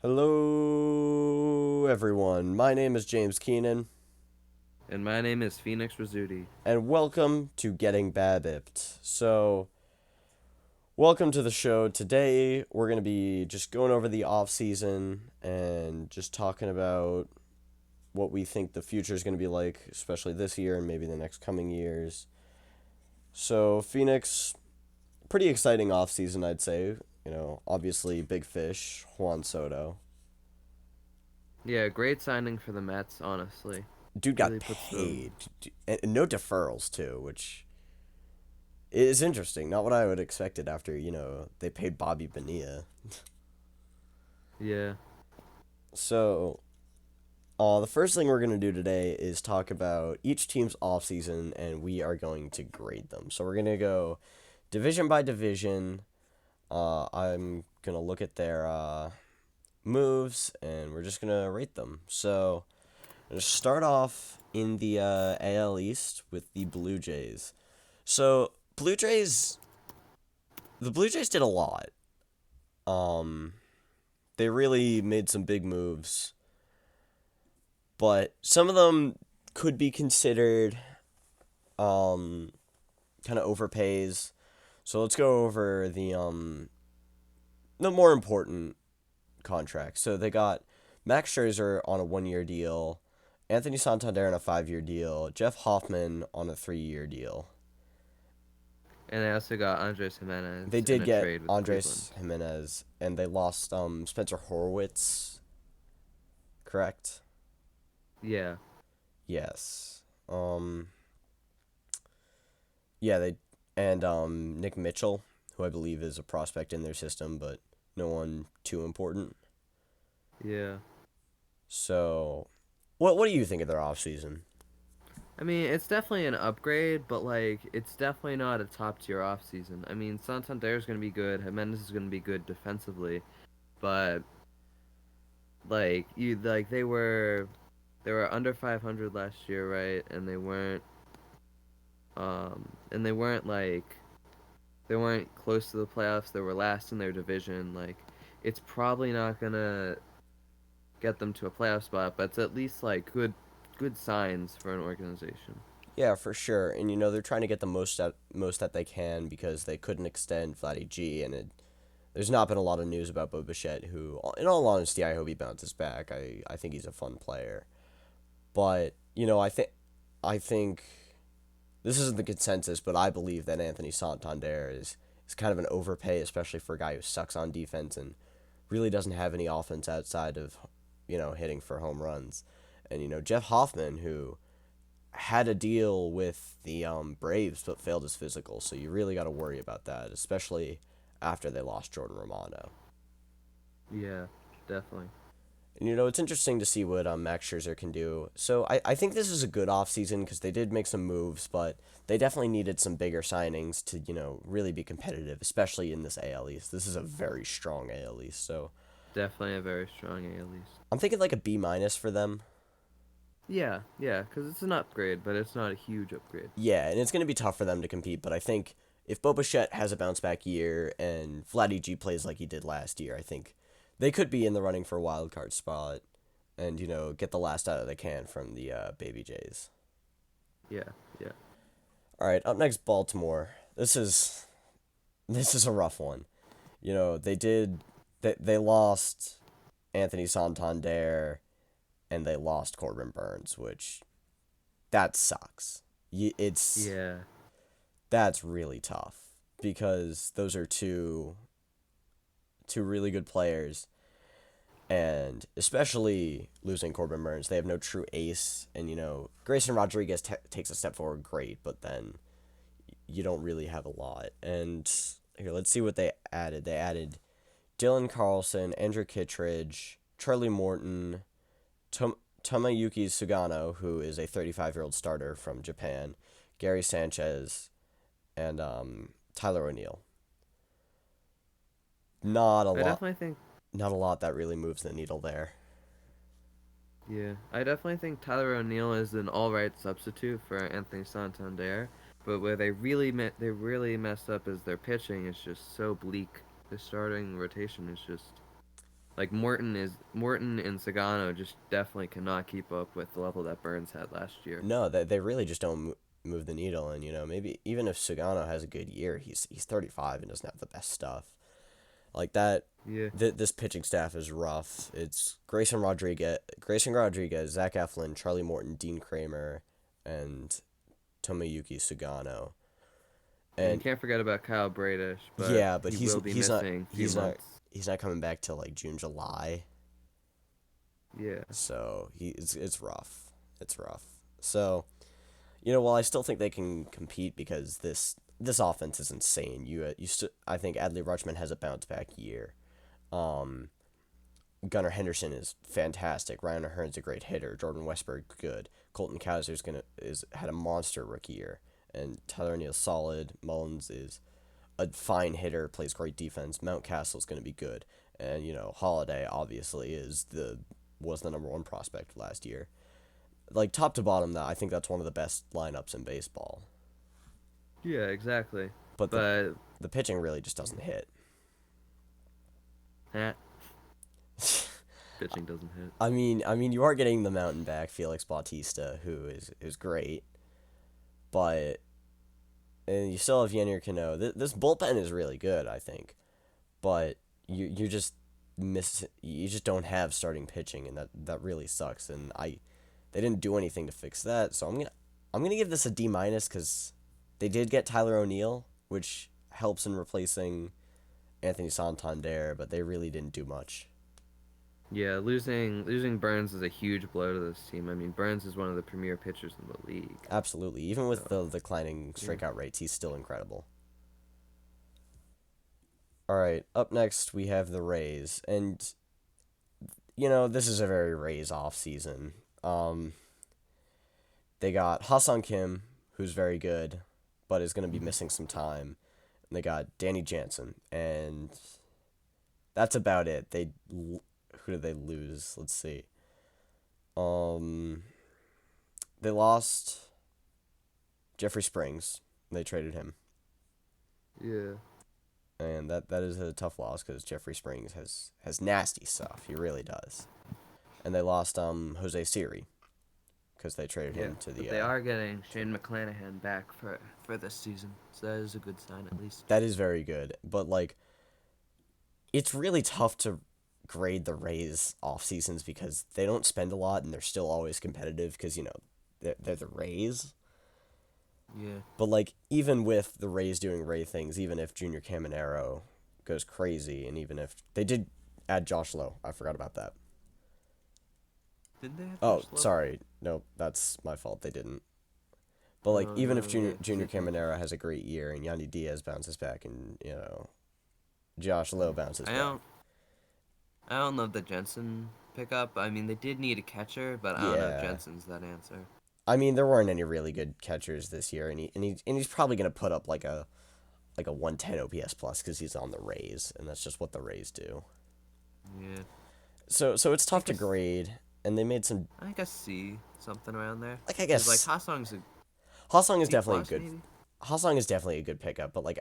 Hello, everyone. My name is James Keenan, And my name is Phoenix Rizzuti. and welcome to Getting BABIP'd. Welcome to the show. Today, we're going to be just going over the off season and just talking about what we think the future is going to be like, especially this year and maybe the next coming years. So, Phoenix, pretty exciting off season, I'd say. Obviously, big fish, Juan Soto. Yeah, great signing for the Mets, honestly. Dude got Really puts them. paid, and no deferrals too, which is interesting. Not what I would expected after they paid Bobby Bonilla. Yeah. So, the first thing we're gonna do today is talk about each team's offseason, and we are going to grade them. So we're gonna go division by division. I'm gonna look at their moves, and we're just gonna rate them. So, I'm gonna start off in the AL East with the Blue Jays. So, the Blue Jays did a lot. Um, they really made some big moves, but some of them could be considered um, kind of overpays. So let's go over the more important contracts. So they got Max Scherzer on a 1 year deal, Anthony Santander on a 5 year deal, Jeff Hoffman on a 3 year deal. And they also got Andres They Jimenez in did a get trade with Andres Cleveland. Jimenez, and they lost Spencer Horwitz, correct? Yeah. Yes. Um, yeah, they and Nick Mitchell, who I believe is a prospect in their system, but no one too important. Yeah. So, what do you think of their offseason? I mean, it's definitely an upgrade, but it's definitely not a top tier offseason. I mean, Santander's going to be good, Jimenez is going to be good defensively, but they were under 500 last year, right? And they weren't close to the playoffs. They were last in their division. It's probably not gonna get them to a playoff spot, but it's at least good signs for an organization. Yeah, for sure. And they're trying to get the most that they can because they couldn't extend Vladdy G, and there's not been a lot of news about Bo Bichette, who, in all honesty, I hope he bounces back. I think he's a fun player, but I think this isn't the consensus, but I believe that Anthony Santander is kind of an overpay, especially for a guy who sucks on defense and really doesn't have any offense outside of hitting for home runs. And Jeff Hoffman, who had a deal with the Braves but failed his physical, so you really got to worry about that, especially after they lost Jordan Romano. Yeah, definitely. And it's interesting to see what Max Scherzer can do. So I think this is a good offseason because they did make some moves, but they definitely needed some bigger signings to really be competitive, especially in this AL East. This is a very strong AL East, so Definitely a very strong AL East. I'm thinking like a B minus for them. Yeah, yeah, because it's an upgrade, but it's not a huge upgrade. Yeah, and it's going to be tough for them to compete, but I think if Bo Bichette has a bounce back year and Vladdy G plays like he did last year, I think they could be in the running for a wild card spot and get the last out of they can from the Baby Jays. Yeah, yeah. All right, up next, Baltimore. This is a rough one. They lost Anthony Santander and they lost Corbin Burns, which that sucks. It's Yeah. That's really tough because those are two really good players, and especially losing Corbin Burns, they have no true ace. And Grayson Rodriguez takes a step forward, great, but then you don't really have a lot. And here, let's see what they added. They added Dylan Carlson, Andrew Kittredge, Charlie Morton, Tomoyuki Sugano, who is a 35-year-old starter from Japan, Gary Sanchez, and Tyler O'Neill. Not a I lot. definitely think Not a lot that really moves the needle there. Yeah, I definitely think Tyler O'Neill is an all right substitute for Anthony Santander, but where they really messed up is their pitching is just so bleak. The starting rotation is just Like Morton and Sagano just definitely cannot keep up with the level that Burns had last year. No, they really just don't move the needle. And maybe even if Sugano has a good year, he's 35 and doesn't have the best stuff. Like that, Yeah. this pitching staff is rough. It's Grayson Rodriguez, Zach Eflin, Charlie Morton, Dean Kramer, and Tomoyuki Sugano. And you And can't forget about Kyle Bradish, but yeah, but he he's will be he's not missing a few he's not months. he's not coming back till like June, July. Yeah. So it's rough. It's rough. So, while I still think they can compete because this offense is insane. I think Adley Rutschman has a bounce back year. Um, Gunnar Henderson is fantastic. Ryan O'Hearn's a great hitter. Jordan Westberg good. Colton Kaiser's had a monster rookie year, and Tyler O'Neill's solid. Mullins is a fine hitter, plays great defense. Mountcastle's going to be good, and Holiday obviously was the number one prospect last year. Like top to bottom, I think that's one of the best lineups in baseball. Yeah, exactly. But But the pitching really just doesn't hit. that pitching doesn't hit. I mean, you are getting the mountain back, Felix Bautista, who is great, but and you still have Yennier Cano. This bullpen is really good, I think, but you just you just don't have starting pitching, and that really sucks. And they didn't do anything to fix that, so I'm gonna give this a D minus because they did get Tyler O'Neill, which helps in replacing Anthony Santander, but they really didn't do much. Yeah, losing Burns is a huge blow to this team. I mean, Burns is one of the premier pitchers in the league. Absolutely, even with So the declining yeah, strikeout rates, he's still incredible. All right, up next we have the Rays, and this is a very Rays off season. They got Ha-Sung Kim, who's very good, but is going to be mhm. missing some time. And they got Danny Jansen, and that's about it. Who did they lose? Let's see. Um, they lost Jeffrey Springs. They traded him, Yeah, and that is a tough loss because Jeffrey Springs has nasty stuff. He really does. And they lost Jose Siri because they traded yeah. him to But the they are getting Shane McClanahan back for this season, so that is a good sign at least. that is very good. But like it's really tough to grade the Rays off seasons because they don't spend a lot and they're still always competitive because they're the Rays. Yeah. But like even with the Rays doing Ray things, even if Junior Caminero goes crazy, and even if they did add Josh Lowe, I forgot about that. Did they have Oh, Josh Lowe? sorry, no, that's my fault. They didn't. But like even if Yeah. Junior Caminero has a great year and Yandy Diaz bounces back and Josh Lowe bounces I back, don't I don't love the Jensen pickup. I mean, they did need a catcher, but I don't know if yeah. Jensen's that answer. I mean, there weren't any really good catchers this year, and he's probably gonna put up like a 110 OPS plus because he's on the Rays, and that's just what the Rays do. Yeah. So it's I tough to guess grade, and they made some I guess C, something around there. like I Cause like guess Hasong's a Hosong is C definitely a plus good maybe. Hosong is definitely a good pickup, but like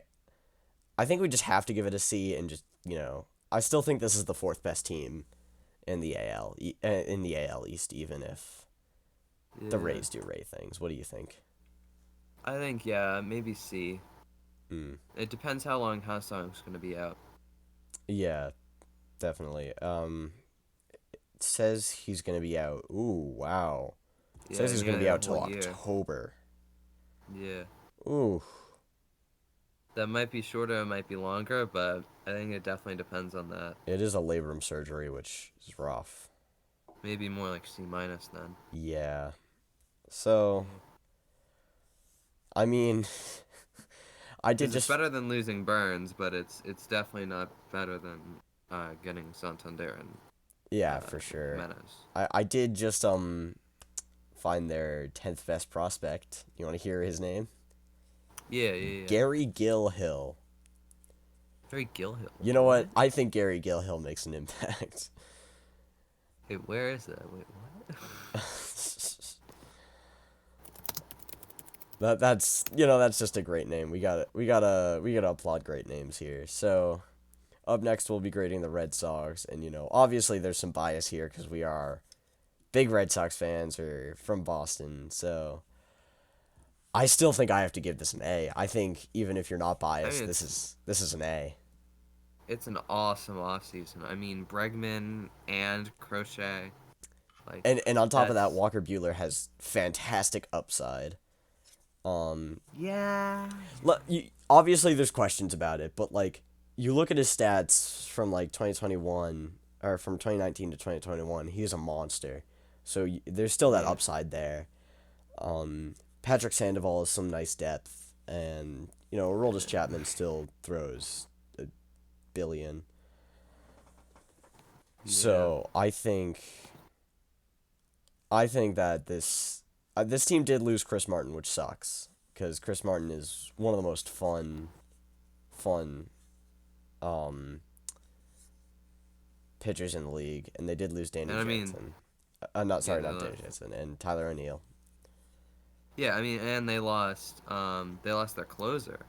I think we just have to give it a C, and just I still think this is the fourth best team in the AL East, even if the Yeah. Rays do Ray things. What do you think? I think yeah, maybe C. Hmm. It depends how long Hasong's gonna be out. Yeah, definitely. It says he's gonna be out. Ooh, wow. It says Yeah, he's gonna nearly be a out whole till year. October. Yeah. Ooh, That might be shorter, it might be longer, but I think it definitely depends on that. it is a labrum surgery, which is rough. Maybe more like C minus then. Yeah. So, Yeah. I mean, I did Because it's just better than losing Burns, but it's definitely not better than getting Santander and yeah, for sure. Menace. I did just find their 10th best prospect. You want to hear his name? Yeah, yeah, yeah. Gary Gillhill. Very Gilhill. You know what? What? I think Gary Gillhill makes an impact. Wait, where is that? Wait, what? That's that's just a great name. We gotta applaud great names here. So Up next, we'll be grading the Red Sox, and obviously there's some bias here because we are big Red Sox fans. We're from Boston, so I still think I have to give this an A. I think even if you're not I mean, biased, this is an A. it's an awesome offseason. I mean, Bregman and Crochet, like And on top of that, that's Walker Bueller has fantastic upside. Um, yeah. obviously there's questions about it, but like you look at his stats from like 2021 or from 2019 to 2021, he's a monster. So there's still that Yeah. upside there. Patrick Sandoval has some nice depth, and Aroldis Chapman still throws a billion. Yeah. So I think that this team did lose Chris Martin, which sucks because Chris Martin is one of the most fun um, pitchers in the league, and they did lose Danny And I mean, Jansen. Not yeah, sorry, not Danny Jansen, and Tyler O'Neill. yeah, I mean, and they lost their closer.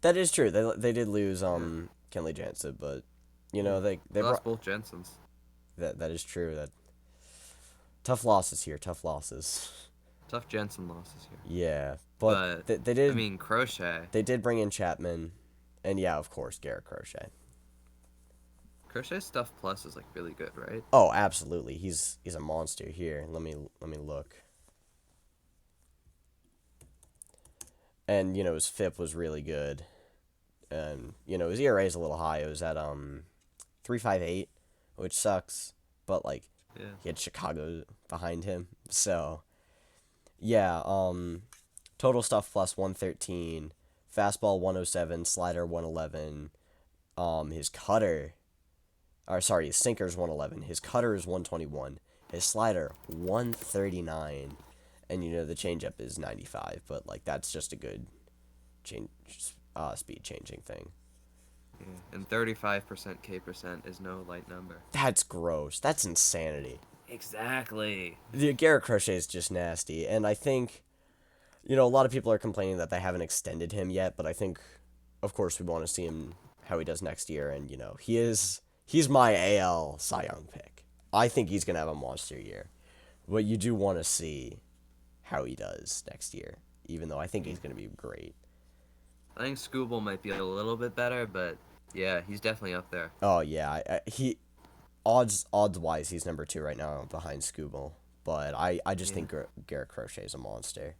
That is true. They did lose Yeah. Kenley Jansen, but Yeah. they They brought lost both Jensens. that is true. That tough losses here, tough losses. Tough Jensen losses here. Yeah, but But they I did mean, Crochet. they did bring in Chapman, and yeah, of course, Garrett Crochet. Crochet stuff plus is like really good, right? Oh, absolutely. He's a monster here. Let me look. And his FIP was really good. And his ERA is a little high. It was at 3.58, which sucks, but like Yeah. he had Chicago behind him. So, yeah, total stuff plus 113, fastball 107, slider 111. His cutter, or sorry, his sinker is 111. His cutter is 121. His slider 139, and the changeup is 95. But like that's just a good change, speed changing thing. Yeah. And 35% K percent is no light number. That's gross. That's insanity. Exactly. The Garrett Crochet is just nasty, and I think a lot of people are complaining that they haven't extended him yet, but I think, of course, we want to see him how he does next year, and he's my AL Cy Young pick. I think he's gonna have a monster year, but you do want to see how he does next year, even though I think he's gonna be great. I think Scooble might be a little bit better, but yeah, he's definitely up there. Oh yeah, he odds wise he's number 2 right now behind Scooble, but I just Yeah, think Garrett Crochet is a monster.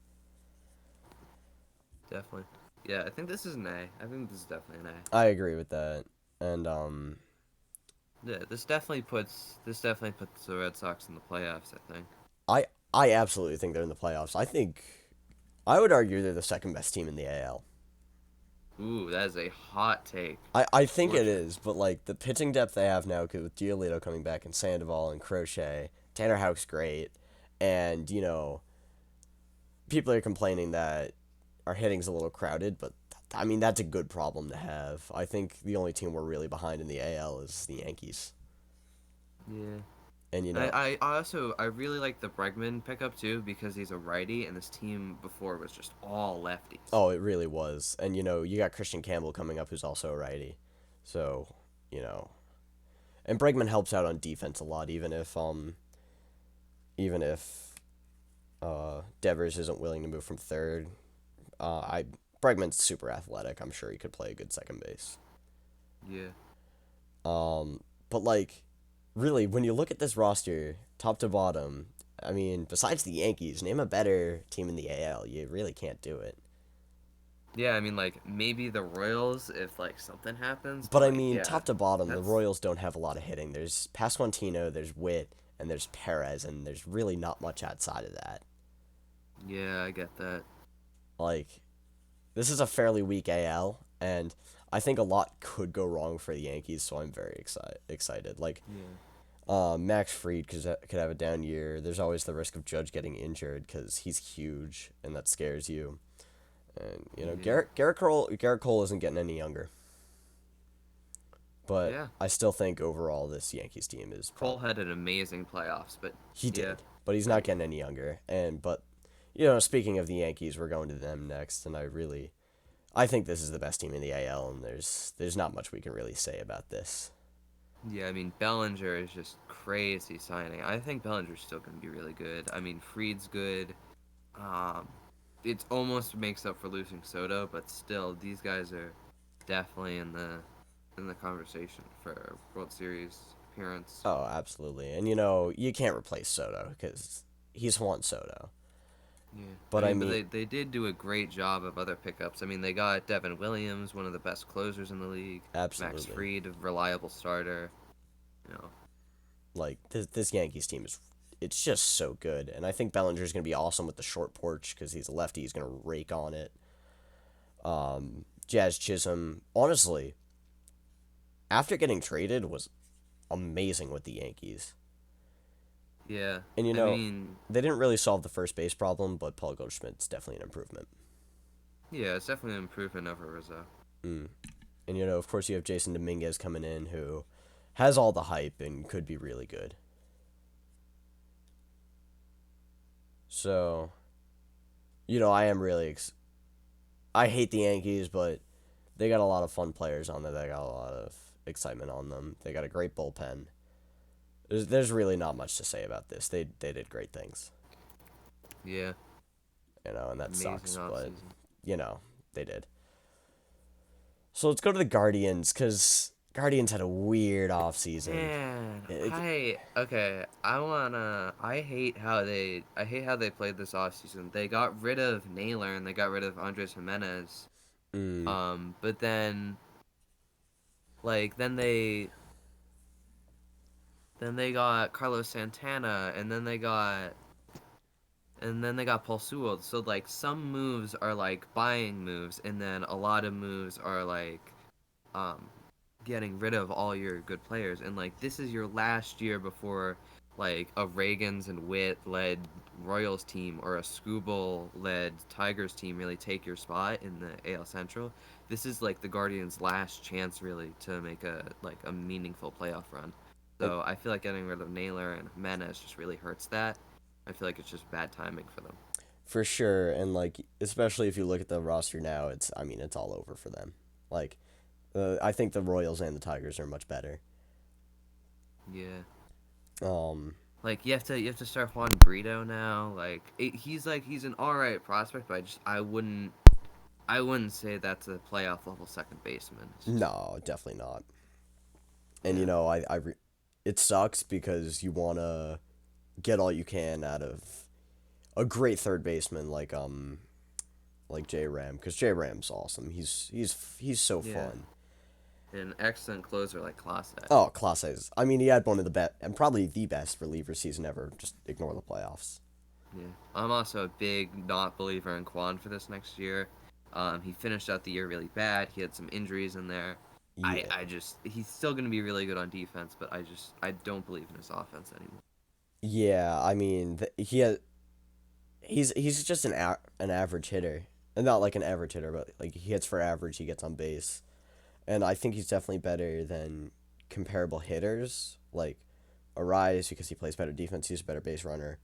definitely. Yeah, I think this is an A. I think this is definitely an I agree with that, and A. Yeah, this definitely puts the Red Sox in the playoffs, I think. I I absolutely think they're in the playoffs. I would argue they're the second best team in the AL. Ooh, that is a hot take. I think it Fortune. is, but like the pitching depth they have now, with Giolito coming back and Sandoval and Crochet, Tanner Houck's great, and people are complaining that our hitting's a little crowded, but I mean that's a good problem to have. I think the only team we're really behind in the AL is the Yankees, Yeah. and I really like the Bregman pickup too because he's a righty and this team before was just all lefties. oh, it really was, and you got Christian Campbell coming up who's also a righty, so you know, and Bregman helps out on defense a lot, even if Devers isn't willing to move from third. I Bregman's super athletic. I'm sure he could play a good second base. Yeah. But like, really, when you look at this roster, top to bottom, I mean, besides the Yankees, name a better team in the AL. You really can't do it. Yeah, I mean like maybe the Royals if like something happens, But but I like mean, yeah, top to bottom, the that's Royals don't have a lot of hitting. There's Pasquantino, there's Witt, and there's Perez, and there's really not much outside of that. yeah, I get that. Like, this is a fairly weak AL, and I think a lot could go wrong for the Yankees, so I'm very excited. Like, Yeah. Max Fried could have a down year. There's always the risk of Judge getting injured because he's huge, and that scares you. And Yeah. Garrett Cole isn't getting any younger, but Yeah. I still think overall this Yankees team is Cole had an amazing playoffs, but he yeah, did, but he's not like getting any younger. And but speaking of the Yankees, we're going to them next, and I think this is the best team in the AL, and there's not much we can really say about this. Yeah, I mean Bellinger is just crazy signing. I think Bellinger's still going to be really good. I mean Fried's good. Um, it almost makes up for losing Soto, but still, these guys are definitely in the conversation for World Series appearance. Oh, absolutely. And you can't replace Soto because he's Juan Soto. Yeah, I But I mean, but mean, they did do a great job of other pickups. I mean, they got Devin Williams, one of the best closers in the league. Max absolutely. Fried, a reliable starter. You know, Like this Yankees team is, it's just so good, and I think Bellinger's gonna be awesome with the short porch because he's a lefty. He's gonna rake on it. Jazz Chisholm, honestly, after getting traded, was amazing with the Yankees. yeah. And I mean, they didn't really solve the first base problem, but Paul Goldschmidt's definitely an improvement. yeah, it's definitely an improvement over Rizzo. Mm. And of course, you have Jason Dominguez coming in, who has all the hype and could be really good. So, I am really. I hate the Yankees, but they got a lot of fun players on there. They got a lot of excitement on them. They got a great bullpen. There's really not much to say about this. They did great things, Yeah, and that amazing sucks, but offseason. you know, they did. So let's go to the Guardians, because Guardians had a weird offseason. Man, It, I hate how they played this offseason. They got rid of Naylor and they got rid of Andres Jimenez. mm, But then like then they got Carlos Santana and then they got Paul Sewell. So like some moves are like buying moves and then a lot of moves are like um getting rid of all your good players, and like this is your last year before like a Reagans and Witt led Royals team or a Scooble led Tigers team really take your spot in the AL Central. This is like the Guardians' last chance really to make a meaningful playoff run. and So I feel like getting rid of Naylor and Jimenez just really hurts that. I feel like it's just bad timing for them. for sure, and like especially if you look at the roster now, it's all over for them. Like, I think the Royals and the Tigers are much better. Yeah. Um, Like you have to start Juan Brito now. He's an all right prospect, but I wouldn't say that's a playoff level second baseman. It's just no, definitely not. And yeah, it sucks because you wanna get all you can out of a great third baseman like J Ram, because J Ram's awesome. He's so yeah, fun. an excellent closer like Clase. Oh, Class A's. I mean, he had one of the best and probably the best reliever season ever. Just ignore the playoffs. Yeah, I'm also a big not believer in Quan for this next year. He finished out the year really bad. He had some injuries in there. Yeah, I just he's still gonna be really good on defense, but I don't believe in his offense anymore. yeah. I mean, he's just an average hitter, and not like an average hitter, but like he hits for average. He gets on base, and I think he's definitely better than comparable hitters like Arise, because he plays better defense. He's a better base runner,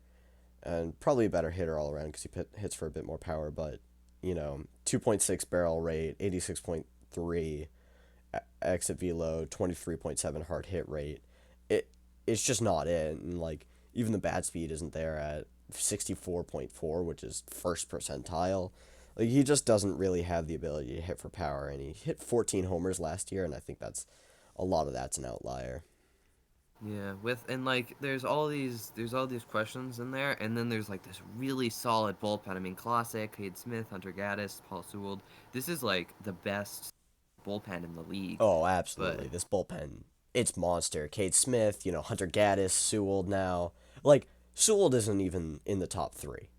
and probably a better hitter all around because hits for a bit more power. But 2.6 barrel rate, 86.3 exit velo, 23.7 hard hit rate. It's just not it, and like even the bat speed isn't there at 64.4, which is first percentile. Like he just doesn't really have the ability to hit for power, and he hit 14 homers last year, and I think a lot of that's an outlier. Yeah, with and like there's all these questions in there, and then there's like this really solid bullpen. I mean, Classic, Cade Smith, Hunter Gaddis, Paul Sewell. This is like the best bullpen in the league. Oh, But absolutely. This bullpen, it's monster. Cade Smith, Hunter Gaddis, Sewell now. Like, Sewell isn't even in the top three.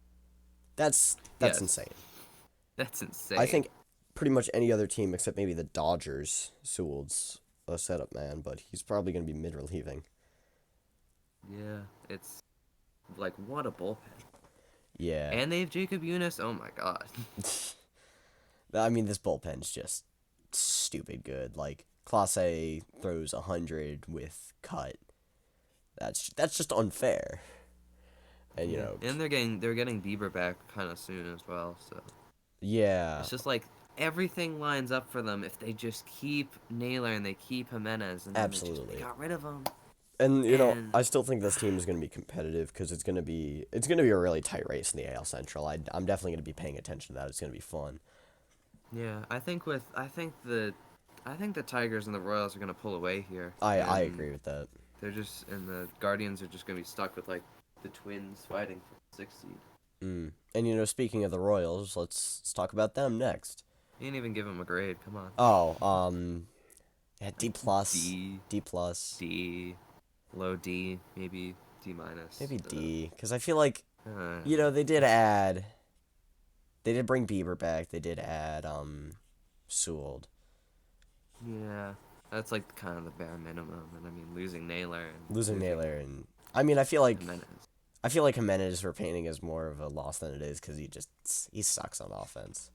That's yes, insane. that's I insane. think pretty much any other team except maybe the Dodgers, Sewell's a setup man, but he's probably going to be mid relieving. Yeah, it's like what a bullpen. Yeah. And they have Jacob Eunice. Oh my god. I mean, this bullpen's just stupid good. Like, Class A throws 100 with cut. That's just unfair. And, Yeah, and they're getting Bieber back kind of soon as well. So yeah. it's just like everything lines up for them if they just keep Naylor and they keep Jimenez, and then they Absolutely. got rid of him. And And I still think this team is going to be competitive because it's going to be a really tight race in the AL Central. I'm definitely going to be paying attention to that. It's going to be fun. yeah, I think the Tigers and the Royals are gonna pull away here, I and agree with that. the Guardians are just gonna be stuck with like the Twins fighting for the 6th seed. And speaking of the Royals, let's talk about them next. You didn't even give them a grade. Come on. Oh, yeah, D plus, D, D plus, D, low D, maybe D minus. maybe D, because I feel like Uh, they did bring Bieber back. They did add Sewell. yeah, that's like kind of the bare minimum. And I mean, losing Naylor and Losing losing Naylor, and I mean, Jimenez. I feel like Jimenez we're painting as more of a loss than it is because he sucks on offense.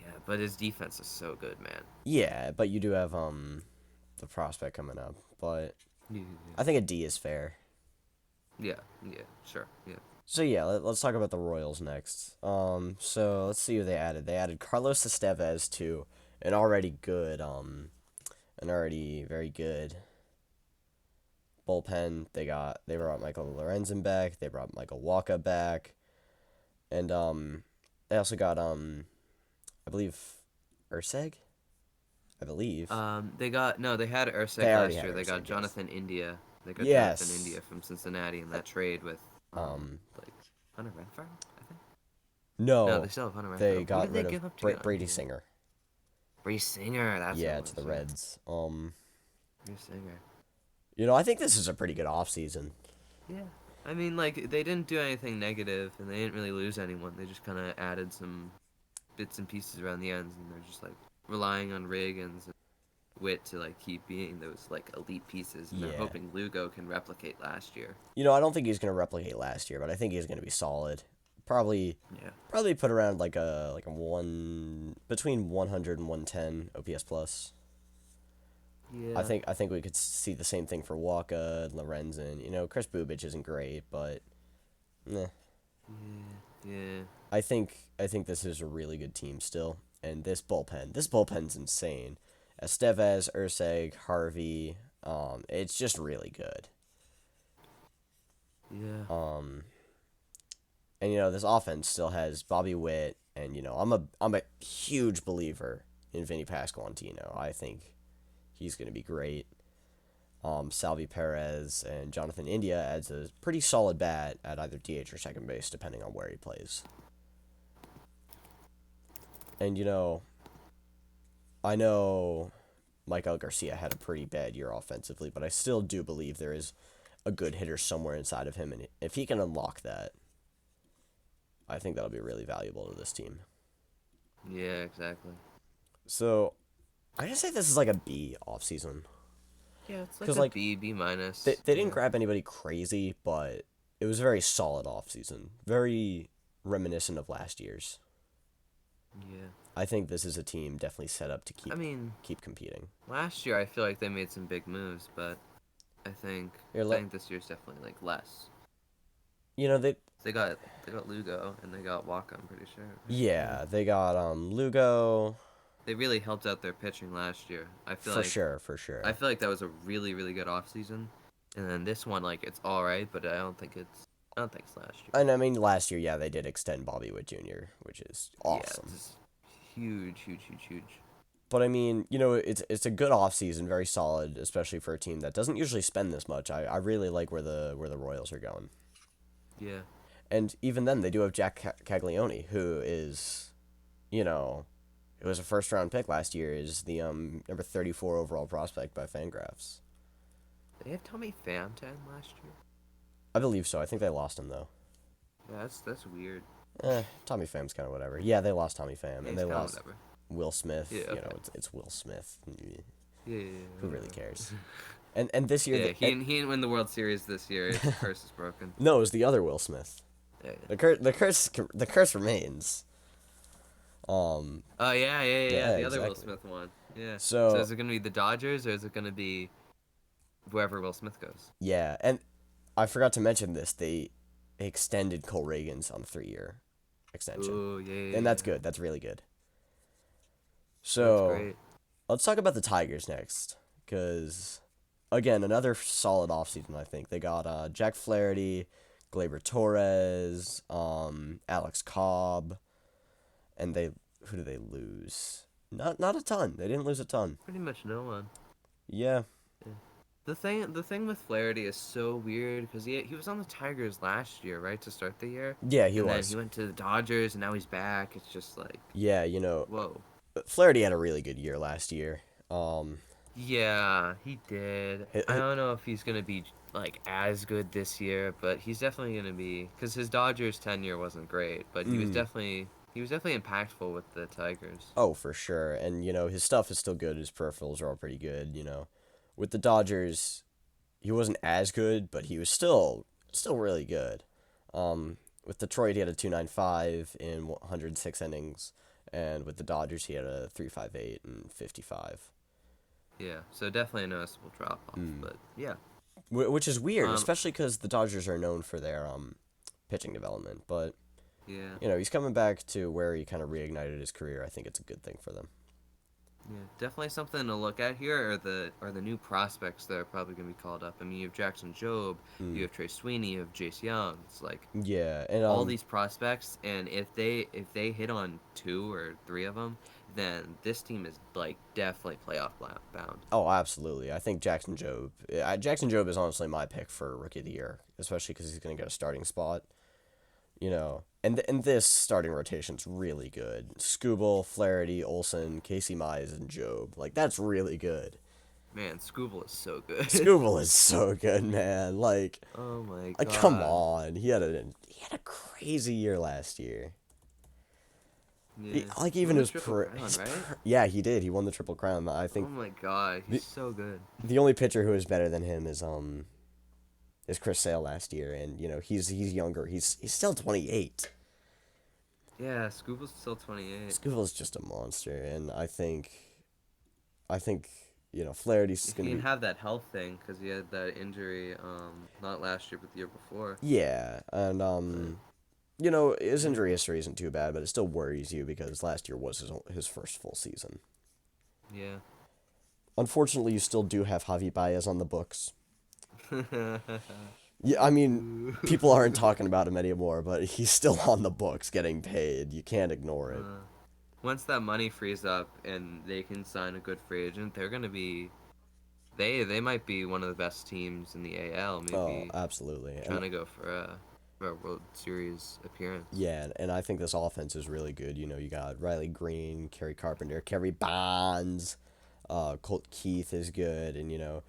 Yeah, but his defense is so good, man. Yeah, but you do have the prospect coming up, but Yeah, I think a D is fair. yeah, yeah, sure, yeah. So yeah, let's talk about the Royals next. So let's see who they added. They added Carlos Estevez to an already good, an already very good bullpen. They brought Michael Lorenzen back. They brought Michael Walker back, and they also got I believe Urseg. I believe. They had They Ursek already last had year. They Urseg, got yes. Jonathan India. They got Jonathan Yes. India from Cincinnati in that trade with Um, like Hunter Renfroe, I think. No, they no, still have Hunter Renfroe. they Who got did they rid of give up to get Brady India? Singer. Bree Singer, that's what Yeah, it to was. the Yeah. Reds. Bree Singer. I think this is a pretty good offseason. Yeah. I mean, like they didn't do anything negative, and they didn't really lose anyone. They just kind of added some bits and pieces around the ends, and they're just like relying on Riggins and Witt to like keep being those like elite pieces, and they're Yeah. hoping Lugo can replicate last year. I don't think he's gonna replicate last year, but I think he's gonna be solid. Probably Yeah. probably put around like a one between 100 and 110 OPS plus. Yeah. I think we could see the same thing for Waka and Lorenzen. Chris Bubich isn't great, but nah. Yeah. I think this is a really good team still. And this bullpen's insane. Estevez, Urseg, Harvey, it's just really good. Yeah. And this offense still has Bobby Witt, and I'm a huge believer in Vinny Pasquantino. I think he's gonna be great. Salvi Perez and Jonathan India adds a pretty solid bat at either DH or second base, depending on where he plays. And I know Michael Garcia had a pretty bad year offensively, but I still do believe there is a good hitter somewhere inside of him, and if he can unlock that, I think that'll be really valuable to this team. Yeah, exactly. So, I just say this is like a B offseason. Yeah, it's 'Cause, like like, a B, B minus. They didn't grab anybody crazy, but it was a very solid offseason. Very reminiscent of last year's. Yeah. I think this is a team definitely set up to keep competing. Last year I feel like they made some big moves, but I think this year's definitely like less. They They got Lugo and they got Waka, I'm pretty sure. Yeah, they got Lugo. They really helped out their pitching last year. For sure. I feel like that was a really, really good offseason. And then this one, like, it's alright, but I don't think it's last year. And I mean, last year, yeah, they did extend Bobby Witt Jr., which is awesome. Yeah, it's huge. But I mean, it's a good offseason, very solid, especially for a team that doesn't usually spend this much. I really like where the Royals are going. Yeah. And even then, they do have Jack Caglione, who is, it was a first-round pick last year, is the number 34 overall prospect by Fangraphs. Did they have Tommy Pham to end last year? I believe so. I think they lost him, though. Yeah, that's weird. Tommy Pham's kind of whatever. Yeah, they lost Tommy Pham, and they lost whatever. Will Smith. Yeah, okay. It's Will Smith. Yeah. Who really cares? And this year, Yeah, he didn't win the World Series this year. His curse is broken. No, it was the other Will Smith. Yeah. The curse remains. Oh yeah. The other Will exactly. Smith one. Yeah. So is it gonna be the Dodgers or is it gonna be wherever Will Smith goes? yeah, and I forgot to mention this. They extended Cole Reagans on a 3-year extension. Ooh, yeah. And that's good. That's really good. That's So great. let's talk about the Tigers next, because again, another solid offseason. I think they got Jack Flaherty, Gleyber Torres, Alex Cobb, and they who do they lose? Not a ton. They didn't lose a ton. Pretty much no one. Yeah, Yeah. The thing with Flaherty is so weird because he was on the Tigers last year, right, to start the year, yeah, he and then was. he went to the Dodgers and now he's back. It's just like, Yeah, whoa. Flaherty had a really good year last year. Um, Yeah, he did. hi- I hi- don't know if he's gonna be like as good this year, but he's definitely gonna be because his Dodgers tenure wasn't great, but mm, he was definitely impactful with the Tigers. oh, for sure. And his stuff is still good. His peripherals are all pretty good. With the Dodgers, he wasn't as good, but he was still really good. With Detroit, he had a 2.95 in 106 innings, and with the Dodgers, he had a 3.58 and 55. Yeah, so definitely a noticeable drop off, Mm. but yeah. Which is weird, Um, especially because the Dodgers are known for their pitching development. But yeah. he's coming back to where he kind of reignited his career. I think it's a good thing for them. Yeah, definitely something to look at here are the new prospects that are probably going to be called up. I mean, you have Jackson Jobe, you Mm. have Trey Sweeney, you have Jace Young. It's like Yeah, and all these prospects, and if they hit on two or three of them, then this team is like definitely bound. oh, absolutely. I think Jackson Jobe is honestly my pick for Rookie of the Year, especially because he's going to get a starting spot. And this starting rotation's really good. Skubal, Flaherty, Olson, Casey Mize, and Jobe. Like, that's really good. Man, Scooble is so good. Skubal is so good, man. Oh my Come god. on. He had a crazy year last year. Yeah. Like, He even won the Triple Crown, right? yeah, he did. He won the Triple Crown. I Oh think my god, the he's so good. the only pitcher who is better than him is Chris Sale last year, and he's younger. He's still 28. Yeah, Scooble's still 28. Scooble's just a monster, and I think Flaherty's If he gonna can be. have that health thing, because he had that injury, not last year, but the year before. Yeah, and But his yeah, injury history isn't too bad, but it still worries you because last year was his first full season. yeah. Unfortunately, you still do have Javi Baez on the books. Yeah, I mean, people aren't talking about him anymore, but he's still on the books getting paid. You can't ignore it. uh, Once that money frees up and they can sign a good free agent, they're gonna be they might be one of the best teams in the AL. Oh, Maybe absolutely. And trying to go for a World Series appearance. yeah, and I think this offense is really good. You got Riley Green, Kerry Carpenter, Kerry Bonds, Colt Keith is good, and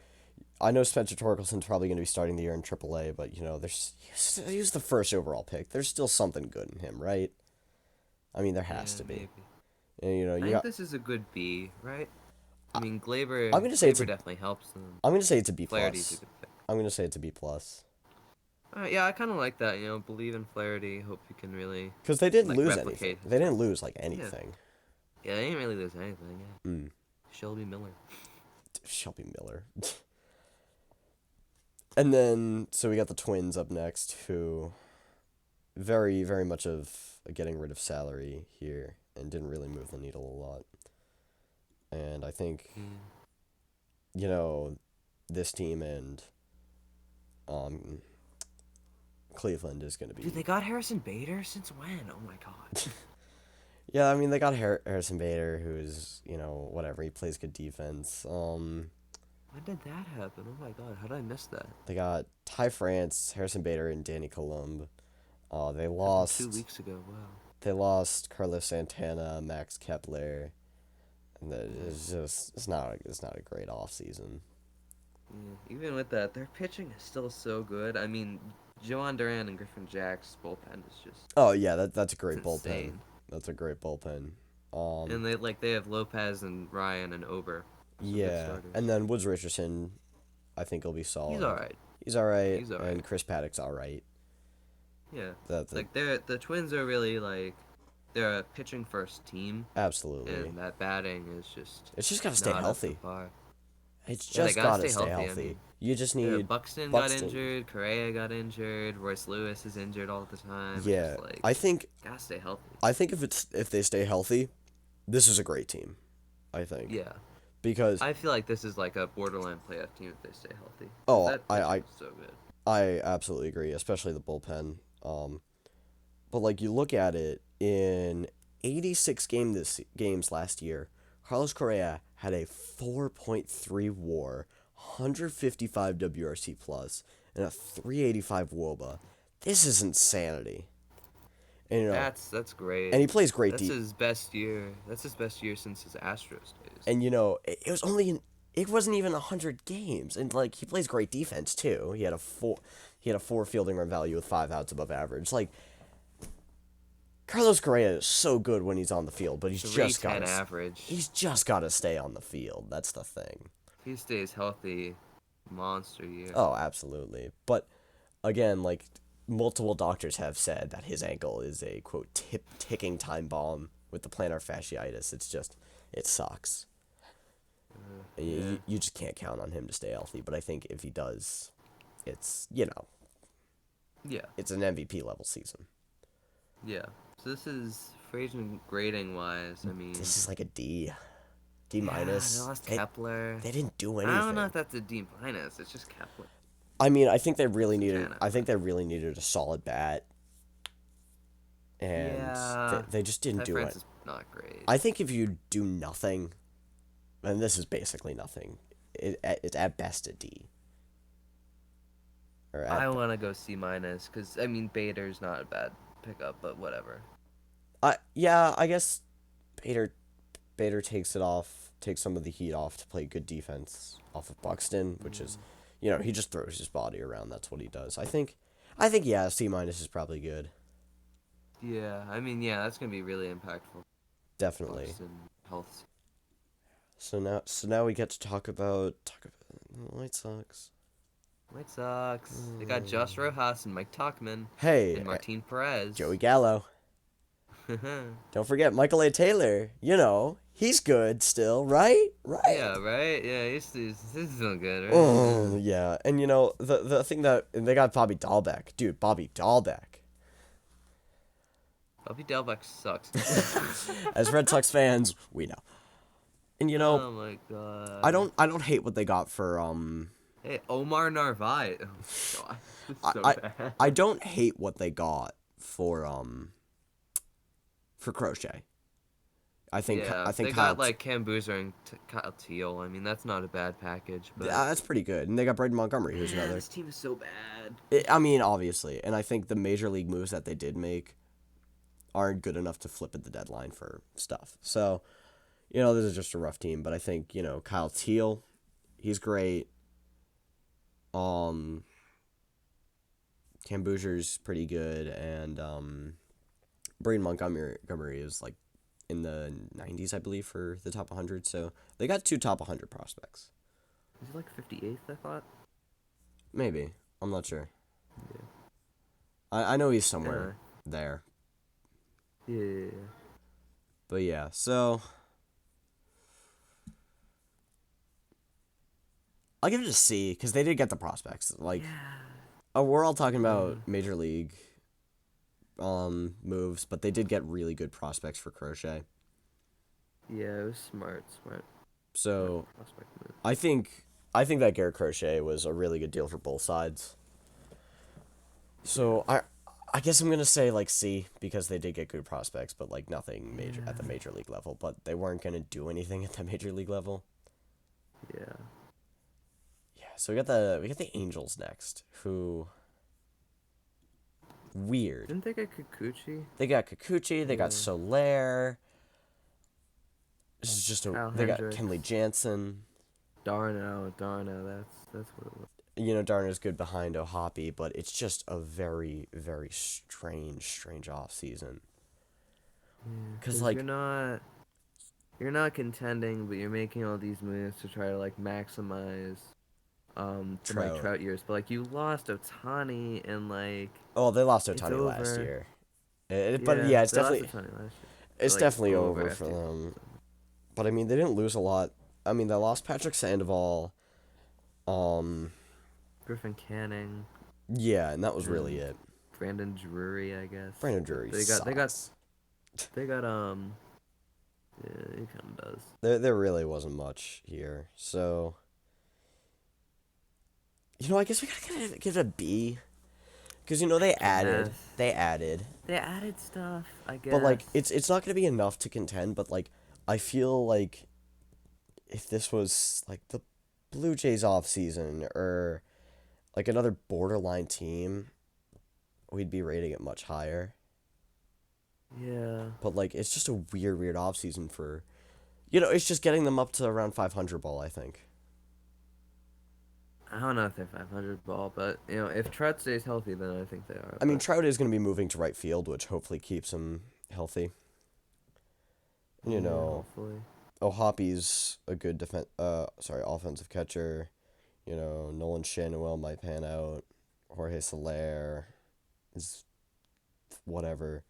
I know Spencer Torkelson's probably going to be starting the year in AAA, but he's the first overall pick. There's still something good in him, right? I mean, there has Yeah, to be. maybe. And I you think got. this is a good B, right? I I- mean, I'm Glaber going to say it's a. definitely helps them. I'm going to say it's a B Flaherty's a plus. good pick. I'm going to say it's a B plus. Yeah, I kind of like that. Believe in Flaherty. Hope he can really Because they didn't like lose anything. replicate his They didn't work. lose Yeah, anything. yeah, they didn't really lose anything. Yeah. Mm. Shelby Miller. Shelby Miller. And then so we got the Twins up next, who very very much of getting rid of salary here and didn't really move the needle a lot. And I think Yeah. this team and um Cleveland is going to Dude, be. they got Harrison Bader since when? Oh my god. Yeah, I mean they got Harrison Bader, who is whatever, he plays good defense. When did that happen? Oh my god, how did I miss that? They got Ty France, Harrison Bader, and Danny Columb. They Happened two lost. weeks ago. Wow. They lost Carlos Santana, Max Kepler, and Yeah. it's not a great off season. Yeah. Even with that, their pitching is still so good. I mean, Joan Duran and Griffin Jack's bullpen is just Oh yeah, that's a it's great bullpen. insane. That's a great bullpen. Um, And they have Lopez and Ryan and Ober, some good yeah, starters. and then Woods Richardson, I think he'll be He's solid. all right. He's all right, He's all and right. Chris Paddock's all right. Yeah. The Like the Twins are really like they're a pitching first team, absolutely. and that batting is just It's just gotta stay not up to healthy. par. It's Yeah, they just gotta gotta stay stay healthy. I healthy. mean, You just yeah, need Buxton got Buxton. injured, Correa got injured, Royce Lewis is injured all the time. It's Yeah, just like I think gotta stay healthy. I think if they stay healthy, this is a great team. I think, Yeah. because I feel like this is like a borderline playoff team if they stay healthy. 'Cause oh, that I pitching I is so good. I absolutely agree, especially the bullpen. But like you look at it in 86 games last year, Carlos Correa had a 4.3 WAR, 155 WRC plus, and a 385 WOBA. This is insanity. And That's and great. he plays great That's deep. his best year. That's his best year since his Astros days. And it was it wasn't even 100 games, and like he plays great defense too. He had a four fielding run value with 5 outs above average. Like Carlos Correa is so good when he's on the field, but .310 average. he's just got to stay on the field. That's the thing. If he stays healthy, monster year. Oh, absolutely. But again, like multiple doctors have said that his ankle is a quote ticking time bomb with the plantar fasciitis. It sucks. Yeah. You just can't count on him to stay healthy. But I think if he does, it's Yeah. it's an MVP level season. Yeah. So this is Frasier grading wise. I mean, This is like a D yeah, they minus. lost Kepler. They didn't do I don't know anything. if that's a D minus. It's just Kepler. I mean, I think they really It's a needed. 10 I think they really needed a solid bat, and Yeah. they just didn't Ty do France it. is not great. I think if you do nothing, and this is basically nothing, it's at best a D. Or I want to go C minus because I mean Bader's not a bad pickup, but whatever. I guess Bader takes some of the heat off to play good defense off of Buxton, which is, he just throws his body around. That's what he does. I think yeah, C minus is probably good. Yeah, I mean yeah, that's gonna be really impactful. Definitely. Boston health. So now we get to talk about the White Sox. White Sox. They got Josh Rojas and Mike Tauchman Hey, and Martin Perez. Joey Gallo. Don't forget Michael A. Taylor. He's good still, right? Right. Yeah, right. Yeah, he's doing good, right? Oh yeah, and the thing that and they got Bobby Dahlbeck, dude. Bobby Dahlbeck. Bobby Delbeck sucks. As Red Sox fans, we know. And Oh my god. I don't hate what they got for Hey, Omar Narvaez. Oh god, it's so I bad. I don't hate what they got for Crochet. Yeah, I think they Kyle, got like Cam Boozer and Kyle Teal. I mean, that's not a bad package, but yeah, that's pretty good. And they got Braden Montgomery, who's man, another. this team is so bad. I mean, obviously, and I think the major league moves that they did make aren't good enough to flip at the deadline for stuff. So, this is just a rough team. But I think Kyle Teal, he's great. Cam Boozer's pretty good, and Braden Montgomery is like in the 90s, I believe, for the top 100. So they got 2 top 100 prospects. Is he like 58th? I thought. Maybe, I'm not sure. Yeah. I know he's somewhere there. Yeah. But yeah, so I'll give it a C because they did get the prospects. Like, we're all talking about major league moves, but they did get really good prospects for Crochet. Yeah, it was smart. So Prospect move. I think that Garrett Crochet was a really good deal for both sides. So I guess I'm gonna say like C because they did get good prospects, but like nothing major at the major league level. But they weren't gonna do anything at the major league level. Yeah. Yeah. So we got the Angels next, who weird. Didn't they get Kikuchi? They got Kikuchi. They got Soler. This is just Kyle they got Hendricks. Kenley Jansen. Darno. That's what it was. Darner's good behind O'Hoppe, but it's just a very, very strange off season. Because like you're not contending, but you're making all these moves to try to like maximize the Mike Trout years. But like you lost Ohtani and like they lost it's Ohtani last over. year. But yeah, it's they lost definitely Ohtani last year. it's Like, definitely over after for the them. season. But I mean, they didn't lose a lot. I mean, they lost Patrick Sandoval. Griffin Canning. Yeah, and that was really it. Brandon Drury, I guess. Brandon Drury They got Yeah, he kind of does. There really wasn't much here. So, I guess we gotta give it a B. Because, I they added. guess They added. they added stuff. I But, guess. it's not gonna be enough to contend, but, I feel like if this was, the Blue Jays off season or, another borderline team, we'd be rating it much higher. Yeah. But, it's just a weird off season for, it's just getting them up to around 500 ball, I think. I don't know if they're 500 ball, but if Trout stays healthy, then I think they are. I mean, But Trout is going to be moving to right field, which hopefully keeps him healthy. And, yeah, hopefully. Ohapi's a good offensive catcher. Nolan Schanuel might pan out. Jorge Soler is whatever.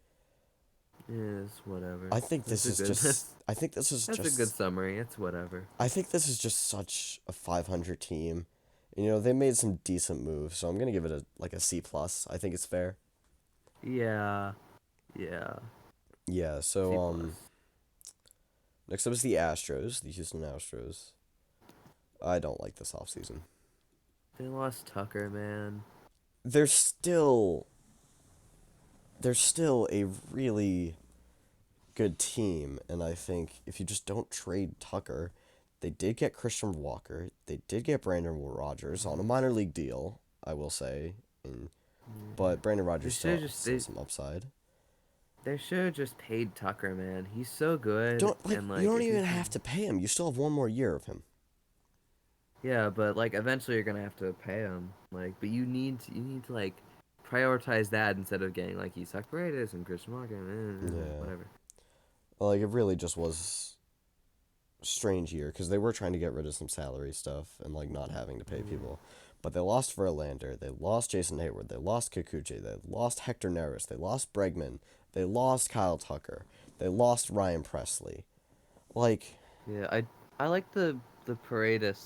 Yeah, it's whatever. I think That's this a is good. just. I think this is That's a good just. summary. It's whatever. I think this is just such a 500 team. They made some decent moves, so I'm gonna give it a C plus. I think it's fair. Yeah. Yeah. Yeah. C So plus. next up is the Astros, the Houston Astros. I don't like this offseason. They lost Tucker, man. They're still a really good team, and I think if you just don't trade Tucker, they did get Christian Walker, they did get Brandon Rogers on a minor league deal, I will say, but Brandon They Rogers should have just still some upside. they should have just paid Tucker, man. He's so good, Don't and you don't if even he's have to pay him. You still have one more year of him. yeah, but eventually you're gonna have to pay him. But you need to prioritize that instead of getting Isaac Paredes and Christian Walker, Yeah, whatever. well, it really just was a strange year because they were trying to get rid of some salary stuff and not having to pay Yeah. people. But they lost Verlander, they lost Jason Hayward, they lost Kikuchi, they lost Hector Neris, they lost Bregman, they lost Kyle Tucker, they lost Ryan Presley. Like, Yeah, I like the Paredes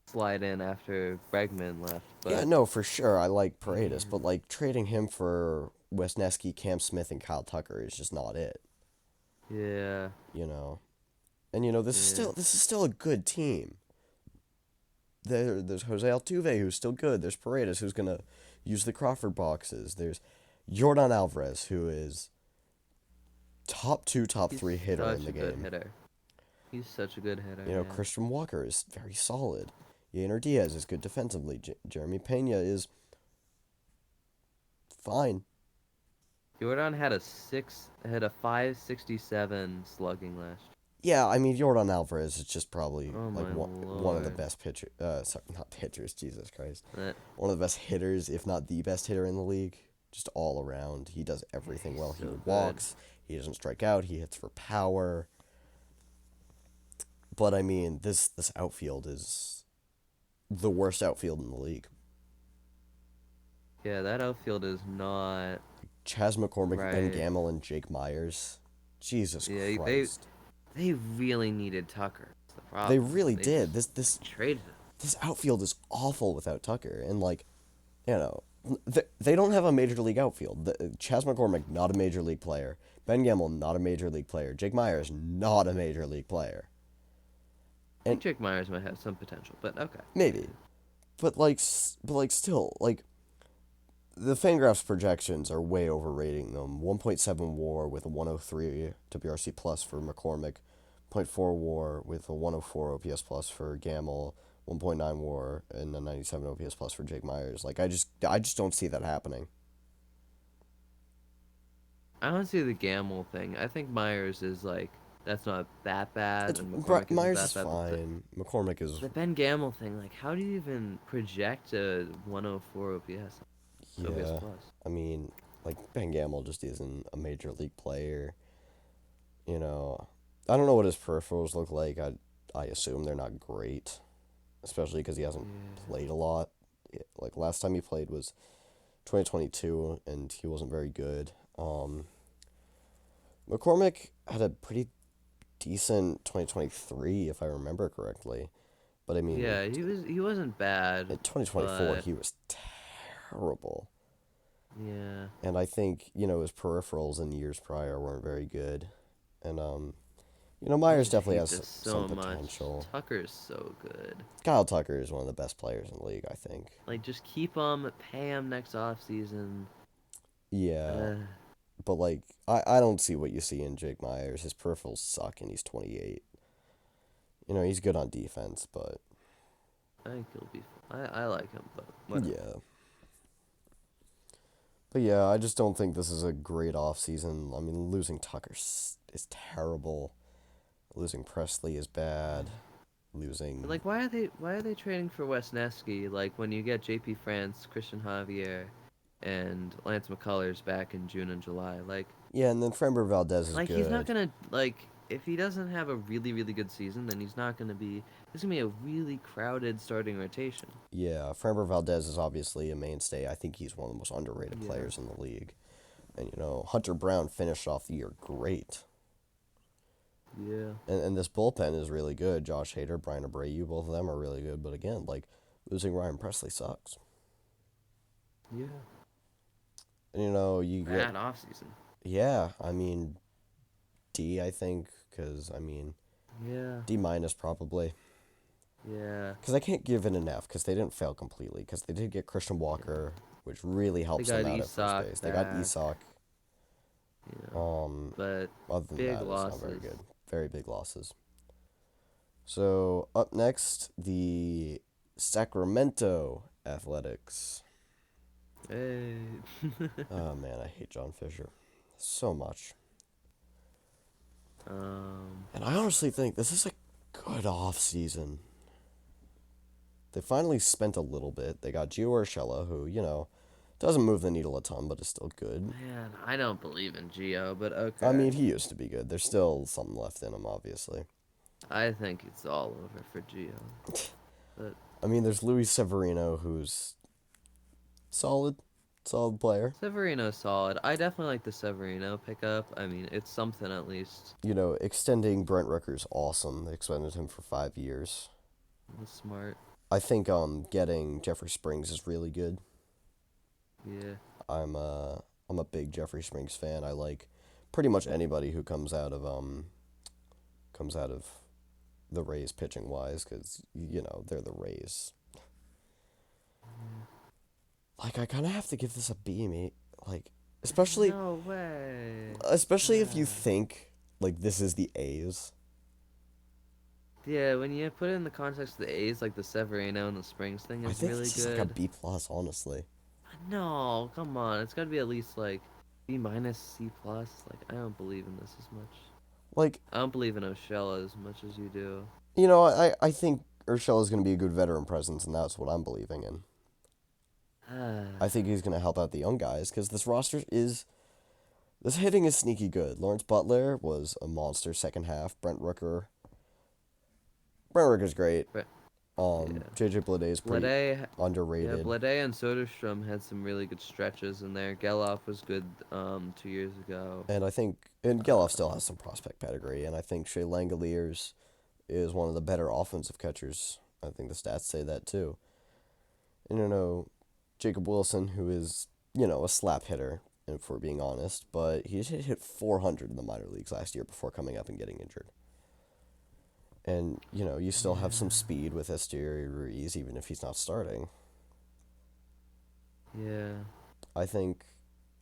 slide in after Bregman left, yeah, but no, for sure, I like Paredes, but man, trading him for Wesneski, Cam Smith, and Kyle Tucker is just not it. yeah, You know, and yeah, this is still a good team. There's Jose Altuve who's still good. There's Paredes who's gonna use the Crawford boxes. There's Jordan Alvarez who is top two, top he's three hitter in such the a good game. hitter. He's such a good hitter, man. Christian Walker is very solid. Yainer Diaz is good defensively. Jeremy Pena is fine. Jordan had a 567 slugging last. Yeah, I mean Jordan Alvarez is just probably Oh my one of the lord. best pitcher. Sorry, not pitchers. Jesus Christ, That one of the best hitters, if not the best hitter in the league. Just all around, he does everything he's well. He so good. walks. He doesn't strike out. He hits for power. But I mean, this outfield is the worst outfield in the league. Yeah, that outfield is not Chas McCormick, Ben right. Gamel, and Jake Myers. Jesus Yeah, Christ. they really needed Tucker. That's the They problem. really They did. just This traded him. this outfield is awful without Tucker, and you know, they don't have a major league outfield. Chas McCormick, not a major league player. Ben Gamel, not a major league player. Jake Myers, not a major league player. I And think Jake Myers might have some potential, but okay. maybe, but still, the Fangraphs projections are way overrating them. 1.7 WAR with a 103 WRC plus for McCormick, zero point 0.4 WAR with a 104 OPS plus for Gamel, 1.9 WAR and a 97 OPS plus for Jake Myers. I just don't see that happening. I don't see the Gamble thing. I think Myers is that's not that bad, and McCormick isn't Myers that is bad. fine. McCormick is, The Ben Gamble thing, how do you even project a 104 OPS? OPS yeah. plus. I mean, Ben Gamel just isn't a major league player. You know, I don't know what his peripherals look like. I assume they're not great, especially because he hasn't Yeah. played a lot. Last time he played was 2022, and he wasn't very good. McCormick had a pretty decent 2023, if I remember correctly. But I mean, Yeah, he wasn't bad, in 2024, but he was terrible. yeah. And I think, his peripherals in years prior weren't very good. And I Myers just definitely hate has this some so much. potential. Tucker's so good. Kyle Tucker is one of the best players in the league, I think. Like, just keep him, pay him next offseason. Yeah, but like I don't see what you see in Jake Myers. His peripherals suck, and he's 28. He's good on defense, but I think he'll be. I like him, but whatever. yeah. But yeah, I just don't think this is a great offseason. I mean, losing Tucker is terrible. Losing Presley is bad. Losing. Like, why are they trading for Wesneski? Like, when you get J.P. France, Christian Javier, and Lance McCullers back in June and July, Yeah, and then Framber Valdez is he's not good. gonna if he doesn't have a really really good season, then he's not gonna be. There's gonna be a really crowded starting rotation. Yeah, Framber Valdez is obviously a mainstay. I think he's one of the most underrated Yeah. players in the league. And, Hunter Brown finished off the year great. Yeah. And this bullpen is really good. Josh Hader, Brian Abreu, both of them are really good. But again, like, losing Ryan Presley sucks. Yeah. And, you get. Bad offseason. Yeah, I mean, D, I think, because, I mean, Yeah. D minus probably. Yeah. Because I can't give it an F because they didn't fail completely. Because they did get Christian Walker, which really They helps got them out at first Isak base. They got back. Isak. Yeah. But Other than big that, it's not very losses. good. Very big losses. So up next, the Sacramento Athletics. Hey. Oh man, I hate John Fisher so much. And I honestly think this is a good off season. They finally spent a little bit. They got Gio Urshela, who doesn't move the needle a ton, but is still good. Man, I don't believe in Gio, but I okay. mean, he used to be good. There's still something left in him, obviously. I think it's all over for Gio. But I mean, there's Luis Severino, who's solid player. Severino's solid. I definitely like the Severino pickup. I mean, it's something at least. Extending Brent Rooker's awesome. They extended him for 5 years. That's smart. I think getting Jeffrey Springs is really good. Yeah. I'm a big Jeffrey Springs fan. I like pretty much anybody who comes out of the Rays pitching wise, because they're the Rays. Like, I kind of have to give this a B, mate. Like, especially No way. if you think like this is the A's. Yeah, when you put it in the context of the A's, like the Severino and the Springs thing I is think really this is like a good. B plus, honestly. No, come on. It's got to be at least like B minus, C plus. Like, I don't believe in this as much. Like, I don't believe in Oshella as much as you do. I think Urshela is going to be a good veteran presence, and that's what I'm believing in. I think he's going to help out the young guys because this hitting is sneaky good. Lawrence Butler was a monster second half. Brent Rooker's great. But yeah. JJ Bleday's pretty Blede, yeah, underrated. Blede and Soderstrom had some really good stretches in there. Geloff was good 2 years ago. And I think Geloff still has some prospect pedigree, and I think Shea Langoliers is one of the better offensive catchers. I think the stats say that too. And Jacob Wilson, who is, a slap hitter, if we're being honest, but he hit 400 in the minor leagues last year before coming up and getting injured. And, you still have some speed with Esteury Ruiz, even if he's not starting. Yeah. I think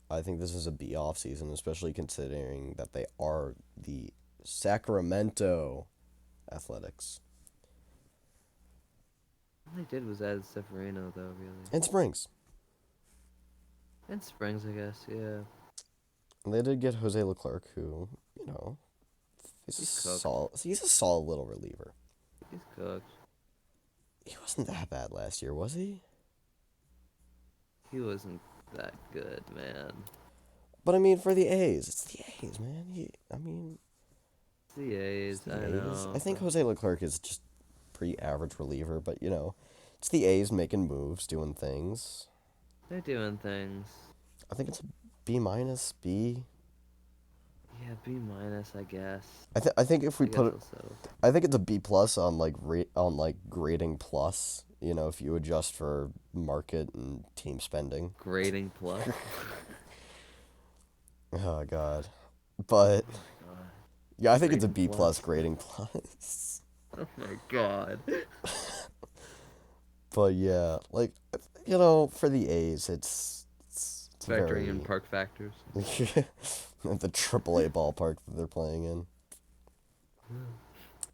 this is a B off season, especially considering that they are the Sacramento Athletics. All they did was add Severino, though, really. And Springs. And Springs, I guess, yeah. And they did get Jose Leclerc, who, he's a solid little reliever. He's cooked. He wasn't that bad last year, was he? He wasn't that good, man. But I mean, for the A's, it's the A's, man. It's the A's, The I A's. know. I think Jose Leclerc is just pretty average reliever, but it's the A's making moves, doing things. They're doing things. I think it's a B minus, B. Yeah, B minus, I guess. I think if we I guess put it, I'll settle. I think it's a B plus on grading plus. If you adjust for market and team spending. Grading plus. Oh God, but God. Yeah, I think it's a Grading B plus plus. grading plus. Oh my god. But yeah, like for the A's, it's Factoring in very park factors. the AAA ballpark that they're playing in.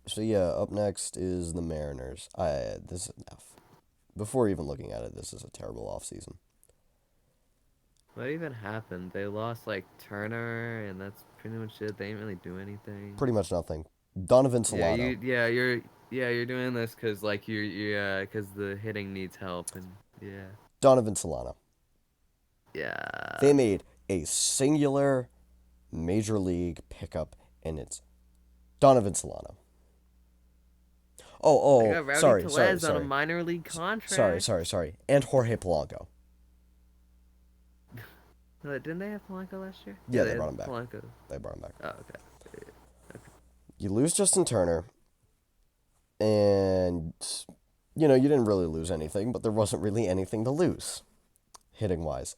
So yeah, up next is the Mariners. This is an F. Before even looking at it, this is a terrible offseason. What even happened? They lost like Turner, and that's pretty much it. They didn't really do anything. Pretty much nothing. Donovan Yeah, Solano. you're doing this because like because the hitting needs help, and yeah, Donovan Solano. yeah. They made a singular major league pickup, and it's Donovan Solano. They Oh, got Rowdy sorry, sorry, Tellez on a sorry. minor league Sorry, contract. sorry, sorry. And Jorge Polanco. Didn't they have Polanco last year? Yeah, Yeah, they they had brought him back. Polanco. They brought him back. Oh, okay. You lose Justin Turner, and you didn't really lose anything, but there wasn't really anything to lose, hitting wise.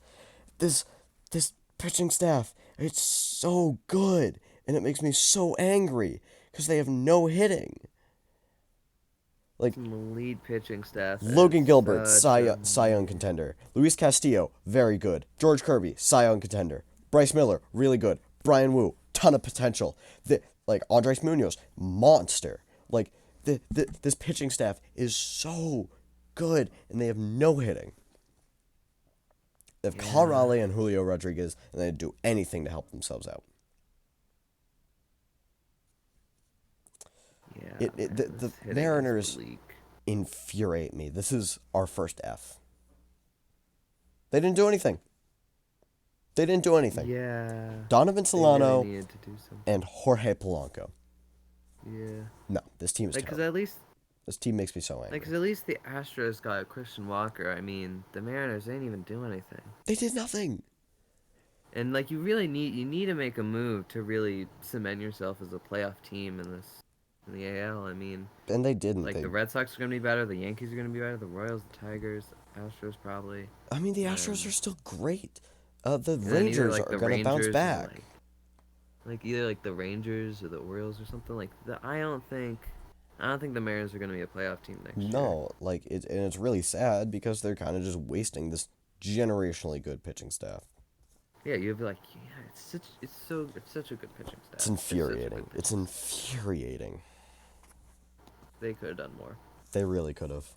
This this pitching staff, it's so good, and it makes me so angry because they have no hitting. Like Some elite pitching staff that is Logan Gilbert, such Cy Young amazing. contender. Luis Castillo, very good. George Kirby, Cy Young contender. Bryce Miller, really good. Brian Wu, ton of potential. Andres Munoz, monster. This pitching staff is so good, and they have no hitting. They have Yeah, Colorado and Julio Rodriguez, and they do anything to help themselves out. yeah, The this hitting is Mariners bleak. infuriate me. This is our first F. They didn't do anything. They didn't do anything. Yeah, Donovan they really Solano needed to do something. and Jorge Polanco. Yeah, No, this team is like cause terrible. at least This team makes me so like angry. 'cause at least the Astros got Christian Walker. I mean, the Mariners didn't even do anything. They did nothing. And like you need to make a move to really cement yourself as a playoff team in the AL. I mean, And they didn't. like the Red Sox are gonna be better, the Yankees are gonna be better, the Royals, the Tigers, the Astros probably, I mean, the Astros are and still great. The and then either Rangers like are the gonna bounce Rangers or back. like either like the Rangers or the Orioles or something like that. I don't think the Mariners are gonna be a playoff team next year. No, and it's really sad because they're kind of just wasting this generationally good pitching staff. Yeah, you'd be like, yeah, it's such a good pitching It's staff. It's such a infuriating. good It's pitching staff. infuriating. They could have done more. They really could have.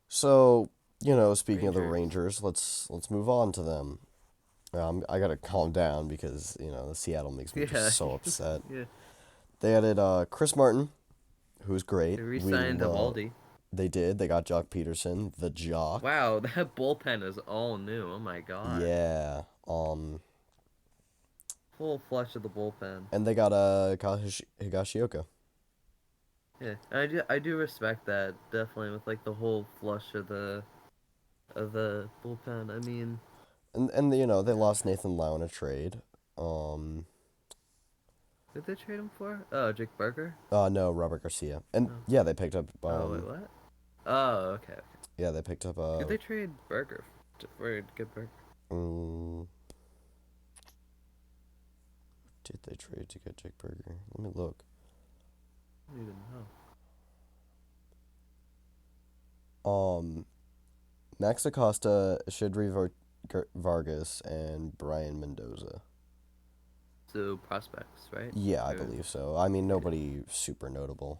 So, speaking of the Rangers. Rangers, let's move on to them. I gotta calm down because the Seattle makes me just Yeah, so upset. yeah. They added Chris Martin, who's They great. We re-signed love. Evaldi. They did. They got Jock Peterson, the Jock. Wow, that bullpen is all new. Oh my god. Yeah. Full flush of the bullpen. And they got Kyle Higashioka. Yeah, I do respect that definitely with like the whole flush of the bullpen. I mean, And they lost Nathan Lau in a trade. Um. who did they trade him for? Oh, Jake Burger. No, Robert Garcia. And Oh, yeah, they picked up. oh wait, what? Oh, okay. Yeah, they picked up. Who they trade Burger for to get Burger? Um, did they trade to get Jake Berger? Let me look. I don't even know. Max Acosta, Shedri Vargas, and Brian Mendoza. So prospects, right? Yeah, I Or- believe so. I mean, nobody super notable.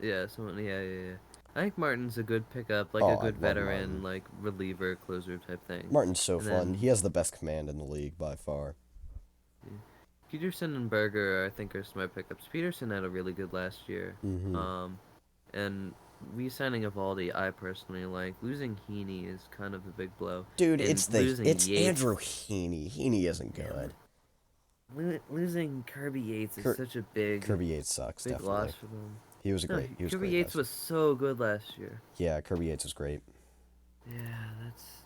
Yeah, someone. Yeah. I think Martin's a good pickup, like Oh, a I good love veteran, Martin. like reliever, closer type thing. Martin's so And fun. then He has the best command in the league by far. yeah. Peterson and Berger, I think, are smart pickups. Peterson had a really good last year. Mm-hmm. And re-signing Evaldi, I personally like. Losing Heaney is kind of a big blow, Dude, and losing it's Yates. Andrew Heaney. Heaney isn't good. Losing Kirby Yates is Kir- such a big, Kirby Yates sucks, big definitely. loss for them. He was No, great. He was Kirby great Yates last. was so good last year. Yeah, Kirby Yates was great. Yeah, that's.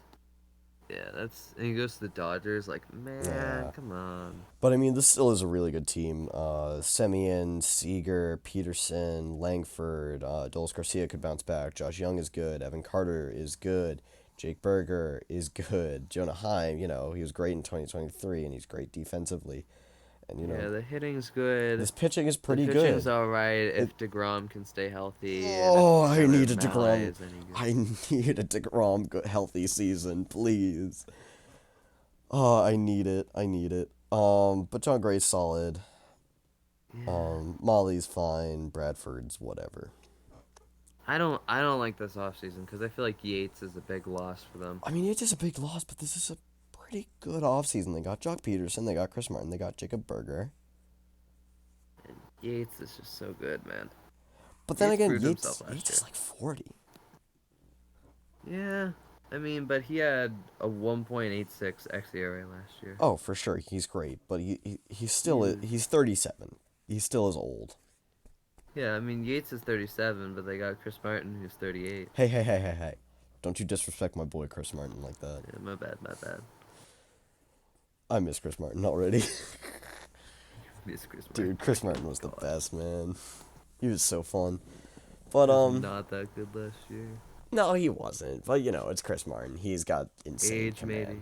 And he goes to the Dodgers. Like, man, Yeah. come on. But I mean, this still is a really good team. Semien, Seager, Peterson, Langford, Dolis Garcia could bounce back. Josh Young is good. Evan Carter is good. Jake Berger is good. Jonah Heim, he was great in 2023, and he's great defensively. And Yeah, the hitting's good. this pitching is The pretty pitching's good. all right It, if DeGrom can stay healthy and if oh, I Tyler need a Mahle DeGrom. is any good. I need a DeGrom healthy season, please. Oh, I need it. I need it. But John Gray's solid. Yeah. Molly's fine. Bradford's whatever. I don't like this offseason because I feel like Yates is a big loss for them. I mean, it's just a big loss, but this is a pretty good offseason. They got Jock Peterson, they got Chris Martin, they got Jacob Berger. And Yates is just so good, man. But then Yates again, proved himself last Yates year. is like 40. Yeah, I mean, but he had a 1.86 xERA last year. Oh, for sure, he's great, but he's still Yeah. he's 37. He still is old. Yeah, I mean Yates is 37, but they got Chris Martin who's 38. Hey. Don't you disrespect my boy Chris Martin like that. Yeah, my bad, my bad. I miss Chris Martin already. Miss Chris Martin. Dude, Chris Martin was the God. best, man. He was so fun. But He was not that good last year. no, he wasn't. But it's Chris Martin. He's got insane Age command. maybe.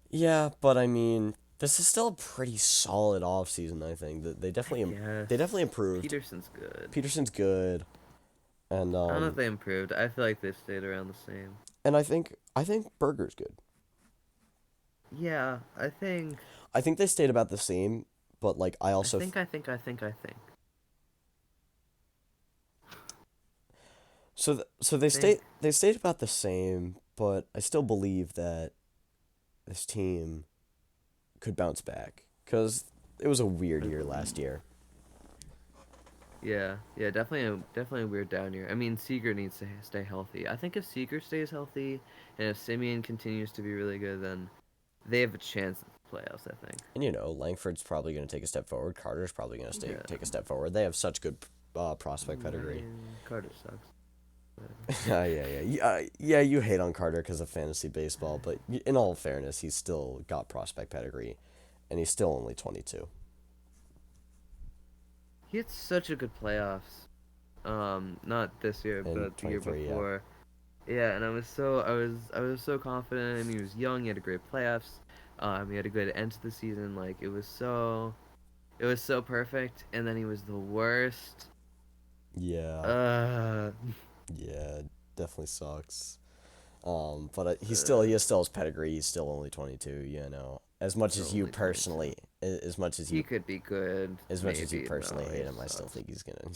Yeah, but I mean, this is still a pretty solid offseason, I think. They definitely Yes. they definitely improved. Peterson's good. Peterson's good. And I don't know if they improved. I feel like they stayed around the same. and I think Berger's good. Yeah, I think. I think they stayed about the same, but like I also I think. so they stayed about the same, but I still believe that this team could bounce back cuz it was a weird year last year. Yeah, definitely a weird down year. I mean, Seager needs to stay healthy. I think if Seager stays healthy and if Simeon continues to be really good, then they have a chance at the playoffs, I think. And Langford's probably going to take a step forward. Carter's probably going to Yeah. take a step forward. They have such good prospect pedigree. Carter sucks. Yeah. You hate on Carter because of fantasy baseball, but in all fairness, he's still got prospect pedigree, and he's still only 22. He had such a good playoffs. Not this year, but the year before. Yeah, and I was so confident. I mean, he was young. He had a great playoffs. He had a good end to the season. Like it was so perfect. And then he was the worst. Yeah. Yeah, definitely sucks. But he has his pedigree. He's still only 22. As much as you personally, he could be good. As much as you personally hate him, I still think he's gonna.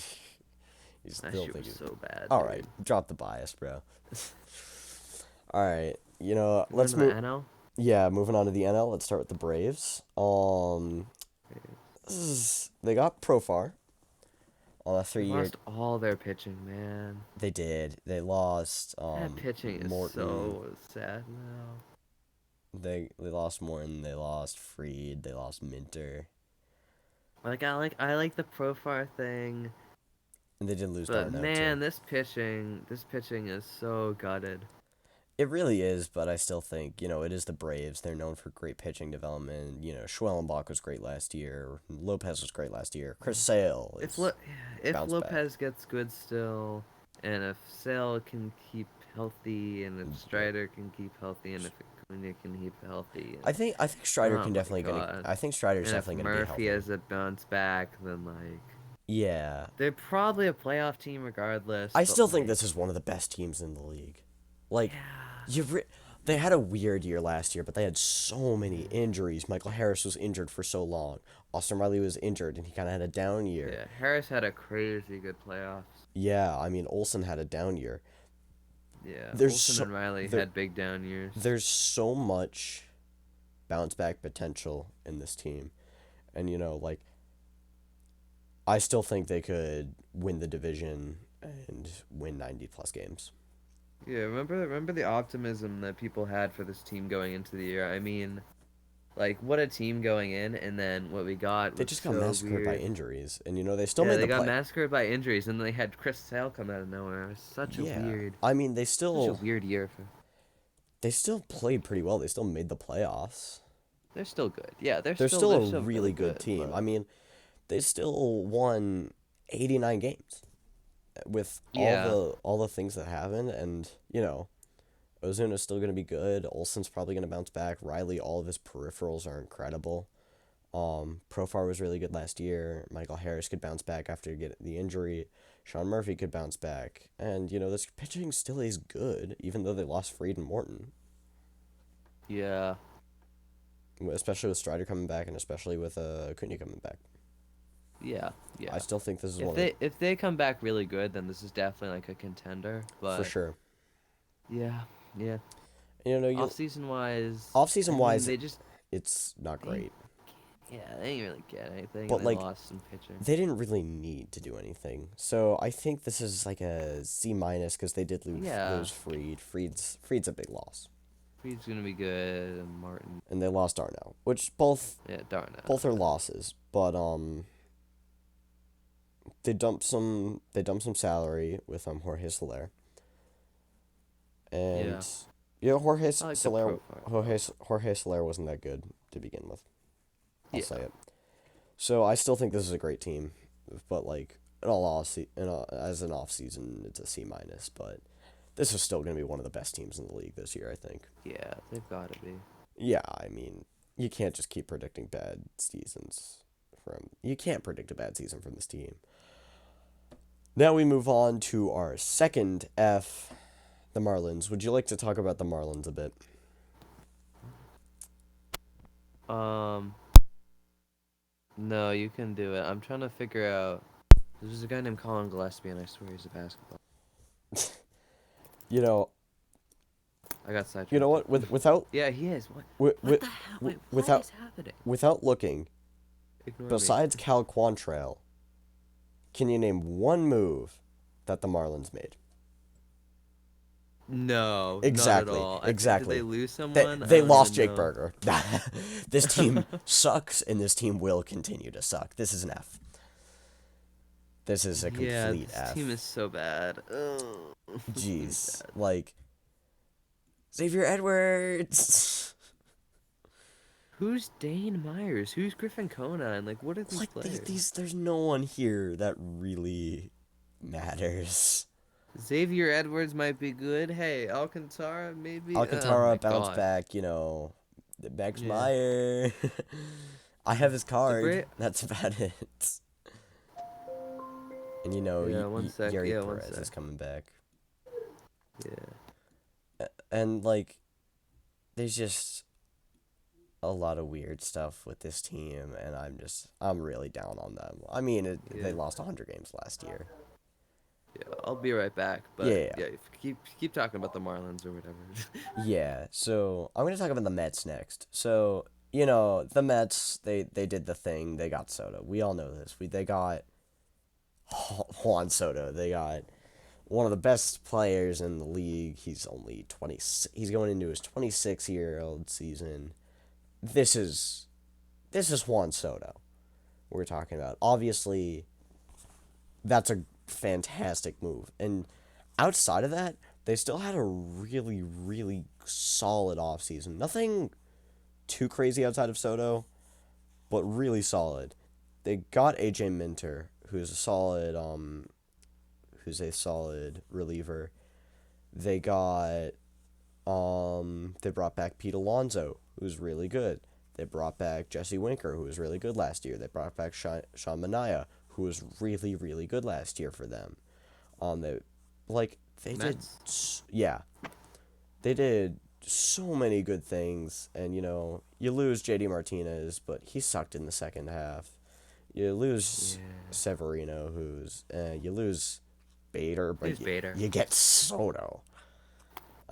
That shit was so bad. All right, drop the bias, bro. All right, let's move. NL? Yeah, moving on to the NL. Let's start with the Braves. They got Profar on a 3-year. Lost all their pitching, man. They did. They lost. That pitching is Morton. so sad now. They lost Morton. They lost Fried. They lost Minter. I like the Profar thing. And they did lose. But Darno, man, too. this pitching is so gutted. It really is, but I still think, it is the Braves. They're known for great pitching development. Schwellenbach was great last year. Lopez was great last year. Chris Sale If Lopez back. gets good still, and if Sale can keep healthy, and if Strider can keep healthy, and if Acuna can keep healthy. I think Strider Oh can my definitely God. I think Strider's And if definitely going to be healthy. Murphy has a bounce back, then Yeah. they're probably a playoff team regardless. I still think this is one of the best teams in the league. They had a weird year last year, but they had so many injuries. Michael Harris was injured for so long. Austin Riley was injured, and he kind of had a down year. Yeah, Harris had a crazy good playoffs. Yeah, I mean, Olsen had a down year. Yeah, Olsen and Riley had big down years. There's so much bounce back potential in this team. And, I still think they could win the division and win 90-plus games. Yeah, remember the optimism that people had for this team going into the year. I mean, what a team going in, and then what we got. They just got so massacred by weird. injuries, and they still made the they got play. massacred by injuries, and they had Chris Sale come out of nowhere. It was such a weird. I mean, such a weird year for. They still played pretty well. They still made the playoffs. They're still good. Yeah, they're still a really good team. But... I mean, they still won 89 games with all the things that happened, and Ozuna's still going to be good. Olsen's probably going to bounce back. Riley, all of his peripherals are incredible. Profar was really good last year. Michael Harris could bounce back after getting the injury. Sean Murphy could bounce back. And, this pitching still is good, even though they lost Fried and Morton. Yeah. Especially with Strider coming back and especially with Acuna coming back. Yeah. Yeah. I still think this is if they come back really good, then this is definitely like a contender. But for sure. Yeah. Yeah. Off-season wise, they just it's not great. Yeah, they didn't really get anything. But they lost some pitching. They didn't really need to do anything. So I think this is like a C- because they did lose Fried. Fried's a big loss. Fried's gonna be good, and Martin. And they lost Darnell, which both are losses. But they dumped some salary with Jorge Soler. And Jorge Soler wasn't that good to begin with. I'll say it. So I still think this is a great team, but like as an off season, it's a C-. But this is still going to be one of the best teams in the league this year, I think. Yeah, they've got to be. Yeah, I mean, you can't just keep predicting bad seasons you can't predict a bad season from this team. Now we move on to our second F, the Marlins. Would you like to talk about the Marlins a bit? No, you can do it. I'm trying to figure out. There's a guy named Colin Gillespie, and I swear he's a basketball. I got sidetracked. You know what? Without. Yeah, he is. What the hell? What is happening? Without looking. Besides Cal Quantrill, can you name one move that the Marlins made? No, exactly. Not at all. Exactly. Did they lose someone? They lost Jake Berger. This team sucks, and this team will continue to suck. This is an F. This is a complete F. This team is so bad. Oh, jeez, like Xavier Edwards. Who's Dane Myers? Who's Griffin Conine? Like, what are these players? There's no one here that really matters. Xavier Edwards might be good. Hey, Alcantara maybe. Alcantara bounced back. Max Meyer. I have his card. That's about it. And Yuri Perez is coming back. Yeah. And there's just a lot of weird stuff with this team, and I'm really down on them. I mean, they lost 100 games last year. Yeah, I'll be right back. But keep talking about the Marlins or whatever. Yeah, so I'm gonna talk about the Mets next. So the Mets, they did the thing. They got Soto. We all know this. They got Juan Soto. They got one of the best players in the league. He's only 20. He's going into his 26-year-old season. This is Juan Soto we're talking about. Obviously, that's a fantastic move. And outside of that, they still had a really, really solid offseason. Nothing too crazy outside of Soto, but really solid. They got AJ Minter, who's a solid reliever. They got they brought back Pete Alonso, who's really good. They brought back Jesse Winker, who was really good last year. They brought back Sean Manaea, who was really, really good last year for them. They did so many good things, and you lose JD Martinez, but he sucked in the second half. You lose Severino, you lose Bader, but you get Soto.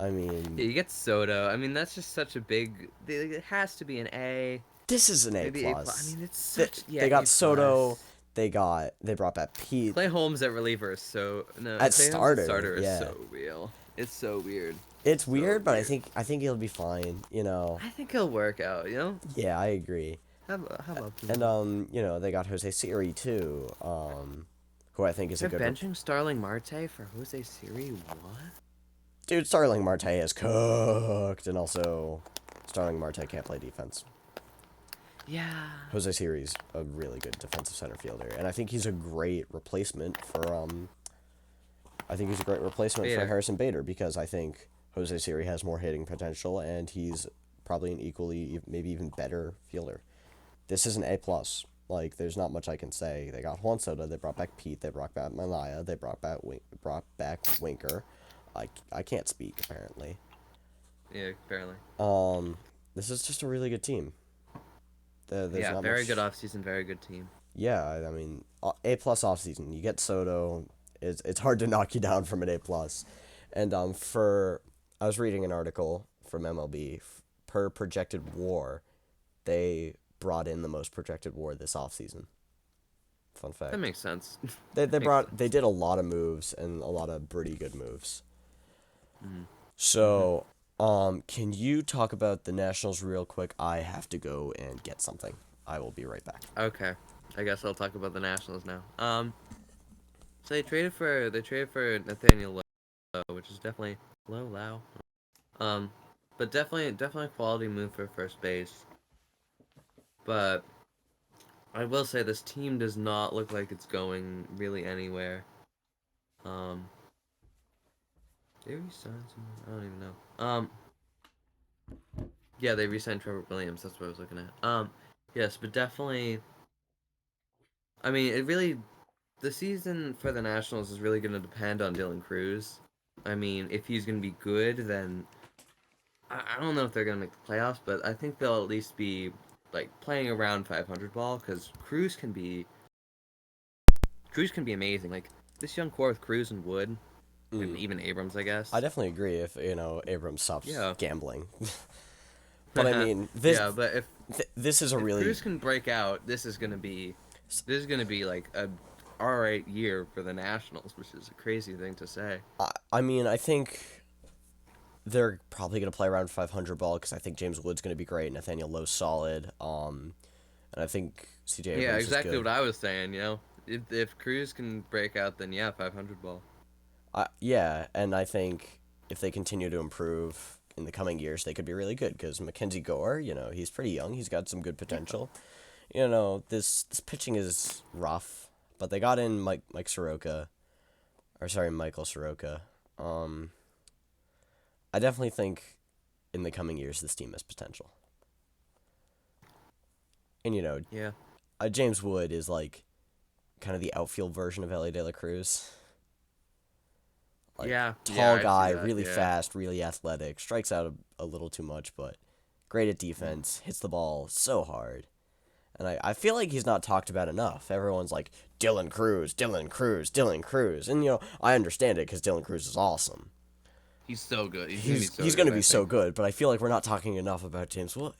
I mean, you get Soto. I mean, that's just such a big. It has to be an A. This is an A+. Maybe A+. I mean, it's such. They got Soto. They brought back Pete. Clay Holmes at reliever is so at starter. Is so real. It's so weird. It's so weird, but I think he'll be fine. I think he'll work out. Yeah, I agree. How about and they got Jose Siri too. Who I think is a good. They're benching Starling Marte for Jose Siri. What? Dude, Starling Marte is cooked, and also Starling Marte can't play defense. Yeah. Jose Siri's a really good defensive center fielder, and I think he's a great replacement for Harrison Bader, because I think Jose Siri has more hitting potential, and he's probably an equally, maybe even better fielder. This is an A plus. Like, there's not much I can say. They got Juan Soto. They brought back Pete. They brought back Malaya. They brought back Winker. I can't speak apparently. Yeah, apparently. This is just a really good team. There's Yeah, not very good much. offseason, very good team. Yeah, I mean, A plus offseason. You get Soto. It's hard to knock you down from an A plus. And for I was reading an article from MLB per projected WAR, they brought in the most projected WAR this offseason. Fun That fact. makes sense. They Makes brought they sense. did a lot of moves and a lot of pretty good moves. Mm-hmm. Mm-hmm. So, can you talk about the Nationals real quick? I have to go and get something. I will be right back. Okay, I guess I'll talk about the Nationals now. So they traded for Nathaniel Lowe, which is definitely Low. Um, but definitely a quality move for first base. But I will say this team does not look like it's going really anywhere. Um, they re-signed someone? I don't even know. Yeah, they re-signed Trevor Williams. That's what I was looking at. Yes, but definitely. I mean, it really the season for the Nationals is really going to depend on Dylan Cruz. I mean, if he's going to be good, then I don't know if they're going to make the playoffs, but I think they'll at least be like playing around 500 ball because Cruz can be amazing. Like this young core with Cruz and Wood and Mm, even Abrams, I I guess. definitely agree if Abrams stops Yeah. gambling. But I mean, Yeah, but if this is a if really Cruz can break out, this is gonna be like a all right year for the Nationals, which is a crazy thing to say. I mean, I think they're probably going to play around 500 ball because I think James Wood's going to be great, Nathaniel Lowe's solid, and I think CJ Yeah, Abrams is exactly good. what I was saying. If Cruz can break out, then yeah, 500 ball. Yeah, and I think if they continue to improve in the coming years, they could be really good because Mackenzie Gore, he's pretty young. He's got some good Yeah. potential. This pitching is rough, but they got in Mike Soroka, or sorry, Michael Soroka. Um, I definitely think in the coming years this team has potential. And Yeah. James Wood is like kind of the outfield version of Ellie De La Cruz. Like Yeah. Yeah, tall I see guy, that. really Yeah. fast, really athletic, strikes out a little too much, but great at Mm. defense, hits the ball so hard. And I feel like he's not talked about enough. Everyone's like, Dylan Cruz, Dylan Cruz, Dylan Cruz. And, I understand it because Dylan Cruz is awesome. He's so good. He's gonna be so He's going to good, I be so think. good, but I feel like we're not talking enough about James Wood.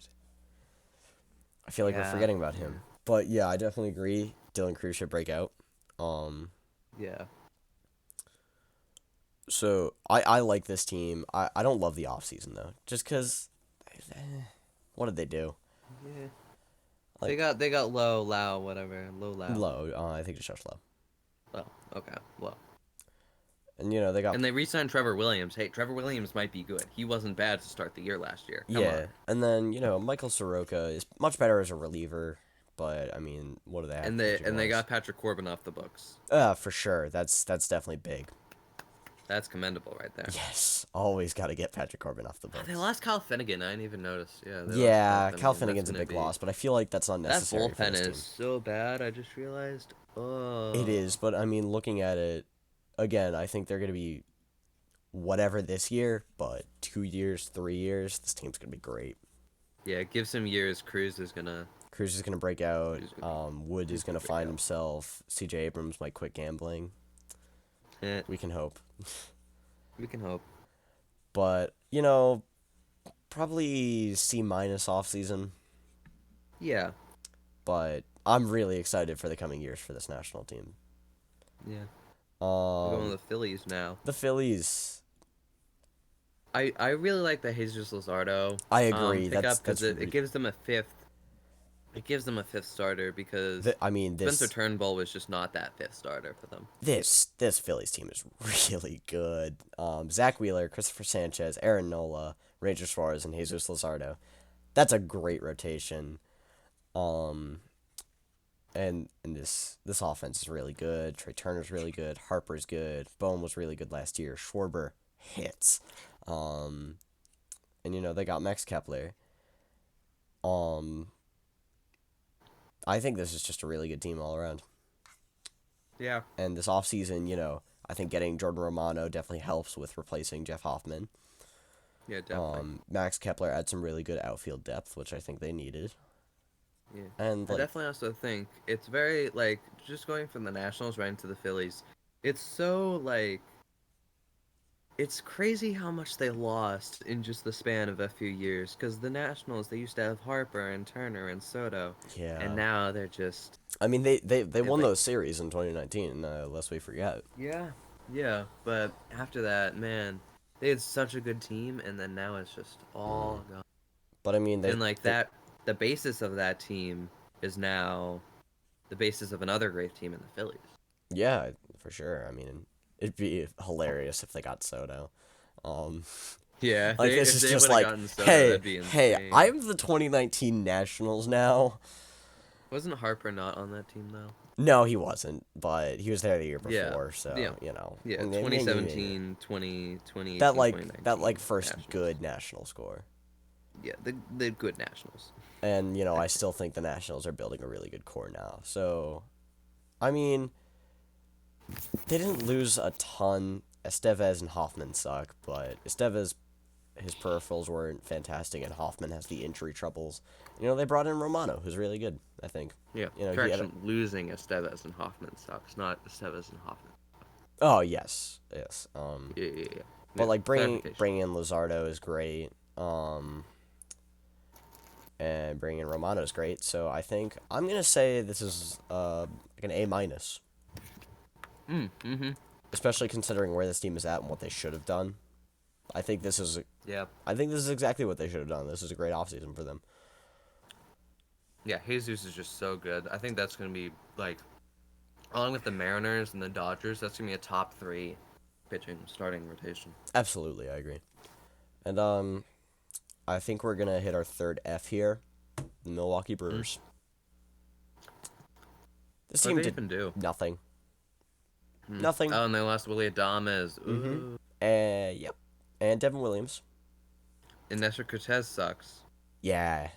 I feel like we're Yeah. forgetting about Yeah. him. But yeah, I definitely agree. Dylan Cruz should break out. Um, Yeah. so I like this team. I don't love the offseason though. Just because, what did they do? Yeah. They Like, got they got low, Lao, whatever. Low, Lao. low. I think it's just low. Oh, okay. Low. And, they got, And they re-signed Trevor Williams. Hey, Trevor Williams might be good. He wasn't bad to start the year last year. Come on. yeah. And then, Michael Soroka is much better as a reliever. But, I mean, what do they have And they pitching and they wise? got Patrick Corbin off the books. For sure. That's definitely big. That's commendable right there. Yes. Always got to get Patrick Corbin off the Oh, they books. lost Kyle Finnegan. I didn't even notice. Yeah, they lost Kyle Yeah, Cal Finnegan. That's Finnegan's a gonna big be loss, but I feel like that's not that necessary for bullpen this is team. so bad. I just realized. It Oh, is, but I mean, looking at it again, I think they're going to be whatever this year, but 2 years, 3 years, this team's going to be great. yeah. Give some years. Cruz is going to break out. Cruz is gonna Wood is Cruz going gonna to break find out. himself. CJ Abrams might quit gambling. Eh, We can hope. we can hope. But, probably C minus off season. Yeah, But I'm really excited for the coming years for this national team. yeah. We're going to Um, the Phillies now. the Phillies. I really like the Jesus Luzardo I agree. pickup because That's it gives them a fifth. It gives them a fifth starter because I mean Spencer this Turnbull was just not that fifth starter for them. this Phillies team is really good. Zach Wheeler, Christopher Sanchez, Aaron Nola, Ranger Suarez, and Jesus Luzardo. That's a great rotation. Um, and this offense is really good. Trey Turner's really good. Harper's good. Bohm was really good last year. Schwarber hits. And they got Max Kepler. Um, I think this is just a really good team all around. Yeah. And this offseason, I think getting Jordan Romano definitely helps with replacing Jeff Hoffman. Yeah, definitely. Max Kepler adds some really good outfield depth, which I think they needed. Yeah. And I definitely also think it's very like just going from the Nationals right into the Phillies. It's so like it's crazy how much they lost in just the span of a few years. Because the Nationals, they used to have Harper and Turner and Soto, and yeah, now they're just I mean they won like those series in 2019. Lest we forget. yeah, yeah. But after that, man, they had such a good team, and then now it's just Mm. all gone. But I mean And like that, the basis of that team is now the basis of another great team in the Phillies. yeah, for sure. I mean, it'd be hilarious if they got Soto. Um, Yeah, like this if is they just would have like, gotten Soto, hey, that'd be hey, insane. I'm the 2019 Nationals now. Wasn't Harper not on that team though? No, he wasn't, but he was there the year Yeah, before, yeah, so yeah. And then, yeah, yeah, yeah, yeah. 2017, 2018, That 2019 first Nationals. good national score. Yeah, the good Nationals. And I still think the Nationals are building a really good core now. So, I mean, they didn't lose a ton. Estevez and Hoffman suck, but Estevez, his peripherals weren't fantastic, and Hoffman has the injury troubles. They brought in Romano, who's really good, I think. Yeah, He had a, correction. Losing Estevez and Hoffman sucks, not Estevez and Hoffman. oh yes, yes. Yeah, yeah, yeah. But Yeah, like clarification. bringing in Luzardo is great. And bringing in Romano is great. So I think I'm gonna say this is like an A minus, Mm-hmm. especially considering where this team is at and what they should have done. I think this is Yeah. I think this is exactly what they should have done. This is a great offseason for them. Yeah, Jesus is just so good. I think that's gonna be like, along with the Mariners and the Dodgers, that's gonna be a top three pitching starting rotation. Absolutely, I agree. And I think we're gonna hit our third F here. The Milwaukee Mm. Brewers. This What team they did even do? nothing. Mm. Nothing. Oh, and they lost Willie Adames. Mm-hmm. Ooh. Yep. And Devin Williams. And Nestor Cortez sucks. Yeah.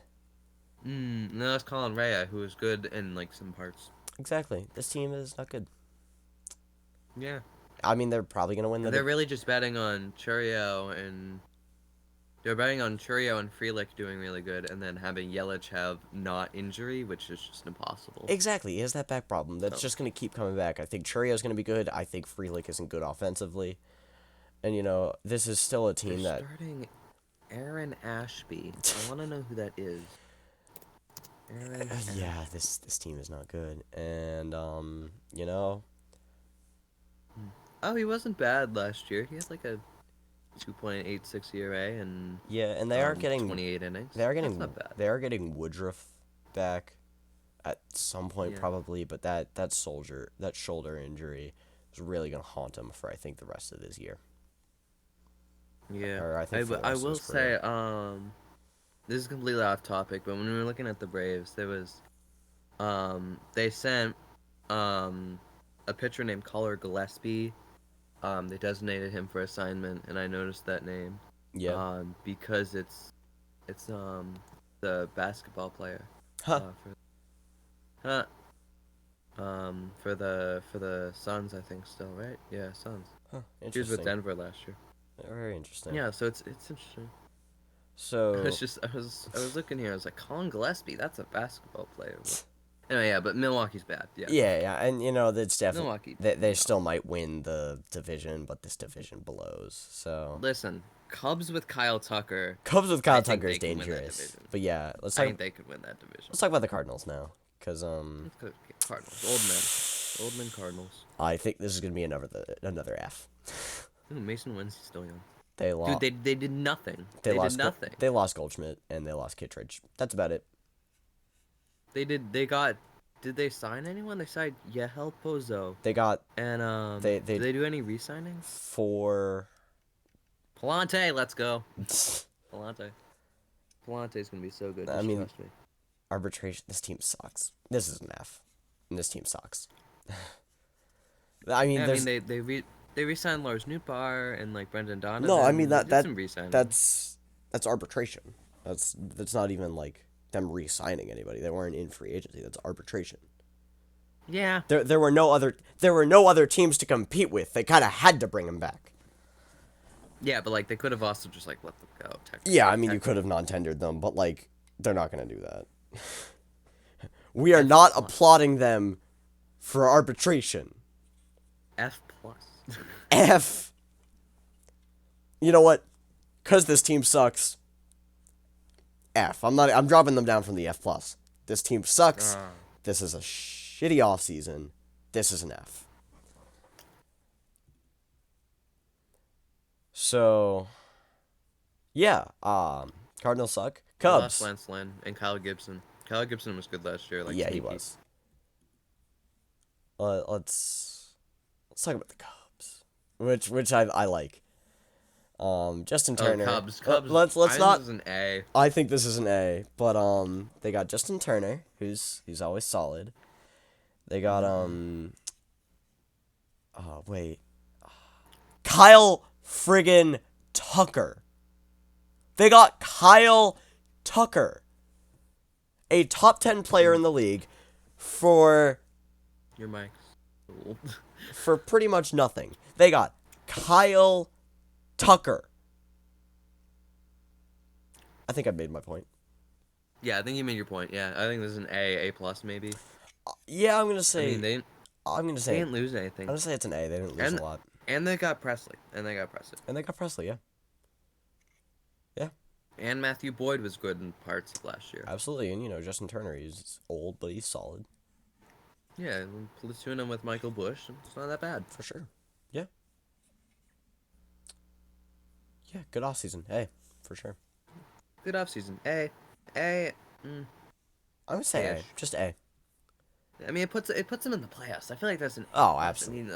No, that's Colin Rea, who is good in like some parts. Exactly. This team is not good. Yeah. I mean, they're probably gonna win the. They're really just betting on Churio and they're betting on Churio and Frelick doing really good, and then having Yelich have not injury, which is just impossible. Exactly. He has that back problem. That's So just gonna keep coming back. I think Churio's gonna be good. I think Freelick isn't good offensively. And this is still a they're team that. starting Aaron Ashby. I want to know who that is. Aaron Ashby. Yeah, this team is not good. And Oh, he wasn't bad last year. He has like a 2.86 ERA and yeah, and they are getting 28 innings. they are That's getting not bad. they are getting Woodruff back at some point Yeah. probably, but that shoulder injury is really gonna haunt him for I think the rest of this year. Yeah. Or I think for the I rest of will his career. say, this is completely off topic, but when we were looking at the Braves, there was, they sent, a pitcher named Collar Gillespie. They designated him for assignment, and I noticed that name, Yeah. because it's, the basketball player, Huh. huh, for the Suns, I think still, right? Yeah, Suns. Huh. He was with Interesting. Denver last year. Very interesting. Yeah, so it's interesting. So I was looking here. I was like, Colin Gillespie, that's a basketball player. Anyway, yeah, but Milwaukee's bad. Yeah, yeah, and that's definitely Milwaukee. they No. still might win the division, but this division blows. So Listen, Cubs with Kyle Tucker. Cubs with I Kyle think Tucker they is can win that dangerous. division. But yeah, I think they could win that division. let's talk about the Cardinals now, because Let's go Cardinals. Old men Cardinals. I think this is gonna be another F. Ooh, Mason Wentz is still young. They Dude, lost. they did nothing. They They did lost. nothing. They lost Goldschmidt and they lost Kittredge. That's about it. They got. Did they sign anyone? They signed Yehel Pozo. They got And they did they do any re-signings? four. Palante, let's go. Palante. Palante's gonna be so good. I Just mean, trust me. arbitration. This team sucks. This is an F. And this team sucks. I mean, Yeah, I there's mean They re-signed Lars Nootbaar and like Brendan No, I mean Donovan. They did some re-signing. that's arbitration. That's not even like them re-signing anybody. They weren't in free agency. That's arbitration. Yeah. There were no other teams to compete with. They kind of had to bring him back. Yeah, but like they could have also just like let them go. Yeah, I mean you could Technically. have non-tendered them, but like they're not gonna do that. We are F not plus. applauding them for arbitration. F plus. F. You know what? Cause this team sucks. F. I'm dropping them down from the F plus. This team sucks. Ah. This is a shitty offseason. This is an F. So yeah, Cardinals suck. They lost Cubs. Lance Lynn and Kyle Gibson. Kyle Gibson was good last year, like Yeah, he sneaky. was. Let's talk about the Cubs, which I like. Justin Oh, Turner. Cubs. Let's I think this not. is an A. I think this is an A, but they got Justin Turner, who's always solid. They got oh wait, Kyle friggin' Tucker. They got Kyle Tucker, a top 10 player in the league, for Your mic's cool. pretty much nothing. They got Kyle Tucker. I think I made my point. Yeah, I think you made your point. Yeah, I think this is an A, A plus maybe. Yeah, I'm gonna I say. mean, they I'm gonna they say. didn't lose I'm anything, gonna say it's an A. They didn't lose and a lot, they got Presley, and they got Presley, and they got Presley. Yeah. Yeah. and Matthew Boyd was good in parts of last year. Absolutely, and Justin Turner, he's old, but he's solid. Yeah, platoon him with Michael Bush. It's not that bad. For sure. Yeah. Yeah, good off season. Hey, for sure. Good offseason. A. I'm gonna say A. A-ish. Just A. I mean, it puts them in the playoffs. I feel like that's an A Oh, plus. absolutely.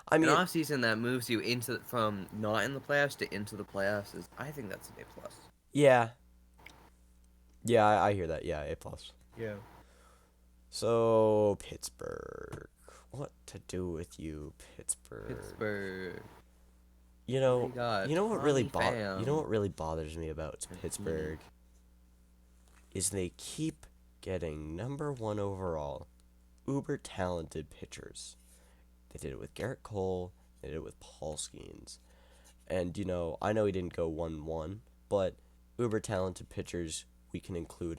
I An mean, off season that moves you into from not in the playoffs to into the playoffs is, I think that's an A plus. yeah. Yeah, I hear that. Yeah, A plus. Yeah. So Pittsburgh. What to do with you, Pittsburgh? Pittsburgh. You They know, got you know what really Tommy Pham. you know what really bothers me about And Pittsburgh is they keep getting number 1 overall, uber talented pitchers. They did it with Garrett Cole. They did it with Paul Skeens. And I know he didn't go 1-1, but uber talented pitchers we can include.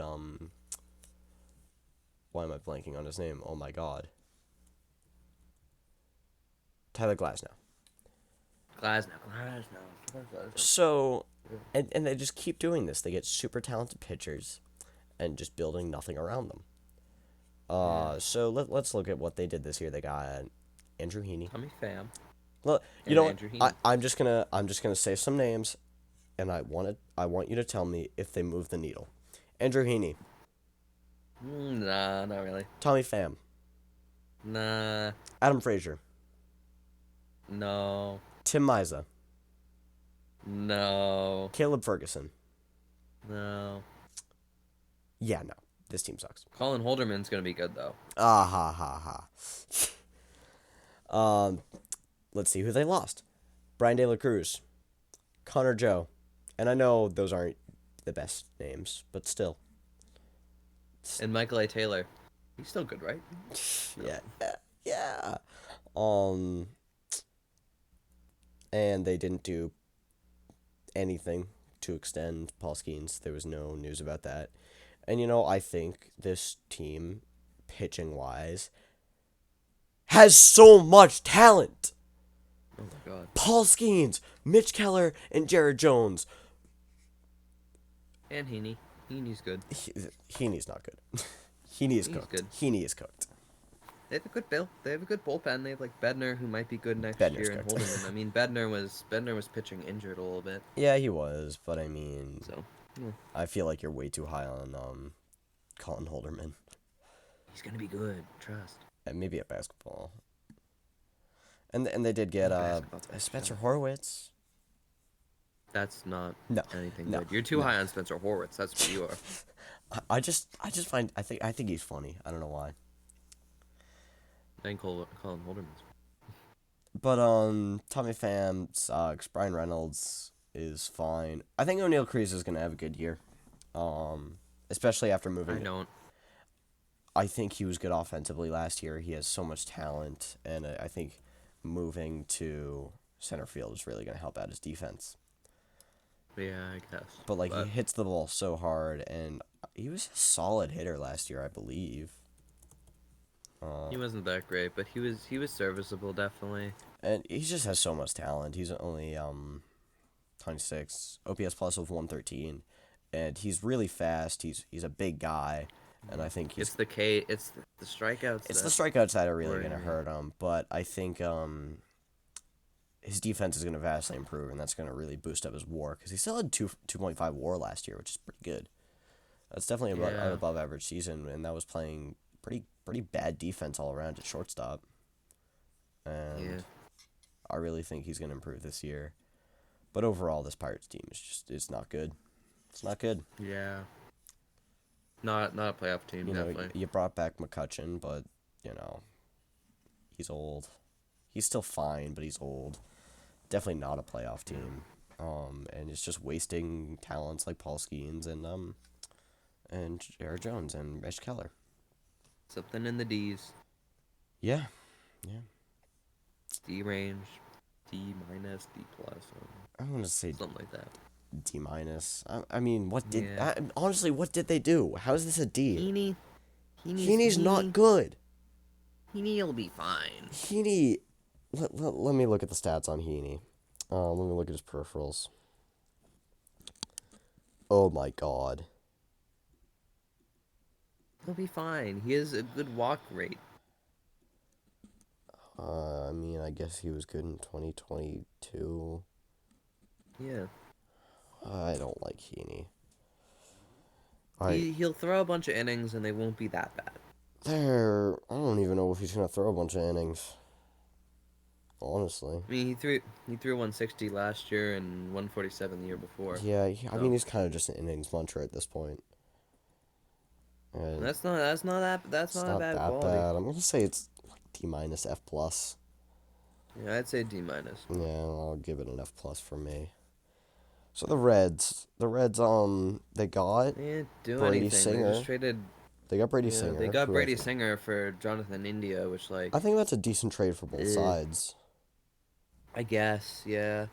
Why am I blanking on his name? Oh my God. Tyler Glasnow. Glasnow. So, and they just keep doing this. They get super talented pitchers, and just building nothing around them. So let's look at what they did this year. They got Andrew Heaney. Tommy Pham. Well, you And know what? Andrew Heaney. I'm just gonna say some names, and I want you to tell me if they move the needle. Andrew Heaney, Nah, not really. Tommy Pham, Nah, Adam Frazier, no, Tim Miza, no, Caleb Ferguson. no. Yeah, no, this team sucks. Colin Holderman's gonna be good though. Ah ha ha ha. Let's see who they lost. Brian De La Cruz, Connor Joe, and I know those aren't the best names, but still. And Michael A. Taylor. He's still good, right? Yeah, yeah. Um, and they didn't do anything to extend Paul Skeens. There was no news about that. And I think this team, pitching wise, has so much talent. Oh my God. Paul Skeens, Mitch Keller, and Jared Jones. And Heaney. Heaney's good. Heaney's not good. Heaney is Heaney's cooked. good. Heaney is cooked. They have a good bill. They have a good bullpen. They have like Bednar, who might be good next Bednar's year, and cooked. Holderman. I mean, Bednar was pitching injured a little bit. Yeah, he was, but I mean, So I feel like you're way too high on Colin Holderman. he's gonna be good. Trust. And maybe at basketball. And they did get Basketball's bad. Spencer Horwitz. That's not No, anything no, good. You're too no. high on Spencer Horwitz. That's what you are. I think he's funny. I don't know why. I think Colin Holderman's. But Tommy Pham sucks. Brian Reynolds is fine. I think O'Neal Cruz is gonna have a good year. Um, Especially after I moving. don't. I think he was good offensively last year. He has so much talent, and I think moving to center field is really gonna help out his defense. Yeah, I guess. But like he But hits the ball so hard, and he was a solid hitter last year, I believe. Uh, he wasn't that great, but he was serviceable definitely. and he just has so much talent. He's only 26, OPS plus of 113, and he's really fast. He's a big guy, and I think he's It's the strikeouts it's the that strikeouts that are really worry gonna me. hurt him. But I think his defense is gonna vastly improve, and that's gonna really boost up his WAR because he still had 2.5 WAR last year, which is pretty good. That's definitely an Yeah, above average season, and that was playing pretty bad defense all around at shortstop. yeah, And I really think he's gonna improve this year. But overall, this Pirates team is just it's not good. It's not good. yeah. Not a playoff team, You know, definitely. you brought back McCutcheon, but you know he's old. He's still fine, but he's old. Definitely not a playoff Yeah. team. And it's just wasting talents like Paul Skeens and Jared Jones and Rich Keller. Something in the D's. Yeah, yeah. D range, D minus, D plus, I want to say something like that. D minus. I mean, Yeah. honestly, what did they do? How is this a D? Heaney, Heaney's not good. Heaney'll be fine. Heaney, let me look at the stats on Heaney. Let me look at his peripherals. Oh my god. He'll be fine. He has a good walk rate. I mean, I guess he was good in 2022. Yeah. I don't like Heaney. I He'll throw a bunch of innings and they won't be that bad. I don't even know if he's gonna throw a bunch of innings. Honestly. I mean, he threw 160 last year and 147 the year before. Yeah, I mean So he's kind of just an innings muncher at this point. And that's it's not a not bad that quality. bad. I'm gonna say it's like D minus F plus. Yeah, I'd say D minus. Yeah, I'll give it an F plus for me. So the Reds, they got They didn't do Brady anything. They just Singer. traded. They got Brady Yeah, they Singer, got who Brady Singer for Jonathan India, which I like, think that's a decent trade for both eh, sides. I guess, yeah.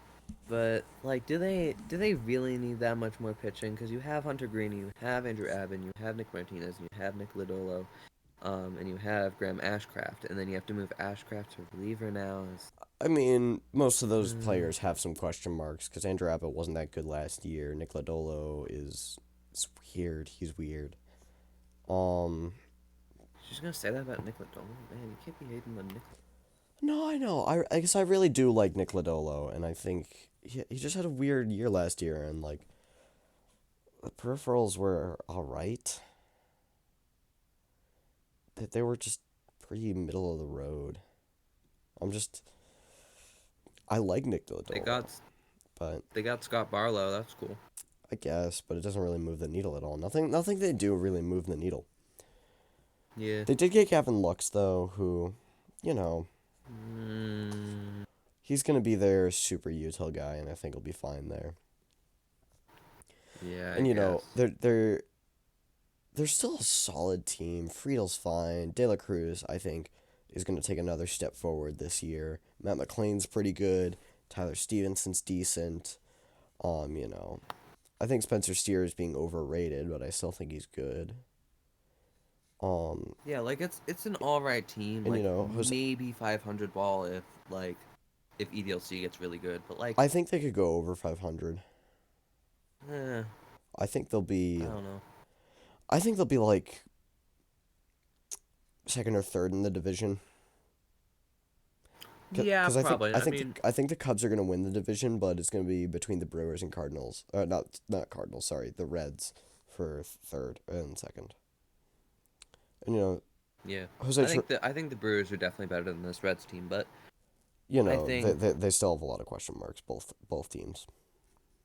But like, do they really need that much more pitching? Because you have Hunter Green, you have Andrew Abbott, you have Nick Martinez, you have Nick Lodolo, and you have Graham Ashcraft, and then you have to move Ashcraft to reliever now. I mean, most of those Uh, players have some question marks because Andrew Abbott wasn't that good last year. Nick Lodolo is weird. He's weird. Um, She's gonna say that about Nick Lodolo, man. You can't be hating on Nick. no, I know. I guess I really do like Nick Lodolo, and I think he just had a weird year last year, and like the peripherals were all right. They were just pretty middle of the road. I'm just I like Nick They Lodolo, got but they got Scott Barlow. That's cool. I guess, but it doesn't really move the needle at all. Nothing they do really move the needle. Yeah. They did get Gavin Lux though, who, you know, Mm, he's gonna be their super util guy, and I think he'll be fine there. yeah, I And you know, guess. they're still a solid team. Friedel's fine. De La Cruz, I think, is gonna take another step forward this year. Matt McLean's pretty good. Tyler Stevenson's decent. You know, I think Spencer Steer is being overrated, but I still think he's good. Um, Yeah, like it's an all right team. and Like you know, Jose, maybe 500 ball if EDLC gets really good, but like, I think they could go over 500. eh, I think they'll I be don't know. I think they'll be like second or third in the division. Yeah, Because probably. I mean, I think the Cubs are gonna win the division, but it's gonna be between the Brewers and Cardinals. Not Cardinals. Sorry, the Reds for third and second. And you know, yeah. Jose, I think the Brewers are definitely better than this Reds team, but you I know think they still have a lot of question marks. Both teams.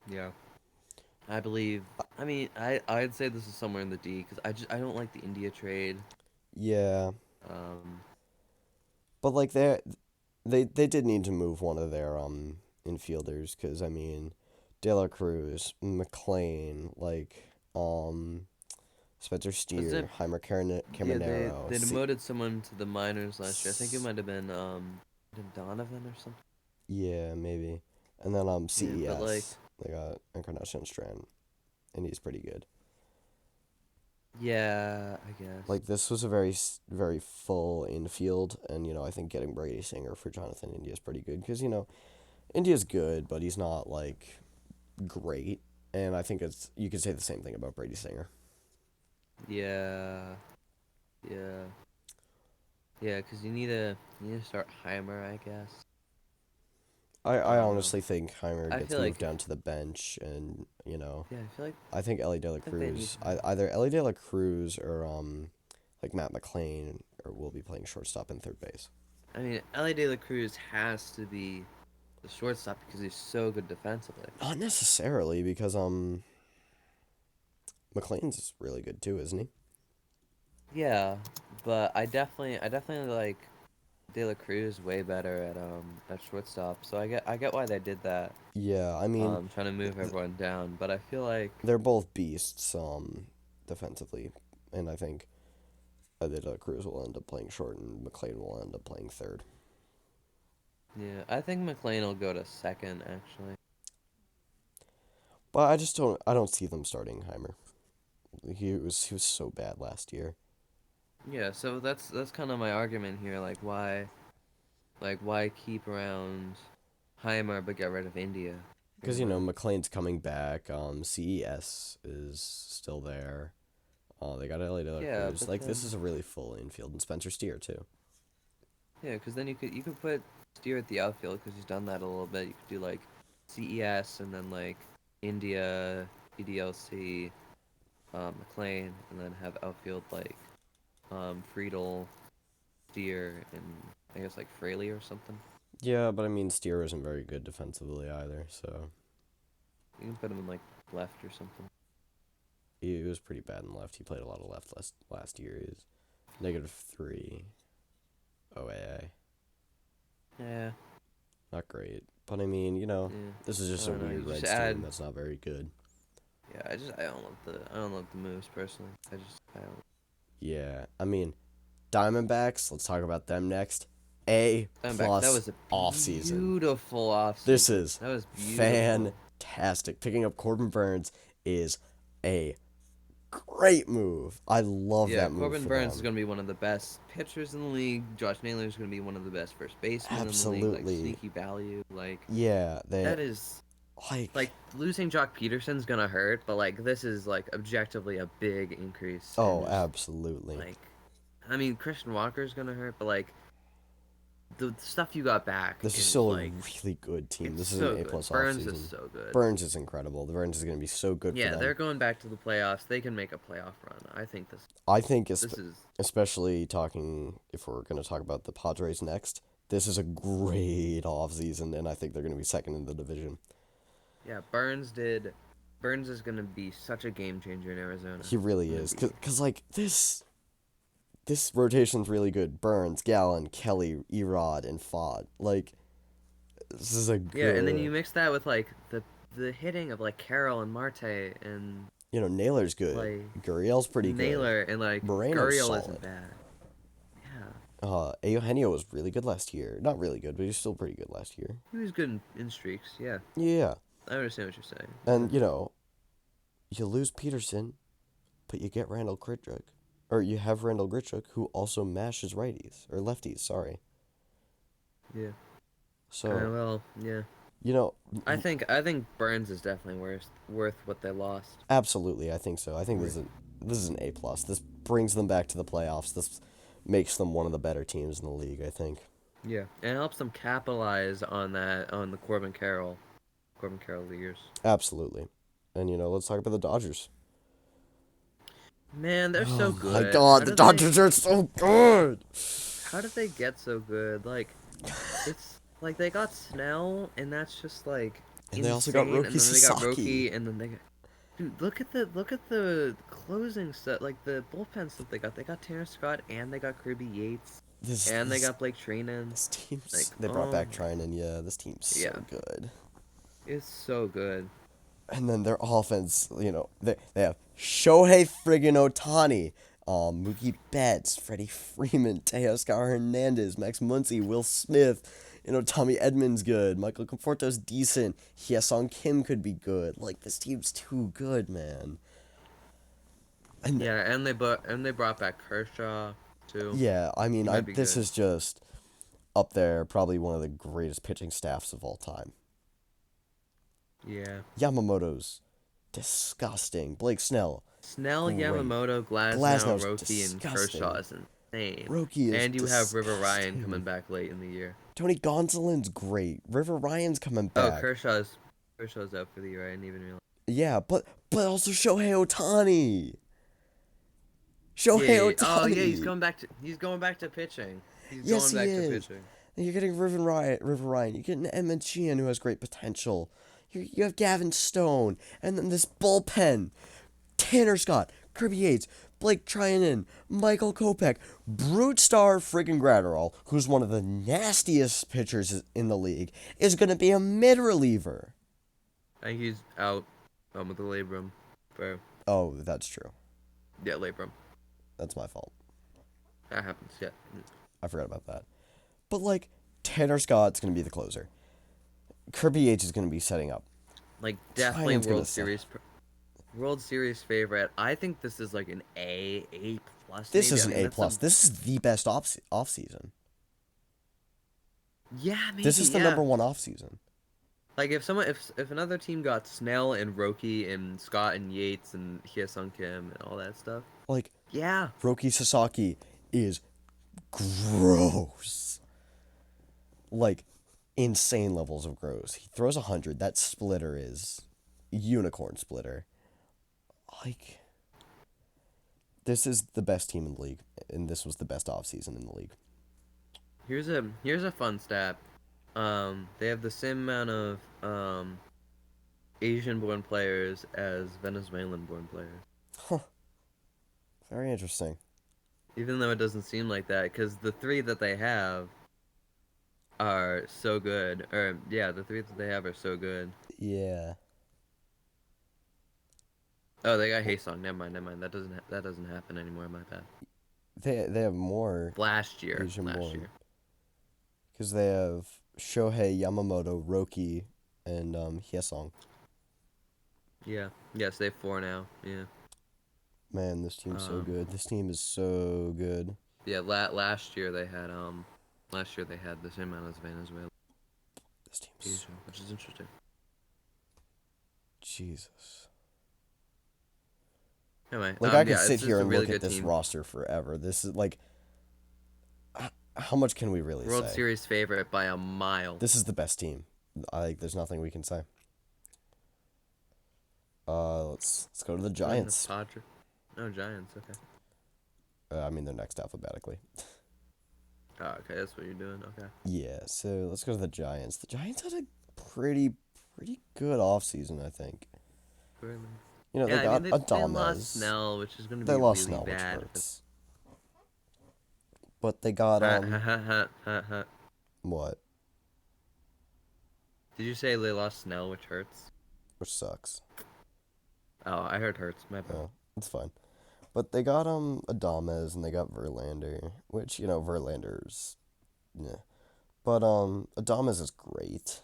yeah. I believe. I mean, I'd say this is somewhere in the D because I don't like the India trade. Yeah, Um, but like they did need to move one of their infielders because I mean, De La Cruz, McLean, Spencer Was it? Steer, Heimer Yeah, Caminero. they demoted someone to the minors last year. I think it might have been Donovan or something. Yeah, maybe. And then Yeah, but like, CES. They got Encarnacion Strand, and he's pretty good. yeah, I guess. Like this was a very very full infield, and I think getting Brady Singer for Jonathan India is pretty good because India's good, but he's not like great, and I think it's you could say the same thing about Brady Singer. Yeah, yeah, yeah. Because you need to start Heimer, I guess. I I don't know. honestly think Heimer I gets feel moved like down to the bench, and yeah, I feel like I think Ellie De La they need Cruz, him. either Ellie De La Cruz or like Matt McLean, or will be playing shortstop and third base. I mean, Ellie De La Cruz has to be the shortstop because he's so good defensively. Not necessarily because McLean's really good too, isn't he? Yeah, but I definitely like De La Cruz way better at shortstop. So I get why they did that. Yeah, I mean, Trying to move th- everyone down, but I feel like they're both beasts defensively, and I think De La Cruz will end up playing short, and McLean will end up playing third. yeah, I think McLean will go to second actually. But I don't see them starting Heimer. He was so bad last year. Yeah, so that's kind of my argument here. Like why keep around Heimer but get rid of India? Because, You know? McLean's coming back. CES is still there. Oh, they got Ellie De La Yeah, Cruz. but Like, this then is a really full infield. And Spencer Steer, too. yeah, because then you could put Steer at the outfield because he's done that a little bit. You could do like CES and then like India, EDLC, McLean, and then have outfield like Friedel, Steer, and I guess like Fraley or something. Yeah, but I mean, Steer isn't very good defensively either, so You can put him in like left or something. he was pretty bad in left. He played a lot of left last year. He was -3 OAA. Yeah, Not great. But I mean, yeah. this is I just a don't know. You weird just Reds add. team that's not very good. Yeah, I don't love the moves personally. I don't. Yeah, I mean, Diamondbacks, let's talk about them next. A Diamondbacks. That plus was a off season. beautiful This offseason. is That was beautiful. fantastic. Picking up Corbin Burns is a great move. I love Yeah, that move Corbin for Burns is them. going to be one of the best pitchers in the league. Josh Naylor is going to be one of the best first basemen in the league. Like Absolutely. sneaky value. Like Yeah, they that is like losing Jock Peterson's going to hurt, but like this is like objectively a big increase. And oh, just absolutely. like, I mean, Christian Walker is going to hurt, but like the stuff you got back This is is still a like really good team. it's This is an so A good. plus off Burns is season. so good. Burns is incredible. The Burns is going to be so good for Yeah, them. they're going back to the playoffs. They can make a playoff run. I think I think this is especially talking if we're going to talk about the Padres next. This is a great off season, and I think they're going to be second in the division. yeah. Burns is gonna be such a game changer in Arizona. He really Gonna is, be. cause like this rotation's really good. Burns, Gallen, Kelly, Erod, and Fod. Like this is a Yeah, and then good. you mix that with like the hitting of like Carroll and Marte and Naylor's good. like Gurriel's pretty good. Naylor and like Moreno's Gurriel isn't solid. bad. Yeah, Eugenio was really good last year. Not really good, but he was still pretty good last year. he was good in streaks. Yeah, Yeah, I understand what you're saying. Yeah. and you lose Peterson, but you get Randall Grichuk, or you have Randall Grichuk who also mashes righties or lefties. Sorry. Yeah. So Well, yeah. you know, I think Burns is definitely worth what they lost. absolutely, I think so. I think this is an A plus. This brings them back to the playoffs. This makes them one of the better teams in the league. I think. Yeah, and it helps them capitalize on the Corbin Carroll years. Absolutely, and let's talk about the Dodgers. Man, they're so Oh my good. God, the Dodgers are so good. How did they get so good? Like, it's like they got Snell, and that's just like And they also got insane. Roki And then they got Sasaki. Roki, and then they got. Dude, look at the closing stuff, like the bullpen stuff they got. They got Tanner Scott and they got Kirby Yates. This And they this got Blake Trinan. this Like, team's they brought oh back my, Trinan. Yeah, this team's yeah, so good. it's so good. And then their offense, they have Shohei friggin' Otani, Mookie Betts, Freddie Freeman, Teoscar Hernandez, Max Muncy, Will Smith, Tommy Edmonds good, Michael Conforto's decent, Hyesung Kim could be good. Like, this team's too good, man. And Yeah, and they brought back Kershaw too. yeah, I mean, He might be this good. is just up there, probably one of the greatest pitching staffs of all time. Yeah. Yamamoto's disgusting. Blake Snell, Snell, great. Yamamoto, Glasnow, Glasnow's Roki, and Kershaw disgusting. is insane. Roki is And you have River Ryan coming disgusting. back late in the year. Tony Gonsolin's great. River Ryan's coming Oh, back. Kershaw's out for the year. I didn't even realize. Yeah, but also Shohei Otani. Yeah, Shohei yeah, yeah. Oh yeah, Otani. he's going back to pitching. He's Yes, going he back to is. pitching. And you're getting River Ryan. You're getting Edmund Sheehan, who has great potential. You have Gavin Stone, and then this bullpen: Tanner Scott, Kirby Yates, Blake Trinan, Michael Kopech, Brute Star friggin' Gratterall, who's one of the nastiest pitchers in the league, is gonna be a mid reliever. I think he's out with the labrum. For Oh, that's true. yeah, labrum. That's my fault. That happens. Yeah. I forgot about that. But like, Tanner Scott's gonna be the closer. Kirby Yates is gonna be setting up. Like definitely Trinan's gonna set. World Series favorite. I think this is like an A plus. This Maybe. is I an mean, A plus. This is the best off season. Yeah, maybe. This is the Yeah. number one off season. Like if another team got Snell and Roki and Scott and Yates and Hyesung Kim and all that stuff. Like, Yeah. Roki Sasaki is gross. Like, insane levels of gross. He throws 100. That splitter is unicorn splitter. Like, this is the best team in the league, and this was the best offseason in the league. Here's a fun stat. They have the same amount of Asian-born players as Venezuelan-born players. Huh. Very interesting. Even though it doesn't seem like that, because the three that they have are so good. Or yeah, the three that they have are so good. Yeah. Oh, they got Haesung. Never mind. That doesn't happen anymore. My bad. They have more Last year. Asian-born. Because they have Shohei, Yamamoto, Roki, and Hyesung. Yeah. Yes, they have 4 now. Yeah. Man, this team's so good. This team is so good. Yeah. Last year they had the same amount as Venezuela. This team's Asia, which is interesting. Jesus. Anyway, Like, I could yeah, sit it's here just a and really look at good this team. roster forever. This is like, how much can we really World say? Series favorite by a mile. This is the best team. There's nothing we can say. Let's go to the Giants. No, Giants. Okay. I mean, they're next alphabetically. Oh, okay, that's what you're doing. Okay. Yeah, so let's go to the Giants. The Giants had a pretty good offseason, I think. Really? They got they Adames. lost Snell, which is going to be They lost really Snell, which bad. hurts. But they got what? Did you say they lost Snell, which hurts? Which sucks. Oh, I heard hurts. My bad. Yeah, it's fine. But they got Adames and they got Verlander, which Verlander's, yeah. But Adames is great.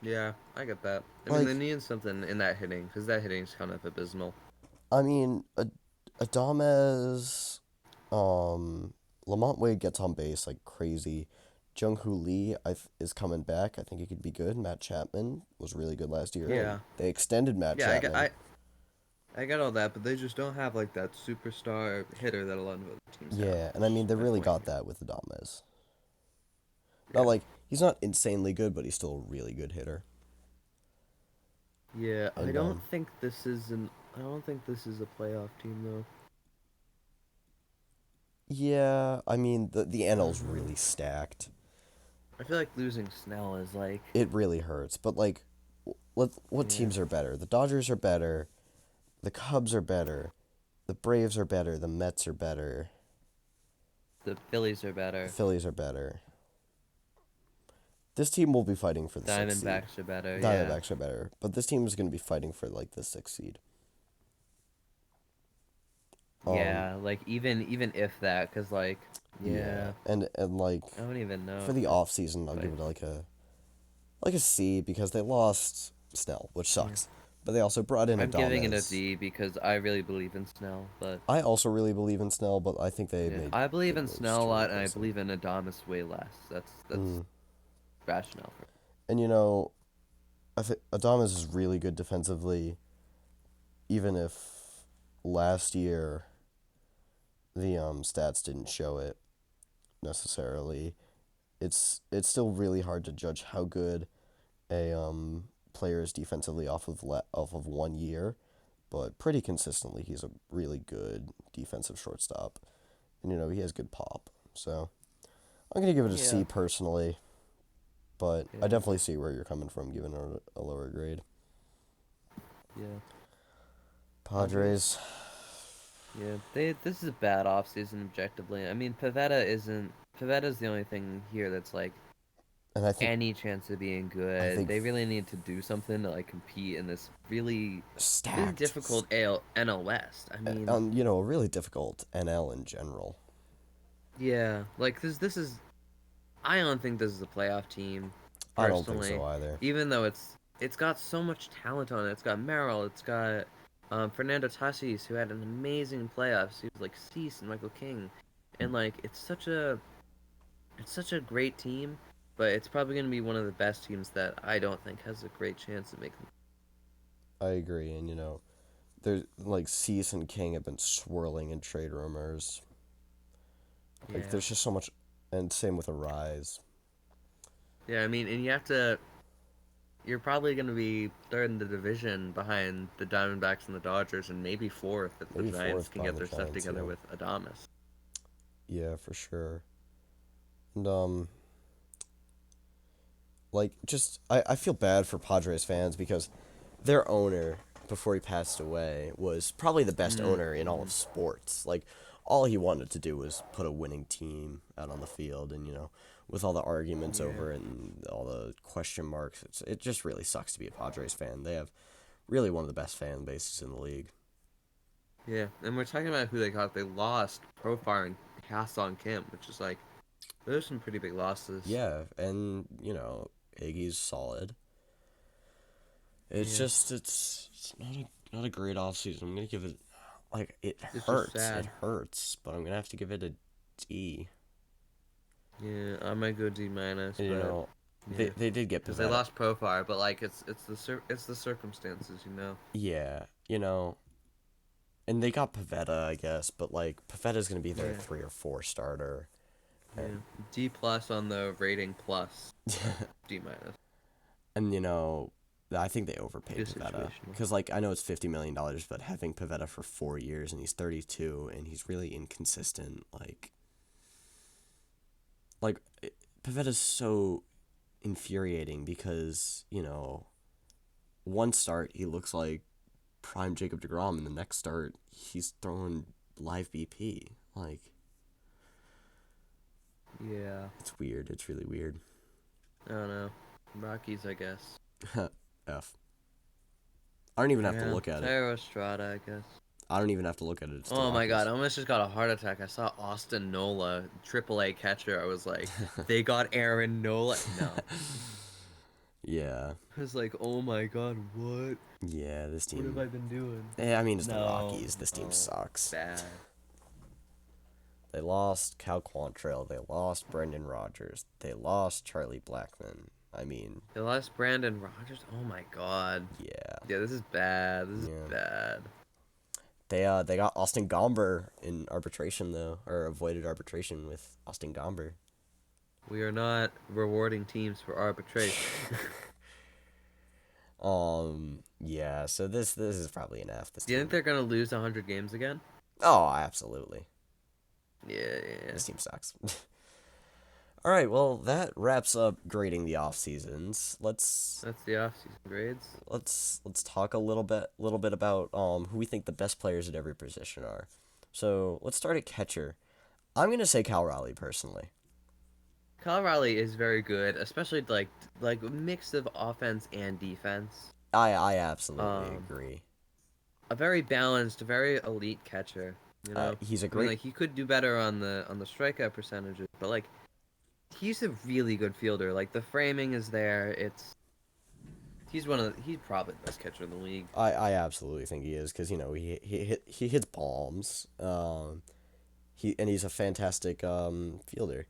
Yeah, I get that. I Like, mean, they need something in that hitting because that hitting's kind of abysmal. I mean, Adames, Lamont Wade gets on base like crazy. Jung-Hoo Lee is coming back. I think he could be good. Matt Chapman was really good last year. Yeah. They extended Matt Chapman. I got all that, but they just don't have like that superstar hitter that a lot of other teams have. Yeah, and I mean, they really got that with Adames. Not like, he's not insanely good, but he's still a really good hitter. Yeah, And, I don't think this is a playoff team though. Yeah, I mean, the NL's really stacked. I feel like losing Snell is like. It really hurts, but like, what teams are better? The Dodgers are better. The Cubs are better. The Braves are better. The Mets are better. The Phillies are The better. Phillies are better. This team will be fighting for the sixth seed. Diamondbacks are better. Yeah. Diamondbacks are better, but this team is going to be fighting for like the sixth seed. Um, Yeah, like even if that, cause like, yeah, yeah, and like I don't even know for if the it off season, I'll give fights. it like a C because they lost Snell, which Yeah, sucks. But they also brought in I'm giving it a Adames. D because I really believe in Snell, but I also really believe in Snell, but I think they yeah, made I believe good in moves Snell a to lot, and I replace him. believe in Adamas way less. That's Mm. rationale for. And you know, I think Adames is really good defensively, even if last year the stats didn't show it necessarily. It's still really hard to judge how good a player is defensively off of 1 year, but pretty consistently he's a really good defensive shortstop, and you know he has good pop. So I'm gonna give it a Yeah, C personally, but I yeah, definitely see where you're coming from, giving it a lower grade. yeah. Padres. Padres, Yeah, they. This is a bad offseason objectively. I mean, Pavetta's the only thing here that's like and any chance of being I good. think They really need to do something to like compete in this really stacked, difficult NL West. I mean, on you know a really difficult NL in general. yeah, like this is I don't think this is a playoff team I don't think personally. so either. Even though it's got so much talent on it. It's got Merrill, it's got Fernando Tatis who had an amazing playoffs. He was like Cease and Michael King. And like it's such a great team, but it's probably going to be one of the best teams that I don't think has a great chance of making. I agree, and you know there's like Cease and King have been swirling in trade rumors. Like Yeah. there's just so much, and same with Arise. Yeah, I mean, and you're probably going to be third in the division behind the Diamondbacks and the Dodgers, and maybe fourth if the Maybe Giants fourth can get behind the their stuff Giants. together Yeah, with Adamas. yeah, for sure. And like just I feel bad for Padres fans because their owner before he passed away was probably the best Mm, owner in all of mm, sports. Like all he wanted to do was put a winning team out on the field, and you know, with all the arguments yeah, over it and all the question marks, it just really sucks to be a Padres fan. They have really one of the best fan bases in the league. yeah. And we're talking about who they got. They lost Profar and Ha-Seong Kim, which is like those are some pretty big losses. Yeah, and you know, Iggy's solid. It's Yeah, just it's not a great offseason. I'm gonna give it like it it's just hurts. It sad. hurts, but I'm gonna have to give it a D. Yeah, I might go D minus, And you but know, yeah, they did get because they Pavetta. lost Profar, but like it's the circumstances, you know. Yeah, you know, and they got Pavetta, I guess, but like Pavetta's gonna be their Yeah, 3 or 4 starter, yeah. and D plus on the rating plus, D minus. and you know, I think they overpaid Just Pavetta situational. because like I know it's $50 million, but having Pavetta for 4 years and he's 32 and he's really inconsistent, like Pavetta's so infuriating because you know one start he looks like prime Jacob DeGrom, and the next start he's throwing live BP. Like Yeah, it's weird. It's really weird. I don't know. Rockies, I guess. F. I don't even have to Yeah, look at it. Tyro Estrada, I guess. I don't even have to look at it. It's the Oh my god, Rockies. I almost just got a heart attack. I saw Austin Nola, AAA catcher. I was like, they got Aaron Nola. No. Yeah. I was like, oh my god, what? Yeah. This What have team. I been doing? I mean, it's the No, Rockies. This team no, sucks. bad. They lost Cal Quantrill. They lost Brendan Rodgers. They lost Charlie Blackmon. I mean, They lost Brandon Rogers. Oh my god. yeah. Yeah, this is bad. This is Yeah. bad. They got Austin Gomber in arbitration though, or avoided arbitration with Austin Gomber. We are not rewarding teams for arbitration. Yeah, so this is probably an F. This Do you think team. they're gonna lose 100 games again? Oh, absolutely. Yeah, yeah, yeah. This team sucks. All right, well, that wraps up grading the off seasons. That's the off-season grades. Let's talk a little bit about who we think the best players at every position are. So let's start at catcher. I'm gonna say Cal Raleigh personally. Kyle Riley is very good, especially like a mix of offense and defense. I absolutely Um, agree. a very balanced, very elite catcher. You know, He's a I mean, great. like he could do better on the strikeout percentages, but like he's a really good fielder. Like the framing is there. He's probably the best catcher in the league. I absolutely think he is because he hits bombs. He's a fantastic fielder.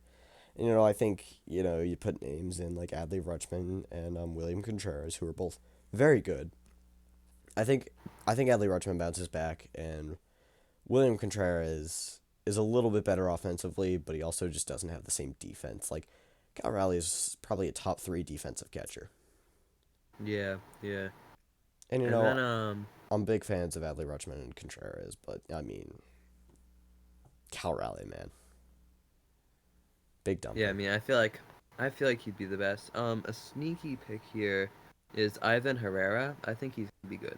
And, I think you put names in like Adley Rutschman and William Contreras, who are both very good. I think Adley Rutschman bounces back, and William Contreras is a little bit better offensively, but he also just doesn't have the same defense. Like Cal Raleigh is probably a top three defensive catcher, Yeah, yeah. and And then I'm big fans of Adley Rutschman and Contreras, but I mean Cal Raleigh, man, big yeah, I dumper. mean, I feel like he'd be the best. A sneaky pick here is Ivan Herrera. I think he's gonna be good.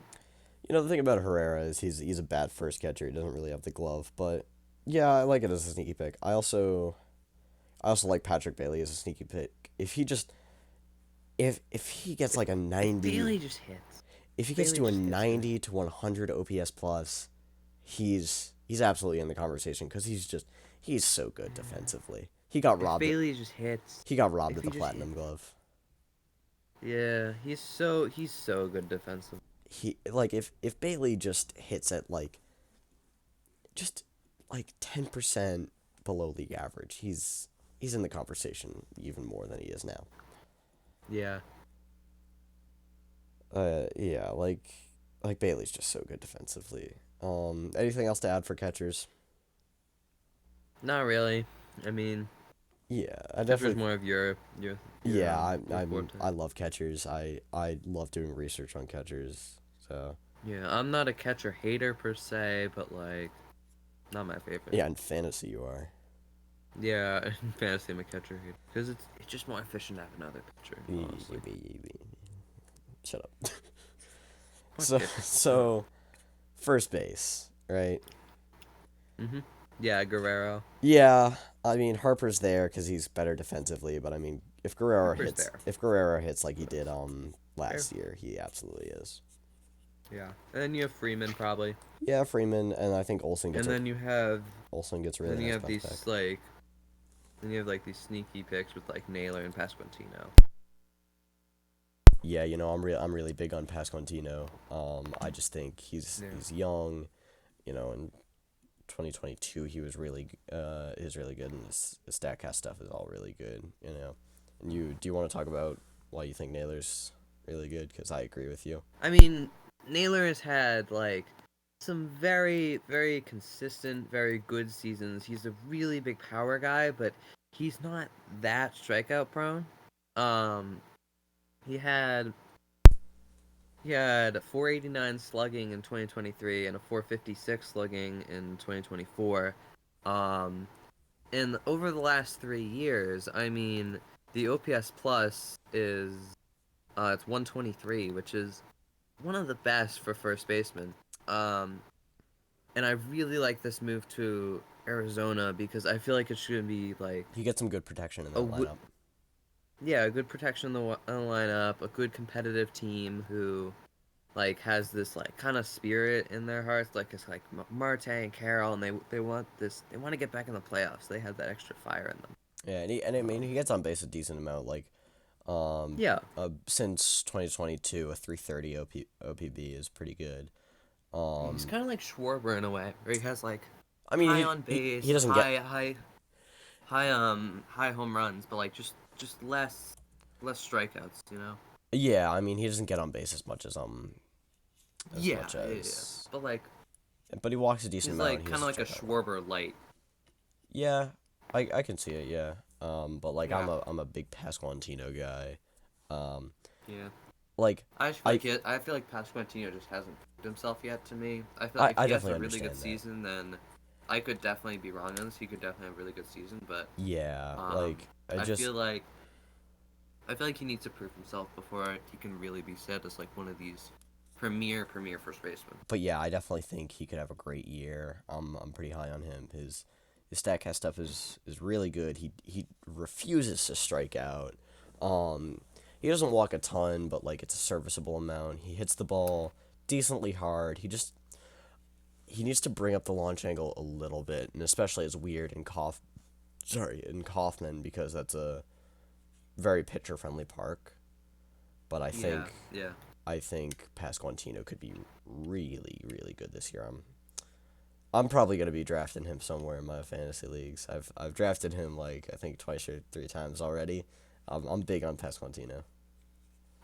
The thing about Herrera is he's a bad first catcher. He doesn't really have the glove, but yeah, I like it as a sneaky pick. I also like Patrick Bailey as a sneaky pick. If he gets like a If Bailey 90, just hits, if he gets Bailey to a just hits, man. 90 to 100 OPS plus, he's absolutely in the conversation because he's so good defensively. He got If robbed. Bailey just hits, He got robbed if of he the just platinum hits, glove. yeah, he's so good defensive. He like if Bailey just hits at just like 10% below league average, he's in the conversation even more than he is now. Yeah, Yeah, like Bailey's just so good defensively. Anything else to add for catchers? not really. I mean, Yeah, I catcher's definitely. more of Yeah, your forte. I love catchers. I love doing research on catchers. So Yeah, I'm not a catcher hater per se, but like, not my favorite. yeah, in fantasy you are. Yeah, in fantasy, I'm a catcher hater because it's just more efficient to have another pitcher, honestly. Shut up. Fuck So pitchers. so first base, right? Mhm. Yeah, Guerrero. Yeah, I mean Harper's there because he's better defensively, but I mean Harper's there. If Guerrero hits like he Harper's did there. last year, he absolutely is. Yeah. And then you have Freeman probably. Yeah, Freeman, and I think And Olsen gets a really then you nice have bounce back. like these sneaky picks with like Naylor and Pasquantino. Yeah, I'm really big on Pasquantino. I just think Yeah. he's young. In 2022 he's really good, and his Statcast stuff is all really good. And do you want to talk about why you think Naylor's really good? Because I agree with you. I mean, Naylor has had like some very, very consistent, very good seasons. He's a really big power guy, but he's not that strikeout prone. Um, he had he had 489 slugging in 2023 and a 456 slugging in 2024. Um, and over the last 3 years, I mean, the OPS plus is it's 123, which is one of the best for first baseman. Um, and I really like this move to Arizona because I feel like it should be like He gets some good protection in a that lineup. yeah, a good protection in the lineup, a good competitive team who like has this like kind of spirit in their hearts. Like it's like Marte and Carroll, and they want to get back in the playoffs. They have that extra fire in them. Yeah, and I mean Um, he gets on base a decent amount. Like yeah, since 2022, a 330 OPB is pretty good. he's Um, kind of like Schwarber in a way, where he has like I mean high on he base, doesn't get. high home runs, but like just less strikeouts, you know. Yeah, I mean he doesn't get on base as Yeah, much yeah, yeah. as, But like but he walks a decent he's amount. like And he kind of doesn't like a strike out a lot. Schwarber light. Yeah, I can see it. Yeah. But like Yeah, I'm a big Pasquantino guy. Um, yeah. like I just feel I like I feel like Pasquantino just hasn't proved himself yet to me. I feel like if I he has definitely a really good understand that. season, then I could definitely be wrong on this. He could definitely have a really good season, but Yeah, um, I I just feel like I feel like he needs to prove himself before he can really be said as like one of these premier first basemen. but yeah, I definitely think he could have a great year. I'm pretty high on him. His Statcast stuff is really good. He refuses to strike out. Um, he doesn't walk a ton, but like it's a serviceable amount. He hits the ball decently hard. He needs to bring up the launch angle a little bit, and especially as weird in Kaufman because that's a very pitcher friendly park. But Yeah, yeah, I think Pasquantino could be really, really good this year. I'm probably gonna be drafting him somewhere in my fantasy leagues. I've drafted him like I think twice or three times already. I'm big on Pasquantino.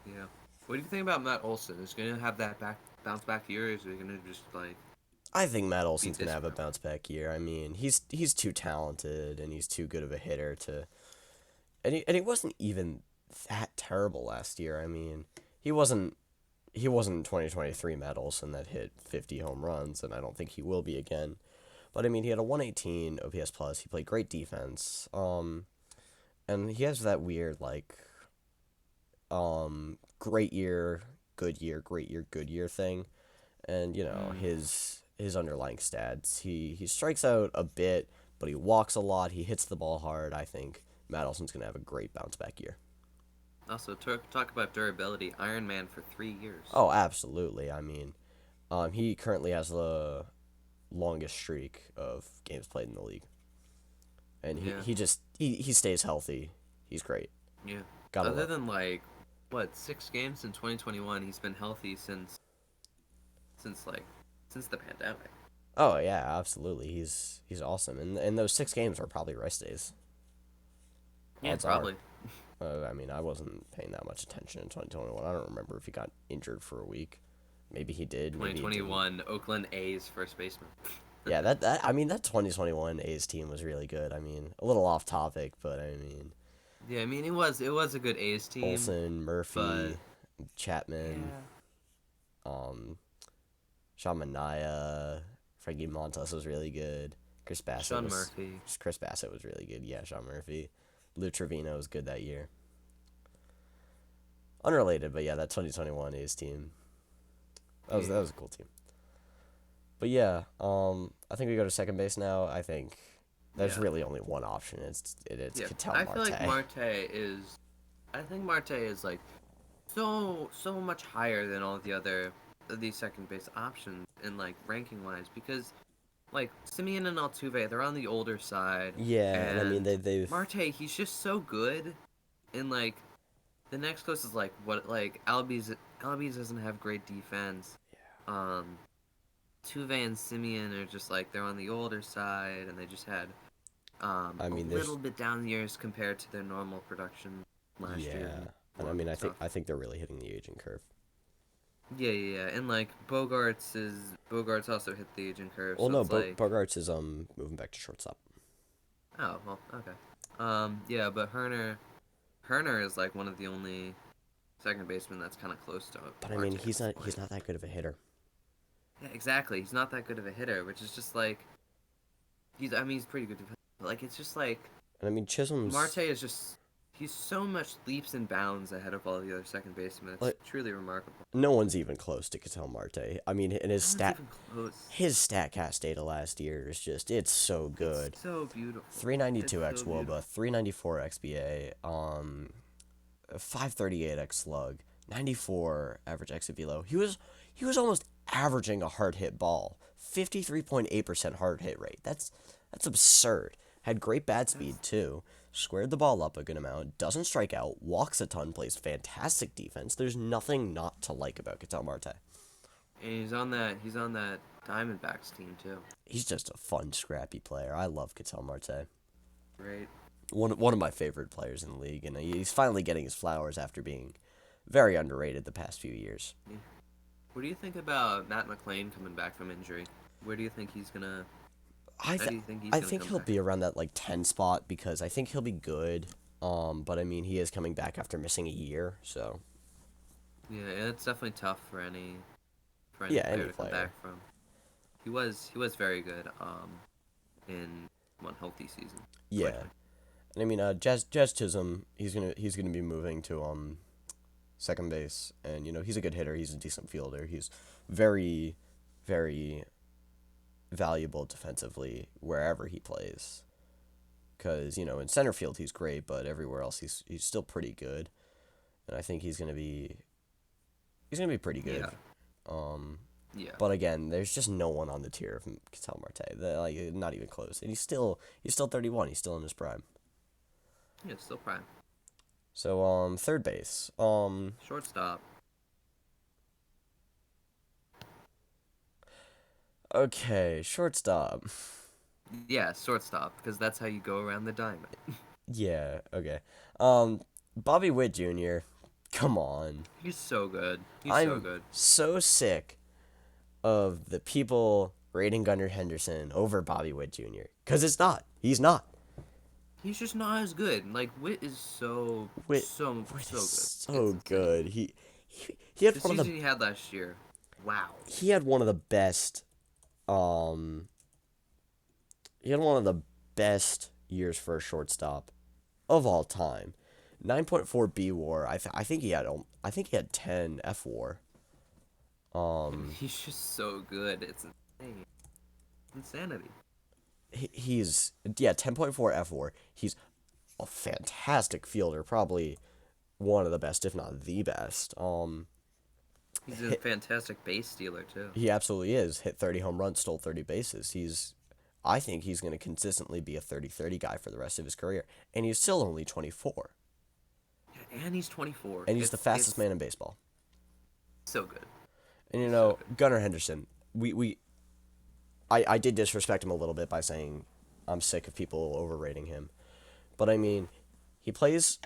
yeah. What do you think about Matt Olson? Is he gonna have that bounce back year? Or is he gonna just like I think Matt be Olson's gonna this have a for him? bounce back year. I mean, he's too talented and he's too good of a hitter to. And he wasn't even that terrible last year. I mean, he wasn't he wasn't 2023 Matt Olson that hit 50 home runs, and I don't think he will be again. But I mean, he had a 118 OPS plus. He played great defense. And he has that weird like great year, good year, great year, good year thing. And Mm. his underlying stats. He strikes out a bit, but he walks a lot. He hits the ball hard. I think Matt Olson's gonna have a great bounce back year. Also, talk about durability. Iron Man for 3 years. Oh, absolutely. I mean, he currently has the longest streak of games played in the league, and Yeah, he stays healthy. He's great. yeah. Gotta Other love. than like what 6 games in 2021, he's been healthy since like since the pandemic. Oh yeah, absolutely. He's awesome, and those 6 games are probably rest days. Yeah, Odds are. probably. I mean, I wasn't paying that much attention in 2021. I don't remember if he got injured for a week. Maybe he did. Maybe he didn't. 2021 Oakland A's first baseman. Yeah, that I mean that 2021 A's team was really good. I mean, a little off topic, but I mean, Yeah, I mean it was a good A's team, Olson, but Murphy, Chapman, yeah, um, Shamanaya, Frankie Montas was really good. Sean Murphy. Chris Bassett was really good. Yeah, Sean Murphy, Lou Trevino was good that year. Unrelated, but yeah, that 2021 A's team. That Yeah, was a cool team. But yeah, I think we go to second base now. I think there's yeah, really only one option. It's yeah. Ketel I feel like Marte. Marte is. I think Marte is like so much higher than all the other these second base options in like ranking wise because like Simeon and Altuve they're on the older side Yeah, and I mean and they've Marte he's just so good and like the next close is like what like Albies doesn't have great defense. Um, Tuve and Simeon are just like they're on the older side, and they just had I a mean little there's bit down years compared to their normal production last year yeah, and a and I lot of mean that stuff. I think they're really hitting the aging curve. And like Bogarts also hit the aging curve, Well, so no, it's like Bogarts is moving back to shortstop. oh well okay. Yeah, but Herner is like one of the only second baseman that's kind of close to But I Marte mean at this he's point. not that good of a hitter. Yeah, exactly. He's not that good of a hitter, which is just like I mean he's pretty good defense, but like it's just like And I mean Marte Chisholm's is just he's so much leaps and bounds ahead of all the other second basemen. It's like truly remarkable. no one's even close to Ketel Marte. I mean, and No one's even close. his Statcast data last year is just it's so It's good. so beautiful. It's 392 so x beautiful. WOBA, 394 XBA, 538 x slug, 94 average exit velo. He was almost averaging a hard hit ball, 53.8% hard hit rate. That's absurd. Had great bat speed That's too. Squared the ball up a good amount. Doesn't strike out. Walks a ton. Plays fantastic defense. There's nothing not to like about Ketel Marte. and he's on that Diamondbacks team too. He's just a fun, scrappy player. I love Ketel Marte. Right. One of my favorite players in the league, and he's finally getting his flowers after being very underrated the past few years. Yeah. What do you think about Matt McClain coming back from injury? Where do you think he's gonna I how th- do you think he's I gonna think come he'll back? be around that like 10 spot because I think he'll be good. But I mean he is coming back after missing a year, so Yeah, it's definitely tough for any yeah, player any to come player. back from. He was very good in one healthy season. Yeah, 2020. And I mean, Jazz Chisholm, he's gonna be moving to second base, and he's a good hitter. He's a decent fielder. He's very, very valuable defensively wherever he plays. Because in center field he's great, but everywhere else he's still pretty good, and I think he's gonna be pretty good. Yeah. Um, Yeah. but again, there's just no one on the tier of Ketel Marte. Like not even close, and he's still 31. He's still in his prime. Yeah, still prime. So third base. Shortstop. Okay, shortstop. Yeah, shortstop, because that's how you go around the diamond. Yeah, okay. Bobby Witt Jr. Come on. He's so good. He's so I'm good. so sick of the people rating Gunnar Henderson over Bobby Witt Jr. Cause it's not. He's not. He's just not as good. Like Witt is so Witt so Witt so is good. so It's insane. good. He had The one of season he had last year. Wow. he had one of the best um he had one of the best years for a shortstop of all time. 9.4 B WAR. I think he had 10 F WAR. He's just so good. It's insane. Insanity. He's yeah, 10.4 F WAR. He's a fantastic fielder, probably one of the best, if not the best. He's a fantastic base stealer too. He absolutely is. Hit 30 home runs, stole 30 bases. I think he's going to consistently be a 30-30 guy for the rest of his career, and he's still only 24. Yeah, and he's 24. And he's the fastest man in baseball. So good. And So good. Gunnar Henderson, I did disrespect him a little bit by saying I'm sick of people overrating him. But I mean, he plays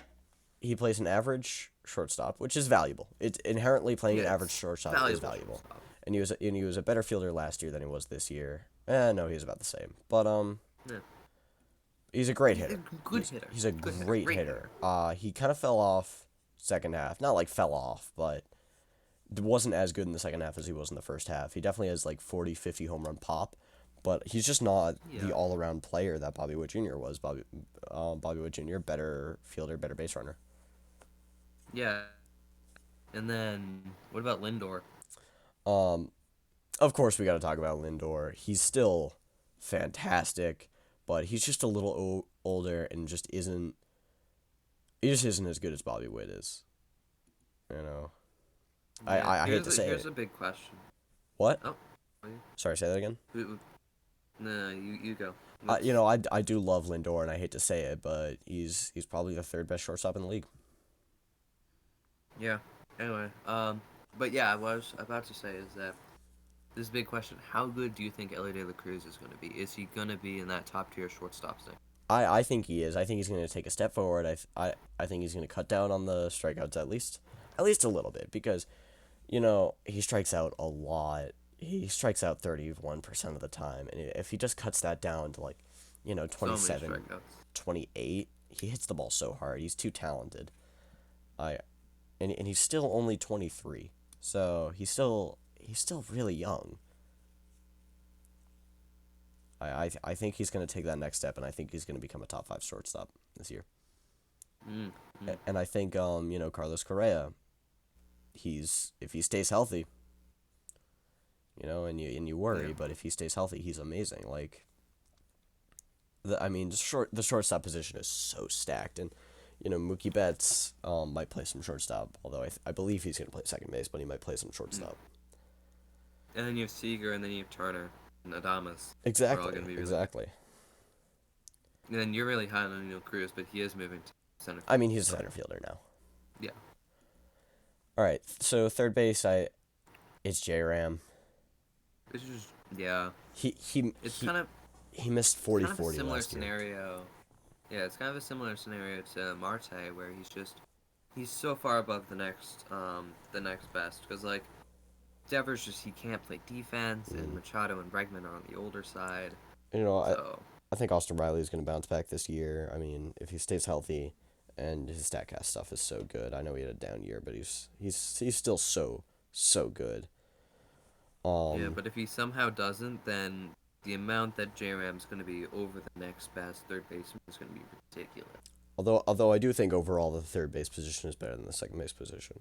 an average shortstop, which is valuable. It's inherently playing an Yeah, average it's shortstop is valuable. shortstop. And he was a better fielder last year than he was this year. No, he was about the same. But Yeah. he's a great He's hitter. a good hitter. He's a Good hitter. great Great hitter. He kind of fell off second half. Not like fell off, but wasn't as good in the second half as he was in the first half. He definitely has like 40, 50 home run pop, but he's just not Yeah. the all-around player that Bobby Witt Jr. was. Bobby Witt Jr. better fielder, better base runner. Yeah. And then what about Lindor? Um, of course we got to talk about Lindor. He's still fantastic, but he's just a little older and just isn't. He just isn't as good as Bobby Witt is. You know. Yeah, I hate to say here's it. a big question. What? Oh, Sorry, say that again. no, you go. I do love Lindor, and I hate to say it, but he's probably the third best shortstop in the league. Yeah. Anyway, but yeah, what I was about to say is that this is a big question. How good do you think Ellie De La Cruz is going to be? Is he going to be in that top tier shortstop thing? I think he is. I think he's going to take a step forward. I think he's going to cut down on the strikeouts at least a little bit because, he strikes out a lot. He strikes out 31% of the time, and if he just cuts that down to like, So many 27, strikeouts. 28, he hits the ball so hard. He's too talented. And he's still only 23, so he's still really young. I think he's going to take that next step, and I think he's going to become a top 5 shortstop this year. And I think Carlos Correa, if he stays healthy, and you worry, Yeah. but if he stays healthy, he's amazing. Like the shortstop position is so stacked, and Mookie Betts might play some shortstop, although I believe he's going to play second base, but he might play some shortstop. And then you have Seager, and then you have Turner and Adames. Exactly. Are all gonna be really Exactly. And then you're really high on Cruz, but he is moving to center. I mean, he's a center fielder now. Yeah. All right. So third base, it's J Ram. It's just yeah. It's He kind of he missed kind of a 40-40 similar last year. scenario. Yeah, it's kind of a similar scenario to Marte, where he's so far above the next best because like Devers he can't play defense, and Machado and Bregman are on the older side. So I think Austin Riley is going to bounce back this year. I mean, if he stays healthy, and his Statcast stuff is so good. I know he had a down year, but he's still so good. yeah, but if he somehow doesn't, then the amount that J-Ram's going to be over the next best third baseman is going to be ridiculous. Although I do think overall the third base position is better than the second base position.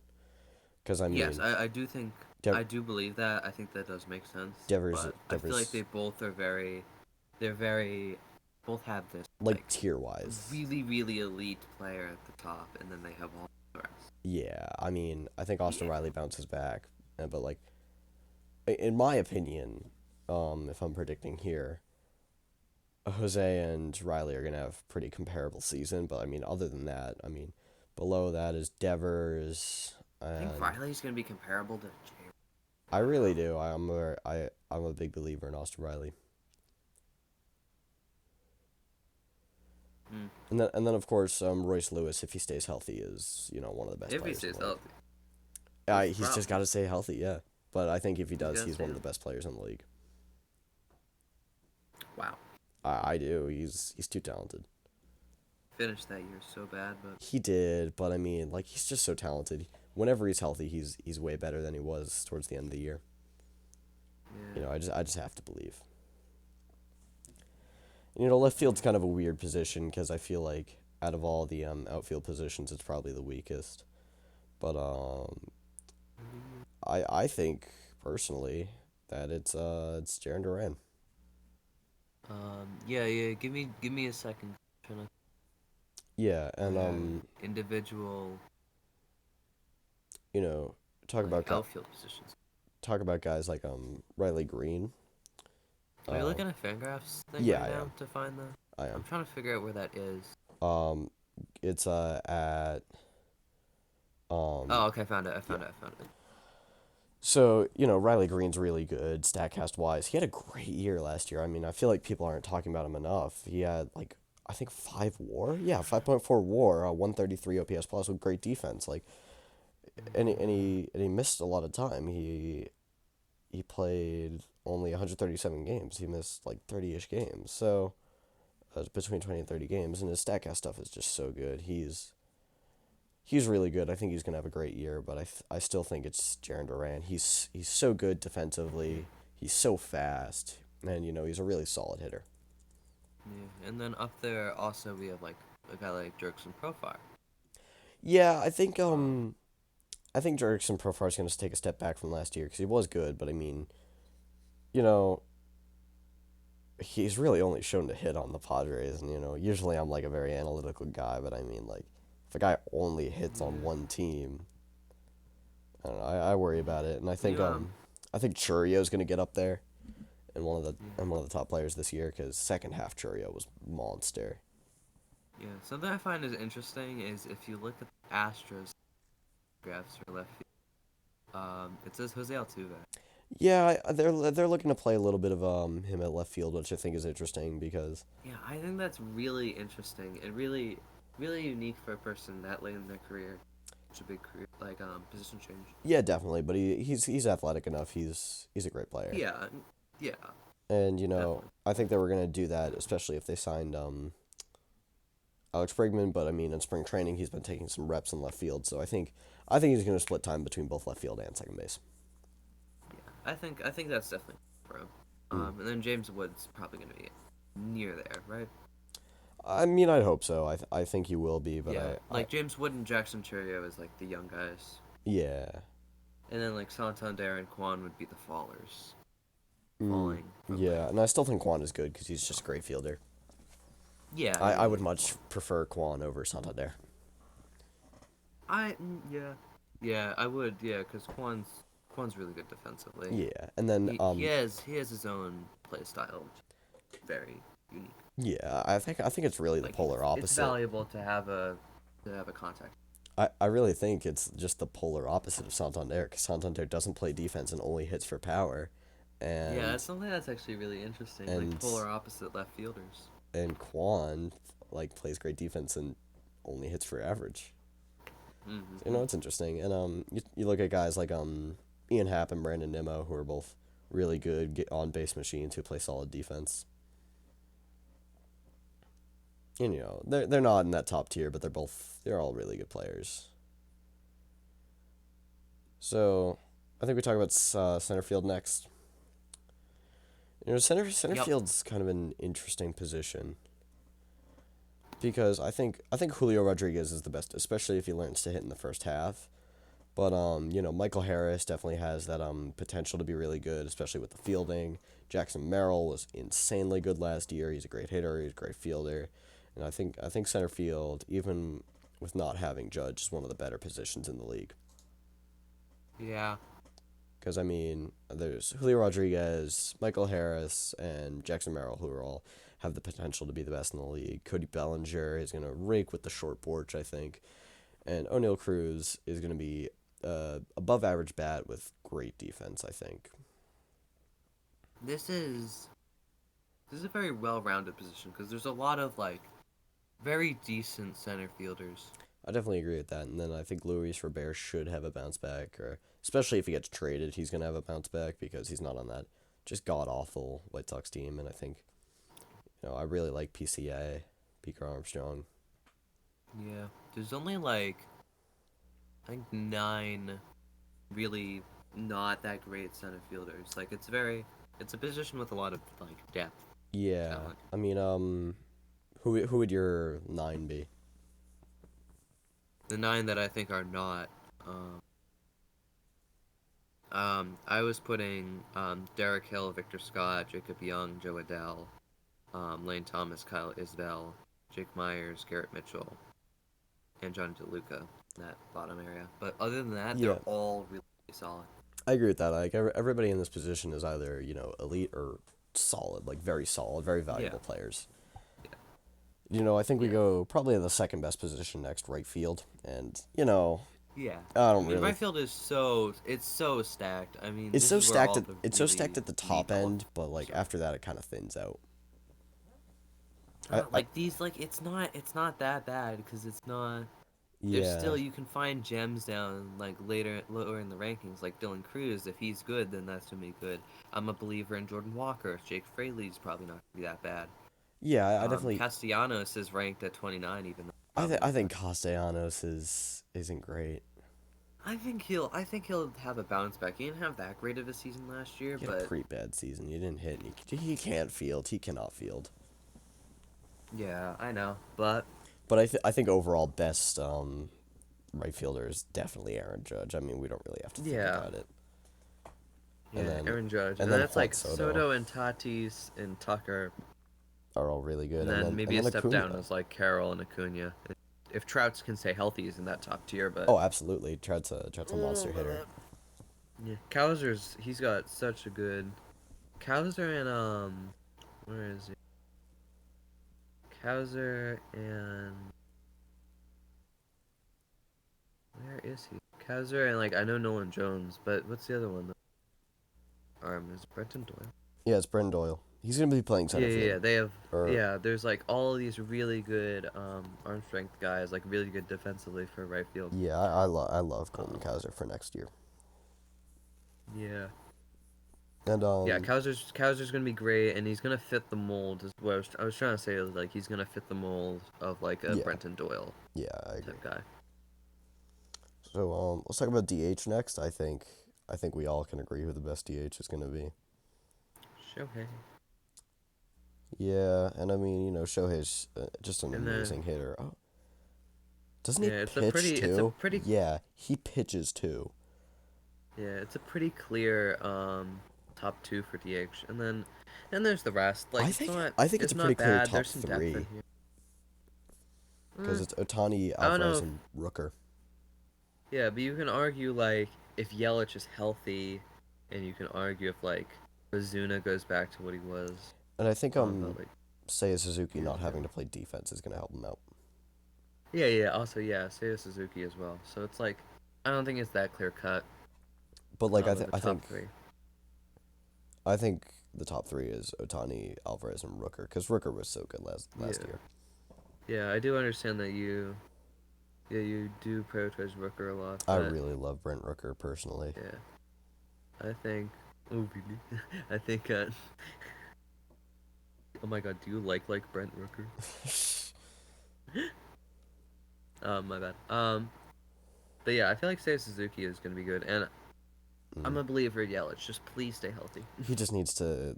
Because I Yes, mean, I do think Dev- I do believe that. I think that does make sense. Devers But I feel like Devers they both are very, they're very, both have this like like tier wise. really elite player at the top, and then they have all the rest. Yeah, I mean, I think Austin Yeah. Riley bounces back, but like in my opinion, if I'm predicting here, Jose and Riley are gonna have pretty comparable season. But I mean, other than that, I mean, below that is Devers, I think and Riley's going to be comparable to J. I really do. I'm a big believer in Austin Riley. Mm. And then of course Royce Lewis, if he stays healthy, is one of the best If he players in stays the league. healthy, that's the He's just got problem. to stay healthy, yeah. But I think if he He's does, got to he's stay one of the healthy. best players in the league. Wow. I do. He's too talented. Finished that year so bad, but He did, but I mean, like he's just so talented. Whenever he's healthy, he's way better than he was towards the end of the year. yeah. I just have to believe. Left field's kind of a weird position because I feel like out of all the outfield positions, it's probably the weakest. But I think personally that it's Jarren Duran. Yeah. Give me a second. Trying Yeah, and individual you know, talk like about outfield positions. guys like Riley Green. Are you Um, looking at Fangraphs thing yeah, right I now am. to find the? I I'm am. trying to figure out where that is. It's at Oh, okay, I found it. I yeah. found it. I found it. So Riley Green's really good Statcast wise. He had a great year last year. I mean, I feel like people aren't talking about him enough. He had like I think 5 WAR. Yeah, 5.4 WAR, 133 OPS plus with great defense. Like and he missed a lot of time. He played only 137 games. He missed like 30ish games. So between 20 and 30 games, and his Statcast stuff is just so good. He's really good. I think he's gonna have a great year, but I still think it's Jarren Duran. He's so good defensively. He's so fast, and he's a really solid hitter. Yeah, and then up there also we have like a guy like Jerkson Profile. Yeah, Um, I think Jurickson Profar is gonna take a step back from last year because he was good, but I mean, you know, he's really only shown to hit on the Padres, and usually I'm like a very analytical guy, but I mean like if a guy only hits on yeah. one team, I don't know. I worry about it, and You I think Churrio's gonna get up there and yeah. one of the top players this year because second half Churrio was monster. Yeah, something I find is interesting is if you look at the Astros graphs for left field, it says Jose Altuve. Yeah, they're looking to play a little bit of him at left field, which I think is interesting because Yeah, I think that's really interesting and really unique for a person that late in their career. Such a big career, like position change. yeah, definitely, but he's athletic enough. He's a great player, Yeah, yeah, and definitely. I think they were gonna do that, especially if they signed Alex Bregman. But I mean, in spring training, he's been taking some reps in left field, so I think he's gonna split time between both left field and second base. Yeah, I think that's definitely for him. Mm. And then James Wood's probably gonna be near there, right? I mean, I'd hope so. I think he will be, but Yeah, I like James Wood and Jackson Churio is like the young guys, yeah. and then like Santander and Kwan would be the fallers, Mm, falling from yeah, there. and I still think Quan is good because he's just a great fielder. Yeah, I would much prefer Quan over Santander. yeah, I would, yeah, because Kwan's really good defensively. Yeah, and then He has his own play style, which is very unique. yeah, I think it's really the Like polar it's opposite. valuable to have a contact. I really think it's just the polar opposite of Santander because Santander doesn't play defense and only hits for power, Yeah, and that's something that's actually really interesting. Like and polar opposite left fielders. and Quan like plays great defense and only hits for average. Mm-hmm. It's interesting. And you look at guys like Ian Happ and Brandon Nimmo who are both really good on base machines who play solid defense. And they're not in that top tier, but they're all really good players. So I think we talk about center field next. Center Yep. field's kind of an interesting position because I think Julio Rodriguez is the best, especially if he learns to hit in the first half. But Michael Harris definitely has that potential to be really good, especially with the fielding. Jackson Merrill was insanely good last year. He's a great hitter. He's a great fielder, and I think center field, even with not having Judge, is one of the better positions in the league. Yeah. Because I mean, there's Julio Rodriguez, Michael Harris, and Jackson Merrill, who are all have the potential to be the best in the league. Cody Bellinger is gonna rake with the short porch, I think, and O'Neal Cruz is gonna be above average bat with great defense, I think. This is this is a very well-rounded position because there's a lot of like very decent center fielders. I definitely agree with that. And then I think Luis Robert should have a bounce back, or especially if he gets traded, he's gonna have a bounce back because he's not on that just god awful White Sox team. And I think I really like PCA, Peter Armstrong. Yeah. There's only like I think 9 really not that great center fielders. Like it's a position with a lot of like depth and Yeah, talent. I mean, who would your nine be? The 9 that I think are not um I was putting Derek Hill, Victor Scott, Jacob Young, Joe Adele, Lane Thomas, Kyle Isbell, Jake Myers, Garrett Mitchell, and John DeLuca in that bottom area. But other than that, they're Yeah, all really solid. I agree with that. Like everybody in this position is either elite or solid, like very solid, very Yeah, valuable players. yeah, I think we yeah, go probably in the second best position next, right field, and yeah. I I don't mean, really. right field is so stacked. I mean, It's this so is where stacked all at the it's so really stacked at the elite top talent end, but like is. after that, it kind of thins out. I Like these, like it's not that bad because it's not. There's yeah still you can find gems down like later lower in the rankings, like Dylan Cruz. If he's good, then that's gonna be good. I'm a believer in Jordan Walker. Jake Fraley's probably not gonna be that bad. yeah I definitely Castellanos is ranked at 29, even though I probably think I not think that. Castellanos isn't great. I think he'll have a bounce back. He didn't have that great of a season last year, He had a but pretty bad season. He didn't hit. And he can't field. He cannot field. yeah, I know. But But I think overall best right fielder is definitely Aaron Judge. I mean, we don't really have to think yeah, about it. And yeah, then Aaron Judge, and and then then it's Juan like Soto Soto and Tatis and Tucker, are all really good. and And then then and maybe a then step down Acuna. is like Carroll and Acuna. If Trouts can stay healthy, he's in that top tier. But Oh, absolutely. Trout's a monster hitter. yeah, Kowser's he's got such a good Kowser and where is he? Kowser and where is he? Kowser and like I know Nolan Jones, but what's the other one? Is it Brenton Doyle? Yeah, it's Brendan Doyle. He's gonna be playing Yeah, center yeah, yeah. field. They have Or yeah. There's like all these really good arm strength guys, like really good defensively for right field. yeah, I love Colton Um, Cowser for next year. yeah, And yeah. Kowser's gonna be great, and he's gonna fit the mold. Is what I was trying to say. Is like he's gonna fit the mold of like a yeah, Brenton Doyle yeah, I agree. type guy. So let's talk about DH next. I think we all can agree who the best DH is gonna be. Shohei. Yeah, and I mean, Shohei's just an And then amazing hitter. Oh, doesn't he yeah, pitch it's a too? pretty Yeah, he pitches too. yeah, it's a pretty clear top two for DH, and then there's the rest. Like I think it's it's a pretty not clear bad. top There's some depth in three here. because it's Otani, I don't know Alvarez, if and Rooker. yeah, but you can argue like if Yelich is healthy, and you can argue if like Ozuna goes back to what he was And I think about like Seiya Suzuki years not ago. having to play defense is gonna help him out. Yeah, yeah. Also, yeah, Seiya Suzuki as well. So it's like I don't think it's that clear cut But like of a I top think three. I think the top three is Otani, Alvarez, and Rooker because Rooker was so good last Yeah, year. yeah. I do understand that you do prioritize Rooker a lot, I but really love Brent Rooker personally. yeah, I think. Oh, really? I think. Oh my God, do you like Brent Rooker? My bad. But yeah, I feel like Seiya Suzuki is gonna be good, and I'm Mm. a believer in Yelich. Just please stay healthy. He just needs to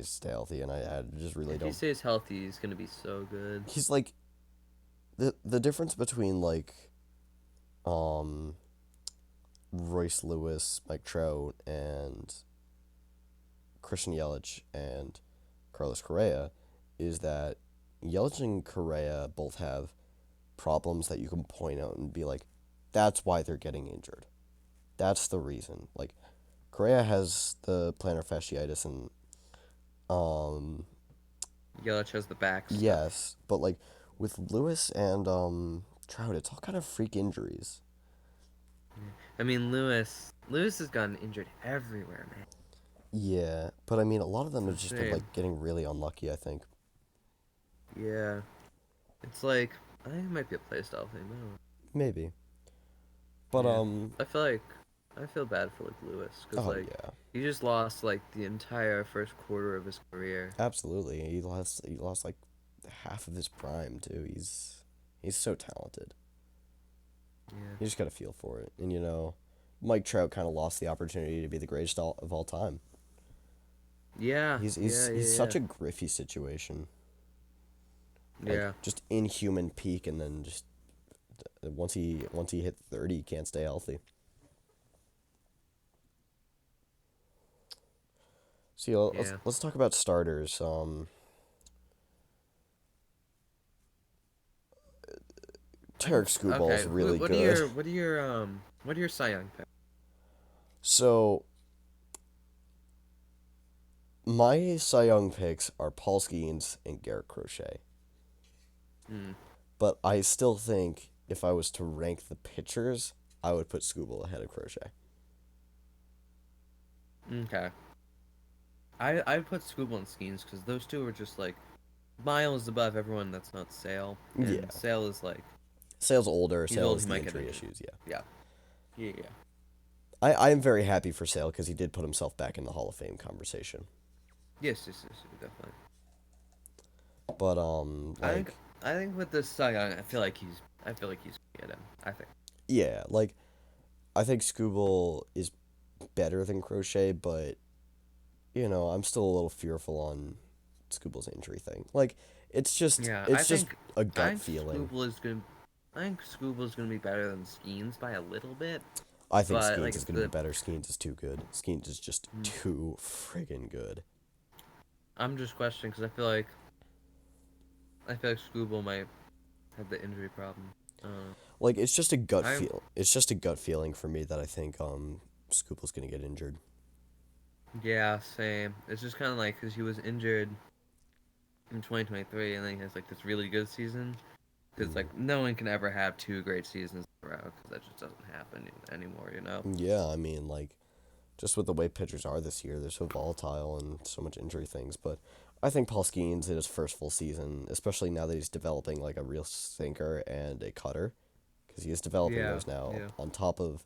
stay healthy, and I just really If he don't. stays healthy, he's gonna be so good. He's like the difference between like um Royce Lewis, Mike Trout, and Christian Yelich and Carlos Correa is that Yelich and Correa both have problems that you can point out and be like, that's why they're getting injured. That's the reason. Like Correa has the plantar fasciitis and Yelich has the back stuff. yes, but like with Lewis and Trout, it's all kind of freak injuries. I mean, Lewis has gotten injured everywhere, man. Yeah, but I mean a lot of them It's have just been insane. like getting really unlucky, I think. Yeah, it's like I think it might be a playstyle thing. I don't know. Maybe. But Yeah, I feel like I feel bad for like Lewis because oh like yeah. he just lost like the entire first quarter of his career. Absolutely. He lost like half of his prime too. He's so talented. Yeah, You just got to feel for it. And Mike Trout kind of lost the opportunity to be the greatest of all time. yeah, yeah, He's yeah, such a Griffey situation. yeah, Like yeah. just inhuman peak and then just once he hit 30, he can't stay healthy. See, Yeah. let's talk about starters. Tarek Skubal's Okay. really good. what are your Cy Young picks? So my Cy Young picks are Paul Skeens and Garrett Crochet. Hmm. But I still think if I was to rank the pitchers, I would put Scooble ahead of Crochet. Okay. I put Scuba and Skeens because those two are just like miles above everyone that's not Sale, Yeah. and Sale is like Sale's older. he's Sale old. has He the might get injury injured. issues, yeah. Yeah. Yeah. Yeah. I am very happy for Sale because he did put himself back in the Hall of Fame conversation. Yes. Yes. Yes. Definitely. But, I think like, I think with this Cy Young, I feel like he's gonna get him. I think. yeah, like, I think Scooble is better than Crochet, but, I'm still a little fearful on Scooble's injury thing. Like, Yeah. it's just a I gut think feeling. Scuba is gonna. I think Scuba is gonna be better than Skeens by a little bit, I think but Skeens like is going to be the. better. Skeens is too good. Skeens is just Hmm, too friggin' good. I'm just questioning because I feel like Scuba might have the injury problem. Like it's just a gut I'm feel. It's just a gut feeling for me that I think Scoople's gonna get injured. Yeah, same. It's just kind of like because he was injured in 2023, and then he has like this really good season. Because Mm. like no one can ever have two great seasons in a row because that just doesn't happen anymore. You know? Yeah, I mean like just with the way pitchers are this year, they're so volatile and so much injury things. But I think Paul Skeens in his first full season, especially now that he's developing like a real sinker and a cutter, because he is developing Yeah, those now yeah, on top of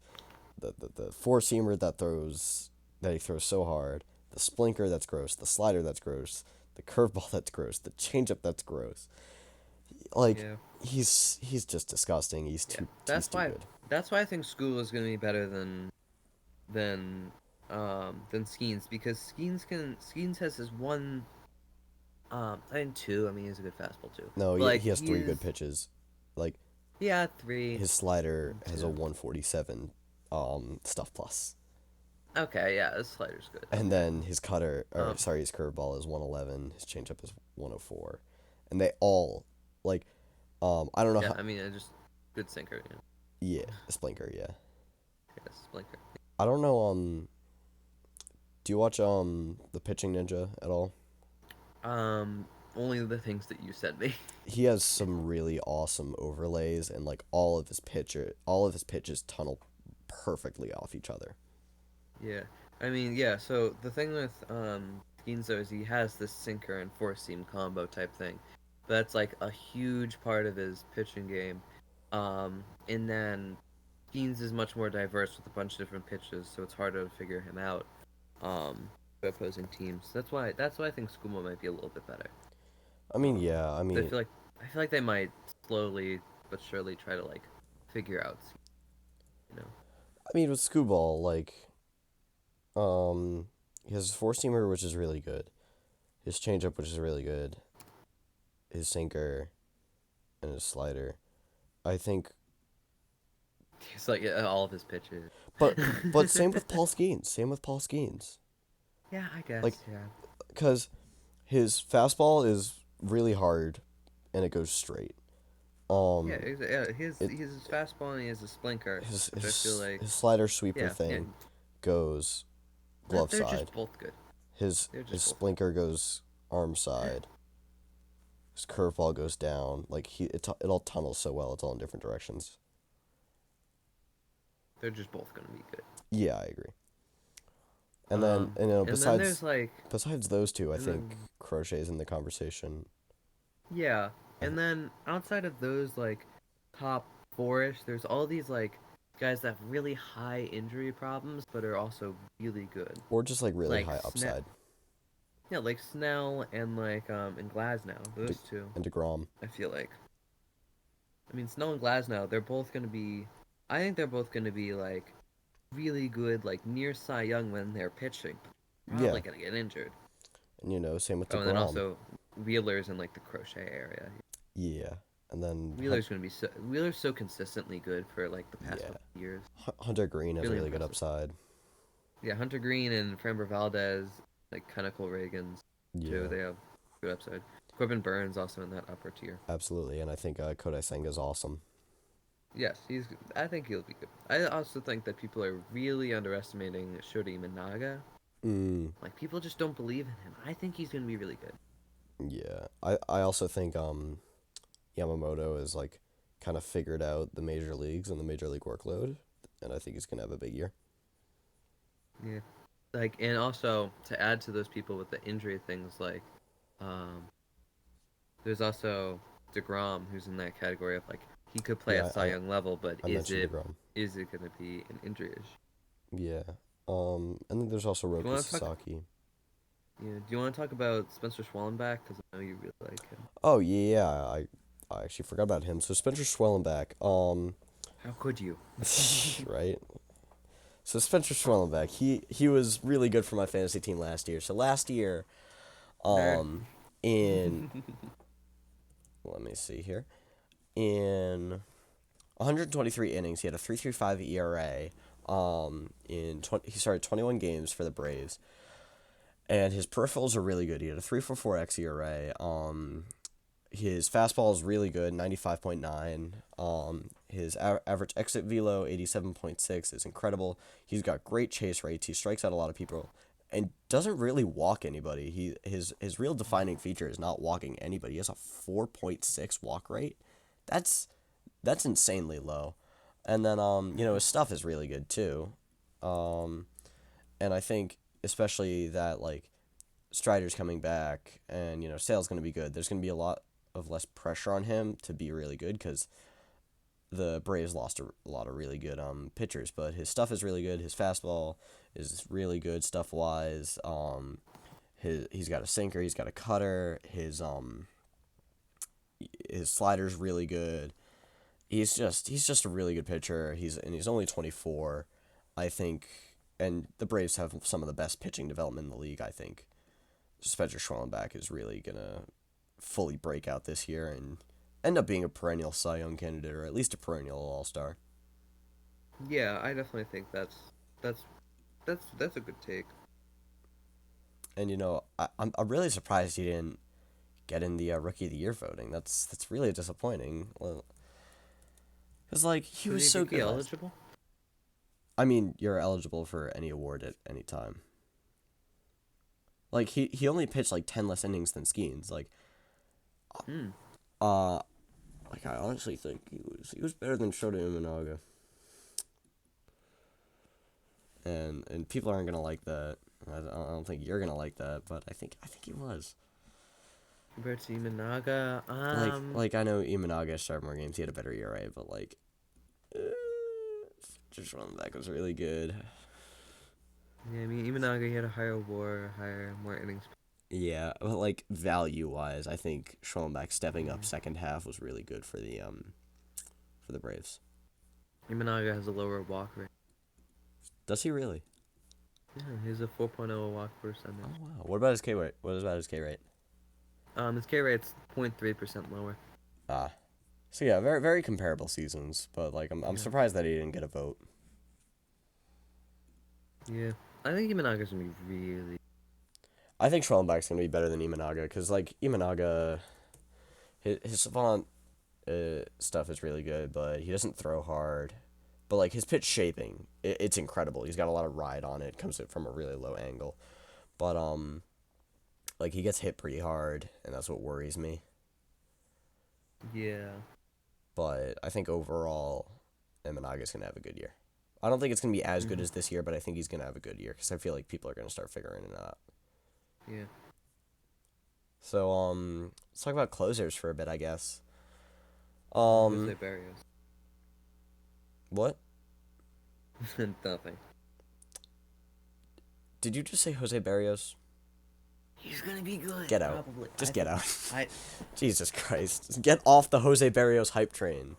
the four seamer that he throws so hard, the splinker that's gross, the slider that's gross, the curveball that's gross, the changeup that's gross. Like yeah, he's just disgusting. yeah. He's too good. That's why I think School is gonna be better than than Skeens because Skeens has his one I think two. I mean, he's a good fastball too, No, but like he has three he's good pitches. Like yeah three his slider and has a two. 147 stuff plus. Okay, yeah, his slider's good. And Okay. then his cutter or Um, sorry, his curveball is 111, his changeup is 104. And they all like I don't know yeah, how I mean, I just good sinker. Yeah, yeah, Splinker, yeah. yes, blinker. I don't know do you watch the Pitching Ninja at all? Um, only the things that you sent me. He has some really awesome overlays and like all of his pitches tunnel perfectly off each other. Yeah, I mean, yeah. So the thing with Ginzo is he has this sinker and four seam combo type thing. That's like a huge part of his pitching game. And then Skeens is much more diverse with a bunch of different pitches, so it's harder to figure him out. For opposing teams. That's why I think Skuma might be a little bit better. I mean, yeah, I 'Cause mean, I feel like they might slowly but surely try to like figure out, you know. with Screwball, like He has his four seamer, which is really good. His changeup, which is really good. His sinker and his slider. I think, It's like all of his pitches. but same with Paul Skeens. Same with Paul Skeens. Yeah, I Like, guess. Yeah. because his fastball is really hard, and it goes straight. Yeah, Um, yeah. His it his fastball and he has a splinker, his which I feel his like, his slider sweeper yeah, yeah. thing goes glove They're just side. both good. His They're his just both good. splinker goes arm side. His curveball goes down. Like it all tunnels so well. It's all in different directions. They're just both gonna be good. Yeah, I agree. And then And then there's like, besides those two, I and think then Crochet's in the conversation. yeah, I and th- then outside of those like top four-ish, there's all these like guys that have really high injury problems, but are also really good. or just like really Like high Snell, upside. yeah, like Snell and Glasnow. De- Those two, and Degrom. I feel like. I mean, Snell and Glasnow, they're both gonna be. I think they're both gonna be like really good, like near Cy Young when they're pitching. Yeah, Probably gonna get injured. and same with Oh, and then Degrom. also Wheeler's in like the Crochet area. Yeah, and then Wheeler's so consistently good for like the past yeah, couple of years. Hunter Green has Really really good impressive. upside. Yeah, Hunter Green and Framber Valdez, like Keuchel Reagans too. Yeah, They have good upside. Corbin Burns also in that upper tier. absolutely, and I think Kodai Senga's awesome. Yes, he's. I think he'll be good. I also think that people are really underestimating Shota Imanaga. Mm, Like people just don't believe in him. I think he's gonna be really good. yeah, I also think Yamamoto is like kind of figured out the major leagues and the major league workload, and I think he's gonna have a big year. Yeah. Like, and also to add to those people with the injury things, like, um, there's also Degrom, who's in that category of like he could play Yeah, at Cy Young level, but I mentioned Degrom. is it gonna be an injury issue? Yeah. And then there's also Do you Roki want to talk? Sasaki. Yeah. Do you want to talk about Spencer Schwellenbach? Because I know you really like him. Oh yeah, I actually forgot about him. So Spencer Schwellenbach. How could you? Right. So Spencer Schwellenbach, he was really good for my fantasy team last year. So last year, Nerd. in let me see here, in 123 innings, he had a 3.35 ERA. He started 21 games for the Braves, and his peripherals are really good. He had a 3.44 xERA. His fastball is really good, 95.9. His average exit velo, 87.6, is incredible. He's got great chase rates. He strikes out a lot of people, and doesn't really walk anybody. His real defining feature is not walking anybody. He has a 4.6 walk rate. That's insanely low. And then his stuff is really good too. Um, and I think especially that like Strider's coming back, and Sale's going to be good. There's going to be a lot of less pressure on him to be really good because the Braves lost a lot of really good pitchers, but his stuff is really good. His fastball is really good stuff wise. He's got a sinker, he's got a cutter. His slider's really good. He's just a really good pitcher. He's only 24, I think, and the Braves have some of the best pitching development in the league. I think Spencer Schwellenbach is really gonna fully break out this year and end up being a perennial Cy Young candidate, or at least a perennial All Star. Yeah, I definitely think that's that's a good take. And I'm really surprised he didn't get in the Rookie of the Year voting. That's really disappointing. Well, because like he Was was he so rookie good last. eligible? I mean, you're eligible for any award at any time. Like he only pitched like 10 less innings than Skeens. Hmm. Uh, like I honestly think he was better than Shota Imanaga. And people aren't gonna like that. I don't think you're gonna like that, but I think he was. Compared to Imanaga, Like I know Imanaga started more games. He had a better ERA, but uh, just running back was really good. yeah, I mean Imanaga he had a higher WAR, higher more innings. Yeah, but like value wise, I think Schwellenbach stepping up Yeah. second half was really good for the Braves. Imanaga has a lower walk rate. Does he really? Yeah, he's a 4.0 walk Oh percentage. wow. What about his K rate? What about his K rate? His K rate's 0.3% lower. Ah. So yeah, very very comparable seasons, but like I'm Yeah. surprised that he didn't get a vote. Yeah. I think Imanaga's gonna be really. I think Schwellenbach's gonna be better than Imanaga because like Imanaga, his savant stuff is really good, but he doesn't throw hard. But like his pitch shaping, it's incredible. He's got a lot of ride on it. Comes from a really low angle, but like he gets hit pretty hard, and that's what worries me. Yeah. But I think overall, Imanaga's gonna have a good year. I don't think it's gonna be as good Hmm. as this year, but I think he's gonna have a good year because I feel like people are gonna start figuring it out. Yeah. So let's talk about closers for a bit, I guess. Jose Um, Barrios. what Nothing. did you just say, Jose Barrios? He's gonna be good, Get out. probably. Just get out. I Jesus Christ. Just get off the Jose Barrios hype train.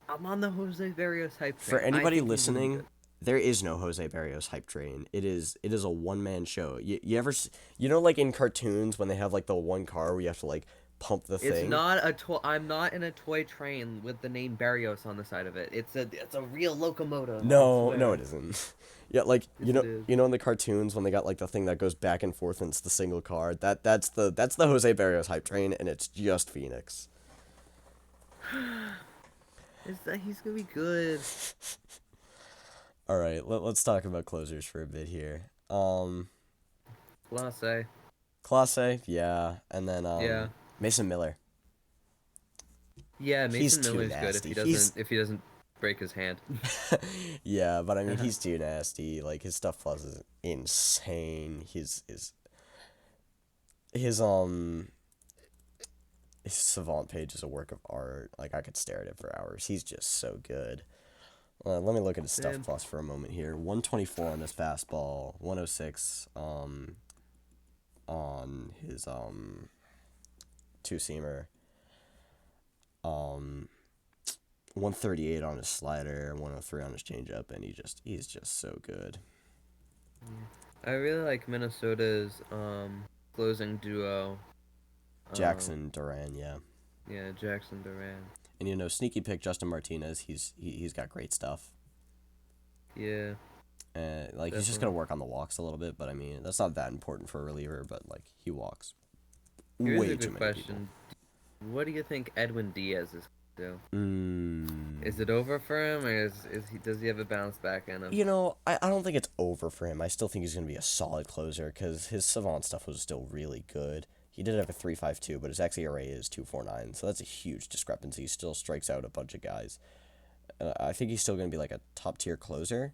I'm on the Jose Barrios hype For train. I anybody think he's gonna be listening, good. there is no Jose Barrios hype train. It is a one man show. You ever you know like in cartoons when they have like the one car where you have to like pump the It's thing? not a toy. I'm not in a toy train with the name Barrios on the side of it. It's a real locomotive. I No, no, swear. it isn't. Yeah, like Yes, it is. you know in the cartoons when they got like the thing that goes back and forth and it's the single car. That's the Jose Barrios hype train, and it's just Phoenix. He's gonna be good. All right, let's talk about closers for a bit here. Classe. Classe, yeah, and then Yeah. Mason Miller. Yeah, He's Mason too Miller's good if nasty. he He's doesn't break his hand. yeah, but I mean he's too nasty. Like his stuff plus is insane. His his savant page is a work of art. Like I could stare at it for hours. He's just so good. Let me look at his stuff Same. plus for a moment here. 124 on his fastball, 106 on his two seamer, um 138 on his slider, 103 on his changeup, and he's just so good. I really like Minnesota's closing duo. Um, Jackson Duran, yeah. yeah, Jackson Duran. And you know, sneaky pick Justin Martinez. He's got great stuff. Yeah, And like he's just gonna definitely. work on the walks a little bit, but I mean that's not that important for a reliever. But like he walks Here's a way too good many people. question. What do you think Edwin Diaz is gonna do? Is Mm. it over for him, or is he does he have a bounce back in him? You know, I don't think it's over for him. I still think he's gonna be a solid closer because his savant stuff was still really good. He did have a 3.52, but his xERA is 2.49, so that's a huge discrepancy. He still strikes out a bunch of guys. I think he's still gonna be like a top tier closer,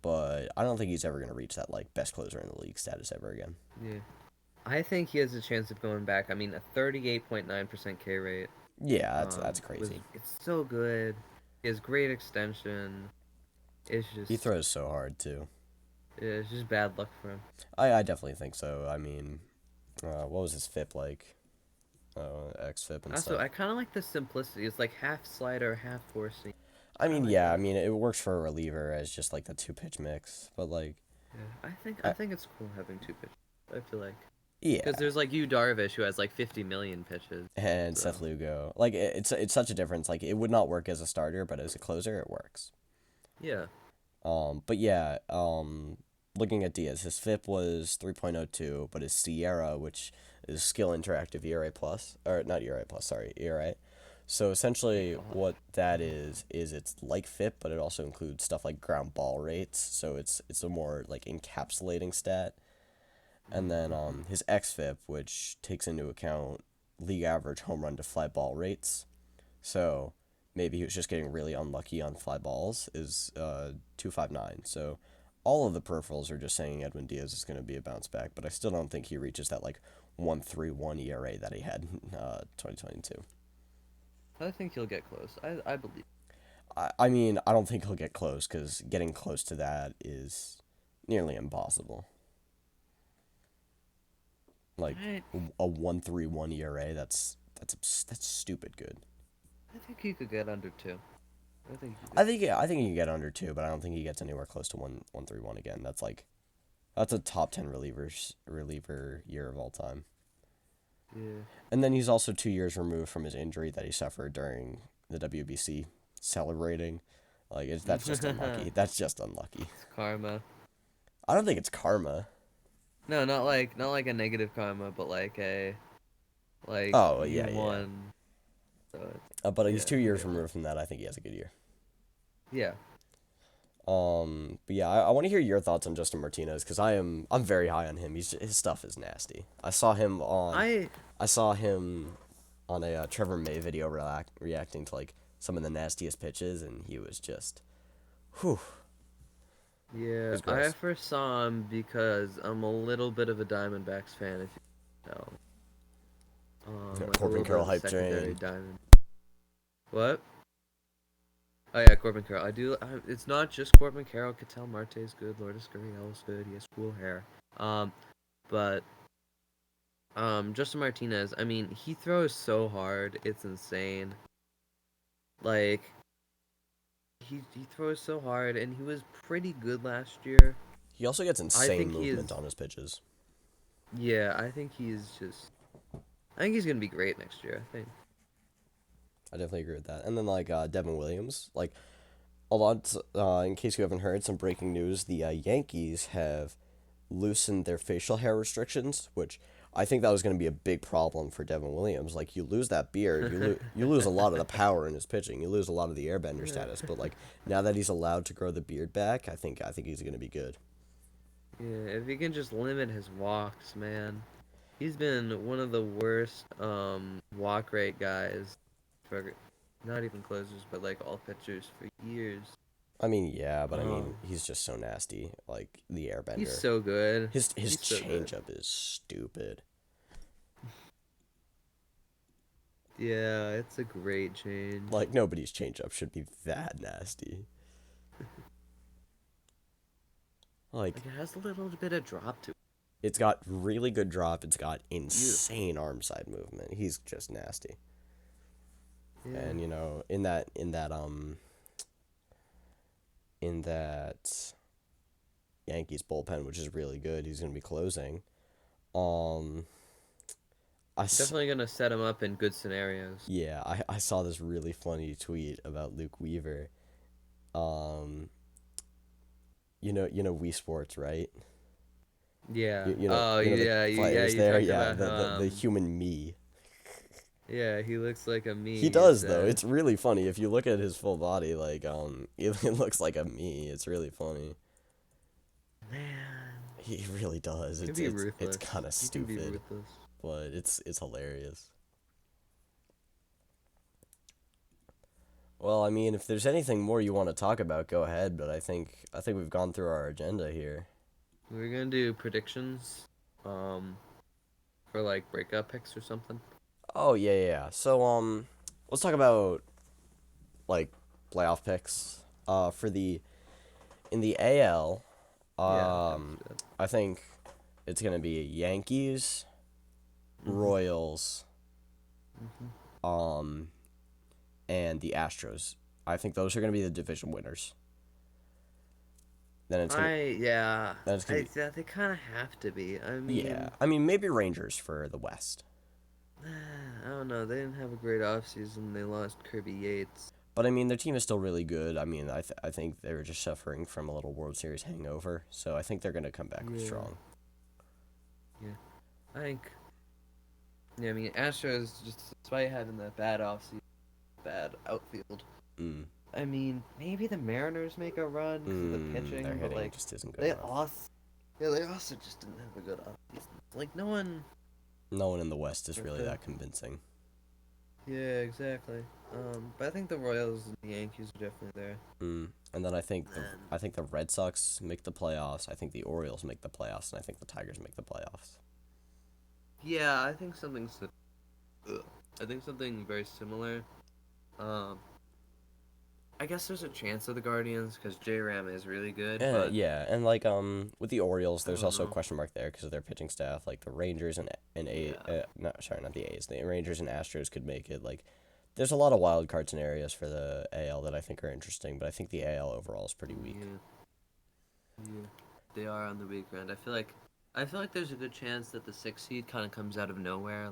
but I don't think he's ever gonna reach that like best closer in the league status ever again. Yeah, I think he has a chance of going back. I mean, a 38.9% K rate. Yeah, that's Was crazy. it's so good. He has great extension. It's He just throws so hard too. it's just bad luck for him. I definitely think so. I mean, what was his FIP like? X FIP and Also, stuff. I kind of like the simplicity. It's like half slider, half four seam. I I mean, like yeah, I that. mean it works for a reliever as just like the two pitch mix, but like, Yeah, I I, think it's cool having two pitches. I feel like yeah, because there's like you Darvish who has like 50 million pitches. and So Seth Lugo, like it's such a difference. Like it would not work as a starter, but as a closer, it works. yeah, But yeah, looking at Diaz, his FIP was 3.02, but his Sierra, which is skill interactive ERA plus, or not ERA plus, sorry, ERA. So essentially, what that is it's like FIP, but it also includes stuff like ground ball rates. So it's a more like encapsulating stat. And then his xFIP, which takes into account league average home run to fly ball rates. So maybe he was just getting really unlucky on fly balls, is 259. So all of the peripherals are just saying Edwin Diaz is going to be a bounce back, but I still don't think he reaches that like 1.31 ERA that he had in 2022. I think he'll get close. I believe. I mean, I don't think he'll get close because getting close to that is nearly impossible. Like I a 1.31 ERA, that's stupid good. I think he could get under two. I think he I did. think yeah, I think he can get under 2, but I don't think he gets anywhere close to 131 again. That's a top 10 reliever year of all time. Yeah. And then he's also 2 years removed from his injury that he suffered during the WBC, celebrating. That's just unlucky. That's just unlucky. It's karma. I don't think it's karma. No, not like a negative karma, but like a like Oh you yeah, yeah. won. So it's, But he's yeah, two I years get that. removed from that. I think he has a good year. Yeah. But yeah, I want to hear your thoughts on Justin Martinez because I'm very high on him. His stuff is nasty. I I saw him on a Trevor May video reacting to like some of the nastiest pitches, and he was just, whew, it Yeah, was I gross. first saw him because I'm a little bit of a Diamondbacks fan, if you know. Like a Corbin little bit Carroll of a hype secondary train. Diamond. What? Oh yeah, Corbin Carroll. It's not just Corbin Carroll. Ketel Marte's good. Lourdes Gurriel's good. He has cool hair. Um, but Justin Martinez. I mean, he throws so hard. It's insane. Like he throws so hard, and he was pretty good last year. He also gets I insane think he movement is. on his pitches. Yeah, I think he's just. I think he's gonna be great next year. I think. I definitely agree with that. And then Devin Williams, like a lot. In case you haven't heard, some breaking news: the Yankees have loosened their facial hair restrictions, which I think that was going to be a big problem for Devin Williams. Like you lose that beard, you lose a lot of the power in his pitching. You lose a lot of the airbender status. But like now that he's allowed to grow the beard back, I think he's going to be good. Yeah, if he can just limit his walks, man. He's been one of the worst walk rate guys for not even closers, but like all pitchers for years. I mean, yeah, but I mean, Um, he's just so nasty. Like the he's airbender, so good. his He's so good. changeup is stupid. Yeah, it's a great change. Like nobody's changeup should be that nasty. Like Like it has a little bit of drop to it. it's got really good drop. It's got Beautiful. insane arm side movement. He's just nasty. Yeah. And in that Yankees bullpen, which is really good, he's gonna be closing. Um, I s- Definitely gonna set him up in good scenarios. yeah, I saw this really funny tweet about Luke Weaver. Um, Wii Sports, right? Yeah. You know Oh you know the yeah, yeah, players you there. talked Yeah, about the human me. yeah, he looks like a me, He you does though. said. It's really funny if you look at his full body. It looks like a me. It's really funny. Man. He really does. He can It's be it's it's ruthless. kind of He can be stupid, ruthless. but it's hilarious. Well, I mean, if there's anything more you want to talk about, go ahead. But I think we've gone through our agenda here. We're gonna do predictions, um, for like breakup picks or something. Oh yeah, yeah, yeah. So let's talk about like playoff picks. For the in the AL, Yeah, sounds good. I think it's gonna be Yankees, Mhm. Royals, Mhm. um, and the Astros. I think those are gonna be the division winners. Then it's gonna Yeah, then it's gonna be yeah, they kind of have to be. I yeah. mean, I mean maybe Rangers for the West. I don't know. They didn't have a great offseason. They lost Kirby Yates. But I mean, their team is still really good. I mean, I think they're just suffering from a little World Series hangover. So I think they're gonna come back Yeah, strong. yeah. I think. Yeah, I mean, Astros just despite having that bad offseason, bad outfield. Mm. I mean, maybe the Mariners make a run because of the Their pitching, but hitting like just isn't good they enough. also, yeah, they also just didn't have a good offseason. Like no one. No one in the West is really Okay. that convincing. Yeah, exactly. But I think the Royals and the Yankees are definitely there. And then Then I think the Red Sox make the playoffs. I think the Orioles make the playoffs, and I think the Tigers make the playoffs. yeah, I think something. I think something very similar. Um, I guess there's a chance of the Guardians because J Ram is really good, but Yeah, and with the Orioles, I there's don't also a know. question mark there because of their pitching staff. Like the Rangers and Yeah, no, sorry, not the A's. The Rangers and Astros could make it. Like There's a lot of wild card scenarios for the AL that I think are interesting, but I think the AL overall is pretty weak. Yeah, yeah, they are on the weaker end. I feel like there's a good chance that the sixth seed kind of comes out of nowhere.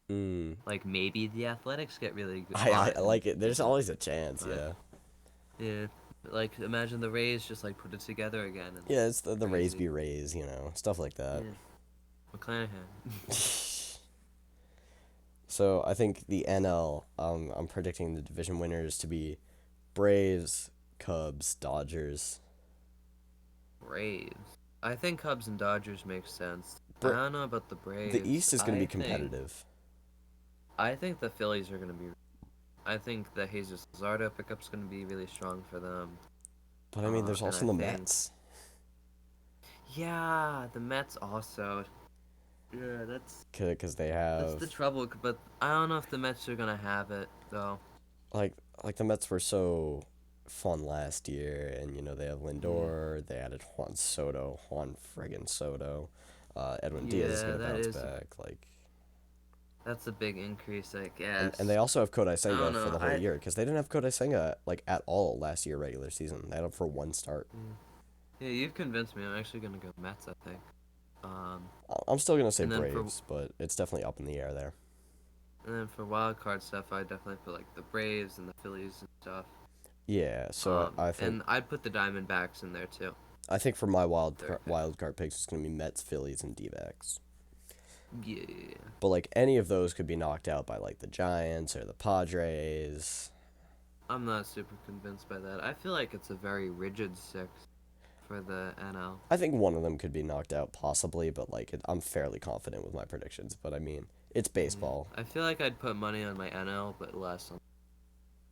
Hmm. Like maybe the Athletics get really I hot like it. There's and always a chance, but yeah. yeah, like imagine the Rays just like put it together again and Yeah, it's the Rays crazy. be Rays, stuff like that. Yeah, McClanahan. So I think the NL, I'm predicting the division winners to be Braves, Cubs, Dodgers. Braves. I think Cubs and Dodgers make sense. I Bra- don't know about the the Braves. East is going to be competitive. I think the Phillies are gonna be. I think the Jesus Luzardo pickup's gonna be really strong for them. But I mean, there's And also I the think Mets. yeah, the Mets also. Yeah, Because they that's have the trouble. But I don't know if the Mets are gonna have it though. like the Mets were so fun last year, and they have Yeah, Lindor. They added Juan friggin' Soto. Edwin Diaz is yeah, gonna bounce back. Like, that's a big increase, I and guess. they also have Kodai I Senga don't for know. the whole year because they didn't have Kodai Senga like at all last year regular season. They had him for one start. Yeah, you've convinced me. I'm actually gonna go Mets. I think. Um, I'm still gonna say and then for Braves, but it's definitely up in the air there. wild card stuff, I definitely put like the Braves and the Phillies and stuff. Yeah, so I think And I'd put the Diamondbacks in there too. for my Third pick. wild card picks, it's gonna be Mets, Phillies, and D-backs. Yeah. But like any of those could be knocked out by like the Giants or the Padres. I'm not super convinced by that. I feel like it's a very rigid six for the NL. I think one of them could be knocked out possibly, but like I'm fairly confident with my predictions. But I mean, it's Yeah. baseball. I feel like I'd put money on my NL, but less on.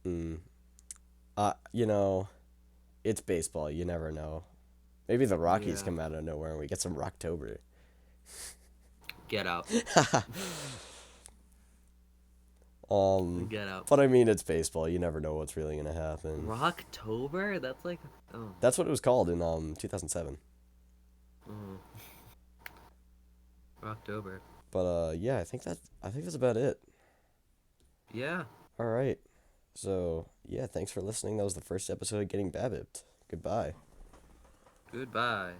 Mm. Uh, you know, it's baseball. You never know. Maybe the Rockies Yeah. come out of nowhere and we get some Rocktober. Get out. um, Get out. but I mean, it's baseball. You never know what's really gonna happen. Rocktober? That's like. Oh. That's what it was called in 2007. Oh. Rocktober. But yeah, I think that's about it. Yeah. All right. So yeah, thanks for listening. That was the first episode of Getting BABIP'd. Goodbye. Goodbye.